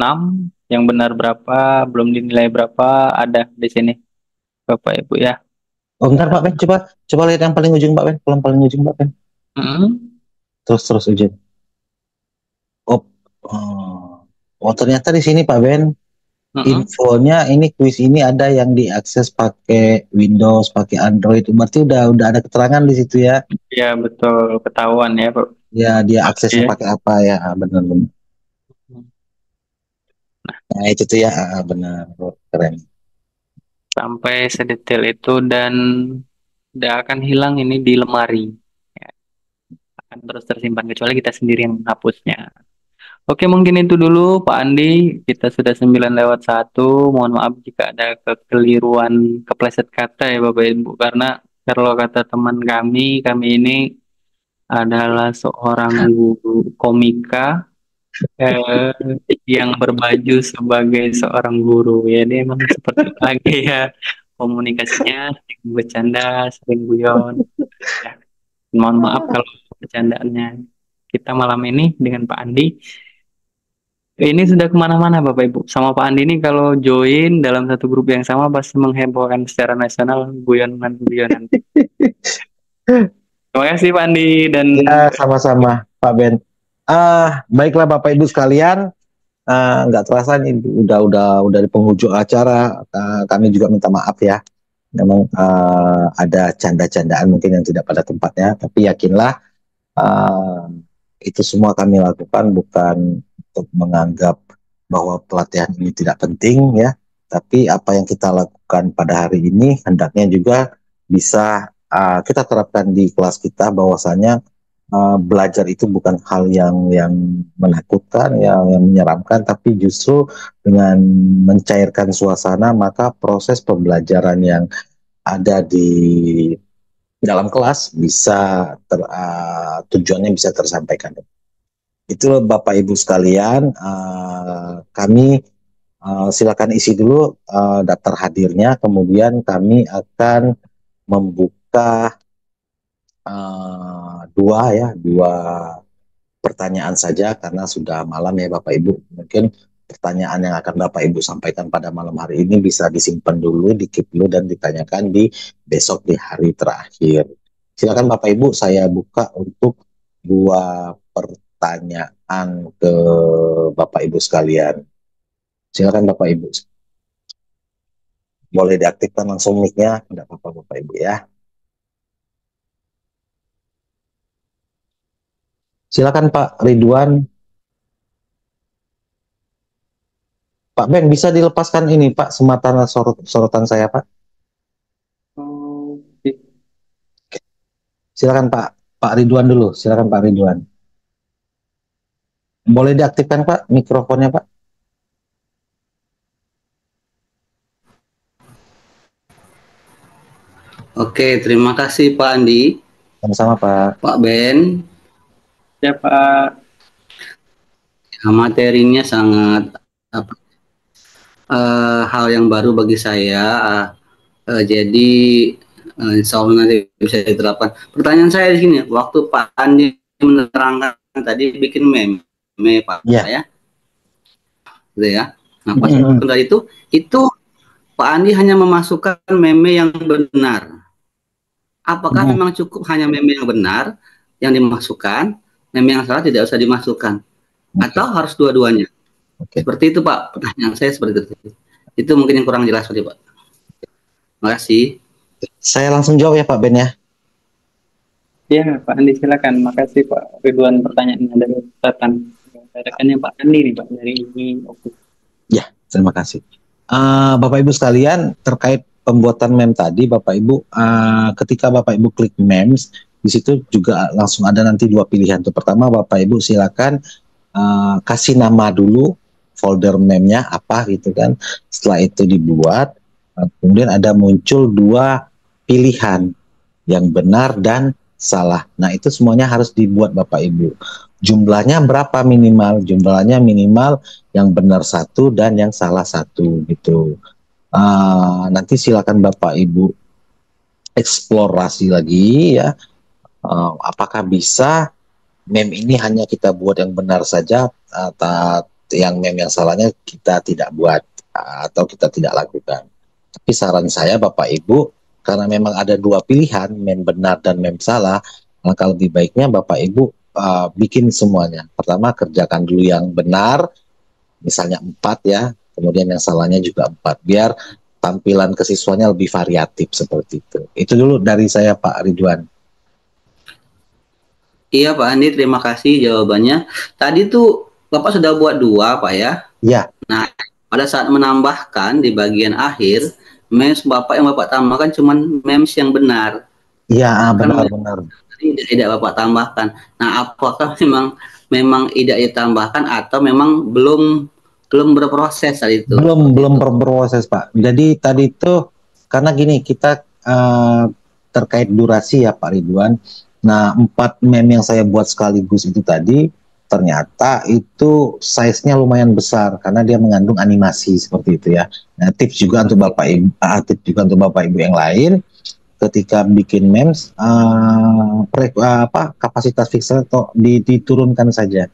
yang benar berapa, belum dinilai berapa, ada di sini Bapak Ibu ya. Oh bentar Pak Ben, coba lihat yang paling ujung Pak Ben, paling ujung Pak Ben. Terus ujung. Oh ternyata di sini Pak Ben, infonya ini kuis ini ada yang diakses pakai Windows, pakai Android, berarti udah ada keterangan di situ ya. Ya betul, ketahuan ya Pak. Ya dia aksesnya pakai apa ya, benar-benar. Nah itu tuh ya, benar, keren. Sampai sedetail itu dan tidak akan hilang ini di lemari. Ya, akan terus tersimpan kecuali kita sendiri yang menghapusnya. Oke, mungkin itu dulu Pak Andi. Kita sudah 9:01. Mohon maaf jika ada kekeliruan, kepleset kata ya Bapak Ibu, karena Kalau kata teman kami ini adalah seorang guru komika eh, yang berbaju sebagai seorang guru. Ya, dia emang seperti lagi ya komunikasinya, sering bercanda, sering guyon. Ya, mohon maaf kalau bercandaannya. Kita malam ini dengan Pak Andi, ini sudah kemana-mana Bapak Ibu. Sama Pak Andi ini kalau join dalam satu grup yang sama pasti menghebohkan secara nasional guyonan-guyonan. Terima kasih Pak Andi dan Ya, sama-sama Pak Ben. Baiklah Bapak Ibu sekalian, nggak terasa nih udah di penghujung acara. Kami juga minta maaf ya. Memang ada canda-candaan mungkin yang tidak pada tempatnya, tapi yakinlah uh, itu semua kami lakukan bukan untuk menganggap bahwa pelatihan ini tidak penting ya, tapi apa yang kita lakukan pada hari ini hendaknya juga bisa kita terapkan di kelas kita, bahwasanya belajar itu bukan hal yang menakutkan, yang menyeramkan, tapi justru dengan mencairkan suasana maka proses pembelajaran yang ada di dalam kelas bisa tujuannya bisa tersampaikan. Itu Bapak Ibu sekalian, kami silakan isi dulu daftar hadirnya, kemudian kami akan membuka dua pertanyaan saja karena sudah malam ya Bapak Ibu. Mungkin pertanyaan yang akan Bapak Ibu sampaikan pada malam hari ini bisa disimpan dulu, di-keep dulu dan ditanyakan di besok di hari terakhir. Silakan Bapak Ibu, saya buka untuk dua pertanyaan ke Bapak Ibu sekalian. Silakan Bapak Ibu. Boleh diaktifkan langsung mic-nya, tidak apa-apa Bapak Ibu ya. Silakan Pak Ridwan. Pak Ben, bisa dilepaskan ini Pak, sematan sorotan saya Pak. Silakan Pak Ridwan dulu. Silakan Pak Ridwan. Boleh diaktifkan Pak mikrofonnya Pak. Oke, terima kasih Pak Andi, Sama-sama Pak. Pak Ben. ya Pak. Materinya sangat hal yang baru bagi saya. Jadi insya Allah nanti bisa diterapkan. Pertanyaan saya di sini, waktu Pak Andi menerangkan tadi bikin meme Pak ya, gitu ya. Nah pas dari itu Pak Andi hanya memasukkan meme yang benar. Apakah memang cukup hanya meme yang benar yang dimasukkan, meme yang salah tidak usah dimasukkan, atau harus dua-duanya? Seperti itu Pak, pertanyaan saya seperti itu. Itu mungkin yang kurang jelas tadi Pak. Terima kasih. Saya langsung jawab ya Pak Ben ya. Ya Pak Andi silakan. Makasih Pak Ridwan pertanyaannya dari catatan. Rekannya Pak Andi nih Pak dari Oke. Ya, terima kasih. Bapak Ibu sekalian, terkait pembuatan meme tadi, Bapak Ibu, ketika Bapak Ibu klik memes, di situ juga langsung ada nanti dua pilihan. Tuh pertama, Bapak Ibu silakan kasih nama dulu folder meme-nya apa gitu kan. Setelah itu dibuat, kemudian ada muncul dua pilihan, yang benar dan salah. Nah, itu semuanya harus dibuat Bapak Ibu. Jumlahnya berapa minimal? Jumlahnya minimal yang benar satu dan yang salah satu gitu. Nanti silakan Bapak Ibu eksplorasi lagi ya. Apakah bisa meme ini hanya kita buat yang benar saja, atau yang meme yang salahnya kita tidak buat atau kita tidak lakukan. Tapi saran saya Bapak Ibu, karena memang ada dua pilihan, meme benar dan meme salah, maka lebih baiknya Bapak Ibu bikin semuanya. Pertama kerjakan dulu yang benar, misalnya 4 ya, kemudian yang salahnya juga 4, biar tampilan ke siswanya lebih variatif seperti itu. Itu dulu dari saya Pak Ridwan. Iya Pak Andi, terima kasih jawabannya. Tadi tuh Bapak sudah buat dua Pak ya? Iya. Nah, pada saat menambahkan di bagian akhir, memes Bapak yang Bapak tambahkan cuman memes yang benar. Iya, benar-benar. Tidak Bapak tambahkan. Nah, apakah memang tidak ditambahkan atau memang belum berproses tadi itu? Belum berproses Pak. Jadi tadi itu karena gini, kita terkait durasi ya Pak Ridwan. Nah, 4 meme yang saya buat sekaligus itu tadi ternyata itu size-nya lumayan besar karena dia mengandung animasi seperti itu ya. Nah, tips juga untuk Bapak Ibu, tips juga untuk Bapak Ibu yang lain ketika bikin memes kapasitas pixel diturunkan saja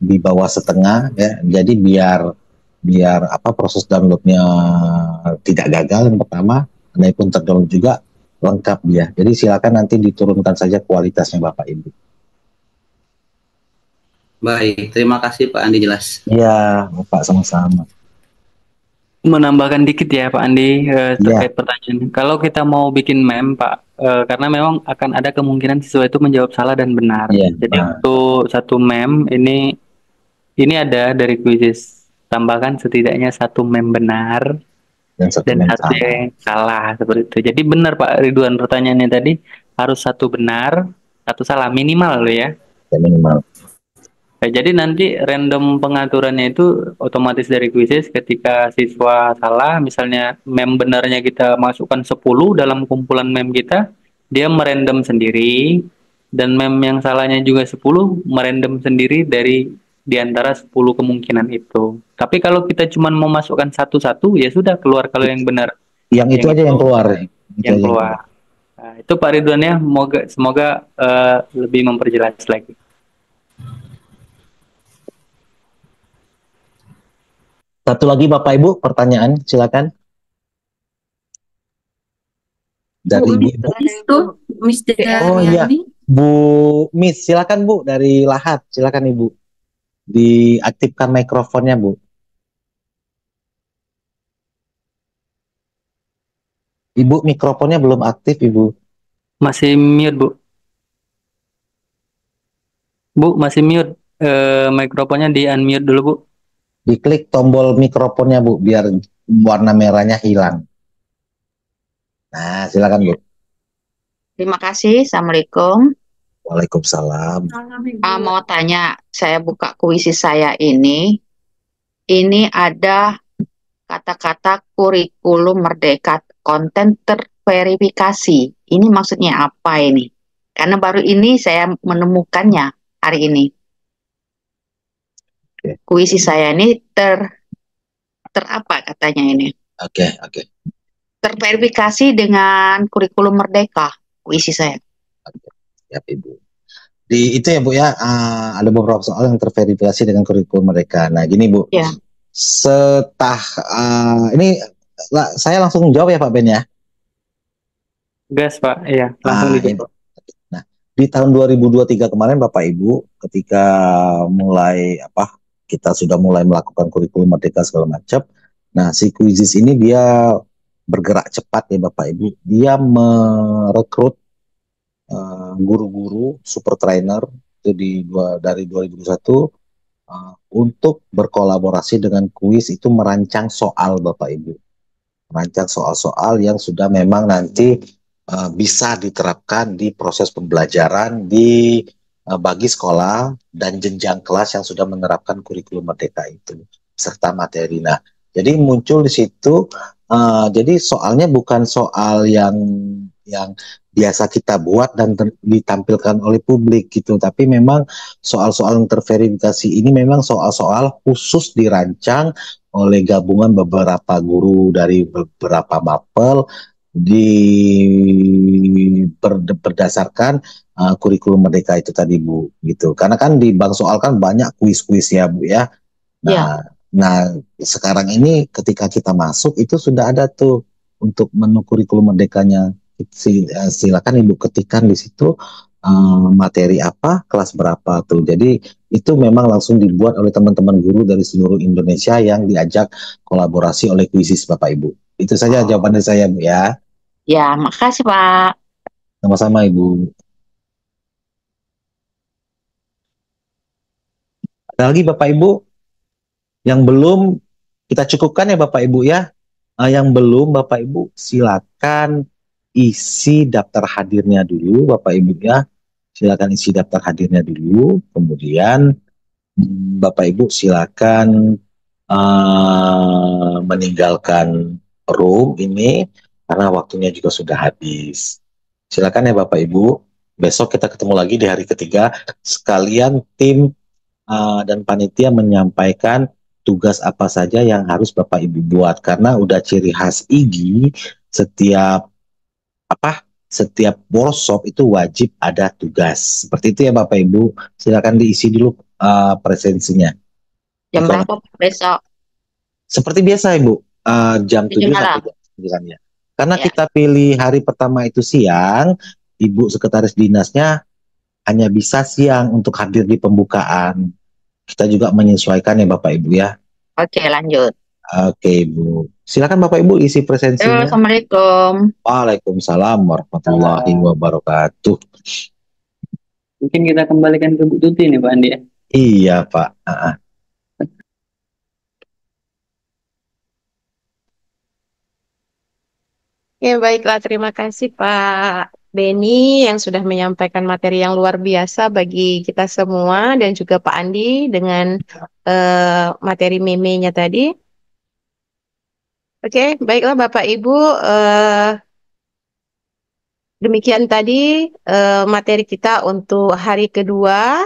di bawah setengah ya. Jadi biar proses downloadnya tidak gagal yang pertama, pun terdownload juga lengkap dia. Jadi silakan nanti diturunkan saja kualitasnya Bapak Ibu. Baik, terima kasih Pak Andi jelas. Iya, Bapak sama-sama. Menambahkan dikit ya Pak Andi terkait pertanyaan. Kalau kita mau bikin meme Pak, karena memang akan ada kemungkinan siswa itu menjawab salah dan benar. Jadi untuk satu meme ini ada dari kuisis, tambahkan setidaknya 1 meme benar dan 1 yang salah seperti itu. Jadi benar Pak Ridwan pertanyaannya tadi, harus 1 benar, 1 salah minimal loh ya. Minimal. Jadi nanti random pengaturannya itu otomatis dari kuisis. Ketika siswa salah, misalnya meme benarnya kita masukkan 10 dalam kumpulan meme kita, dia merandom sendiri, dan meme yang salahnya juga 10 merandom sendiri di antara 10 kemungkinan itu. Tapi kalau kita cuma mau masukkan satu-satu, ya sudah keluar kalau yang benar. Yang itu aja yang keluar. Yang keluar. Nah, itu Pak Ridwan ya, semoga lebih memperjelas lagi. Satu lagi Bapak Ibu, pertanyaan, silakan. Dari Ibu. Oh iya, Bu Miss, silakan Bu dari Lahat, silakan Ibu. Diaktifkan mikrofonnya Bu. Ibu mikrofonnya belum aktif Ibu. Masih mute Bu. Bu masih mute, mikrofonnya di unmute dulu Bu. Diklik tombol mikrofonnya Bu, biar warna merahnya hilang. Nah, silakan Bu. Terima kasih. Assalamualaikum. Waalaikumsalam. Mau tanya, saya buka kuisis saya ini ada kata-kata kurikulum merdeka konten terverifikasi. Ini maksudnya apa ini? Karena baru ini saya menemukannya hari ini. Kuisis saya ini apa katanya ini? Oke. Terverifikasi dengan kurikulum merdeka kuisis saya. Ya Ibu. Itu ya Bu ya, ada beberapa soal yang terverifikasi dengan kurikulum mereka. Nah gini Bu, ya. Ini saya langsung jawab ya Pak Ben ya. Gas Pak, iya langsung dijawab. Nah di tahun 2023 kemarin Bapak Ibu, ketika kita sudah mulai melakukan kurikulum merdeka segala macam. Nah si kuisis ini dia bergerak cepat ya Bapak Ibu, dia merekrut guru-guru super trainer itu dari 2021 untuk berkolaborasi dengan kuis itu merancang soal Bapak Ibu, merancang soal-soal yang sudah memang nanti bisa diterapkan di proses pembelajaran bagi sekolah dan jenjang kelas yang sudah menerapkan kurikulum merdeka itu serta materi. Nah, jadi muncul di situ. Jadi soalnya bukan soal yang biasa kita buat dan ditampilkan oleh publik gitu, tapi memang soal-soal yang terverifikasi ini memang soal-soal khusus dirancang oleh gabungan beberapa guru dari beberapa mapel berdasarkan kurikulum merdeka itu tadi Bu gitu. Karena kan di bank soal kan banyak kuis-kuis ya Bu ya. Nah, sekarang ini ketika kita masuk itu sudah ada tuh untuk menu kurikulum merdekanya. Silakan Ibu ketikkan di situ materi apa, kelas berapa tuh. Jadi itu memang langsung dibuat oleh teman-teman guru dari seluruh Indonesia yang diajak kolaborasi oleh kuisis Bapak Ibu. Itu saja jawaban dari saya Bu ya. Ya, makasih Pak. Sama-sama Ibu. Ada lagi Bapak Ibu? Yang belum kita cukupkan ya Bapak Ibu ya. Yang belum Bapak Ibu silakan isi daftar hadirnya dulu Bapak Ibu ya. Silakan isi daftar hadirnya dulu. Kemudian Bapak Ibu silakan meninggalkan room ini karena waktunya juga sudah habis. Silakan ya Bapak Ibu. Besok kita ketemu lagi di hari ketiga. Sekalian tim dan panitia menyampaikan tugas apa saja yang harus Bapak Ibu buat, karena udah ciri khas IGI setiap setiap workshop itu wajib ada tugas. Seperti itu ya Bapak Ibu. Silakan diisi dulu presensinya. Jam berapa Pak, besok? Seperti biasa Ibu, jam 7 malam. sampai jam 9 ya. Karena Ya. kita pilih hari pertama itu siang, Ibu Sekretaris Dinasnya hanya bisa siang untuk hadir di pembukaan. Kita juga menyesuaikan ya Bapak Ibu ya. Oke, lanjut. Oke Ibu. Silakan Bapak Ibu isi presensinya. Assalamualaikum. Waalaikumsalam warahmatullahi wabarakatuh. Mungkin kita kembalikan ke Bu Tuti nih Pak Andi ya. Iya Pak. Ya, baiklah. Terima kasih Pak Beni yang sudah menyampaikan materi yang luar biasa bagi kita semua dan juga Pak Andi dengan materi meme-nya tadi. Oke, baiklah Bapak Ibu. Demikian tadi materi kita untuk hari kedua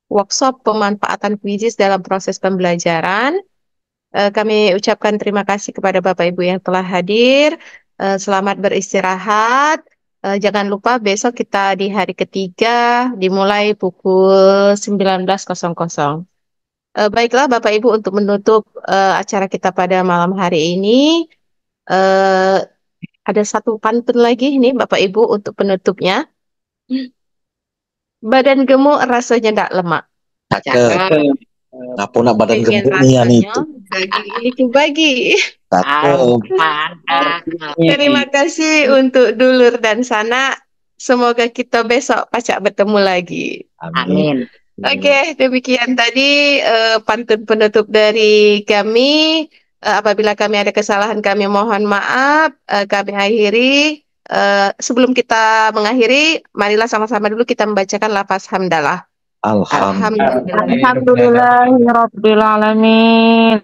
workshop pemanfaatan kuisis dalam proses pembelajaran. Kami ucapkan terima kasih kepada Bapak Ibu yang telah hadir. Selamat beristirahat. Jangan lupa besok kita di hari ketiga dimulai pukul 19.00. Baiklah Bapak Ibu, untuk menutup acara kita pada malam hari ini, ada satu pantun lagi nih Bapak Ibu untuk penutupnya. Badan gemuk rasanya tidak lemak. Cakep. Ngapa nak badan Pengen gemuk nih rasanya itu? daging ini kubagi. Cakep. Terima kasih untuk dulur dan sanak. Semoga kita besok pacak bertemu lagi. Amin. Oke, demikian tadi pantun penutup dari kami. Apabila kami ada kesalahan, kami mohon maaf. Kami akhiri. Sebelum kita mengakhiri, marilah sama-sama dulu kita membacakan lafaz hamdalah. Alhamdulillahirabbil alamin.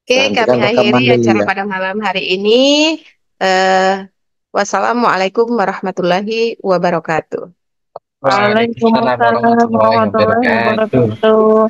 Oke, kami Hentikan akhiri rekaman dulu acara ya. pada malam hari ini. Wassalamualaikum warahmatullahi wabarakatuh. Waalaikumsalam warahmatullahi wabarakatuh.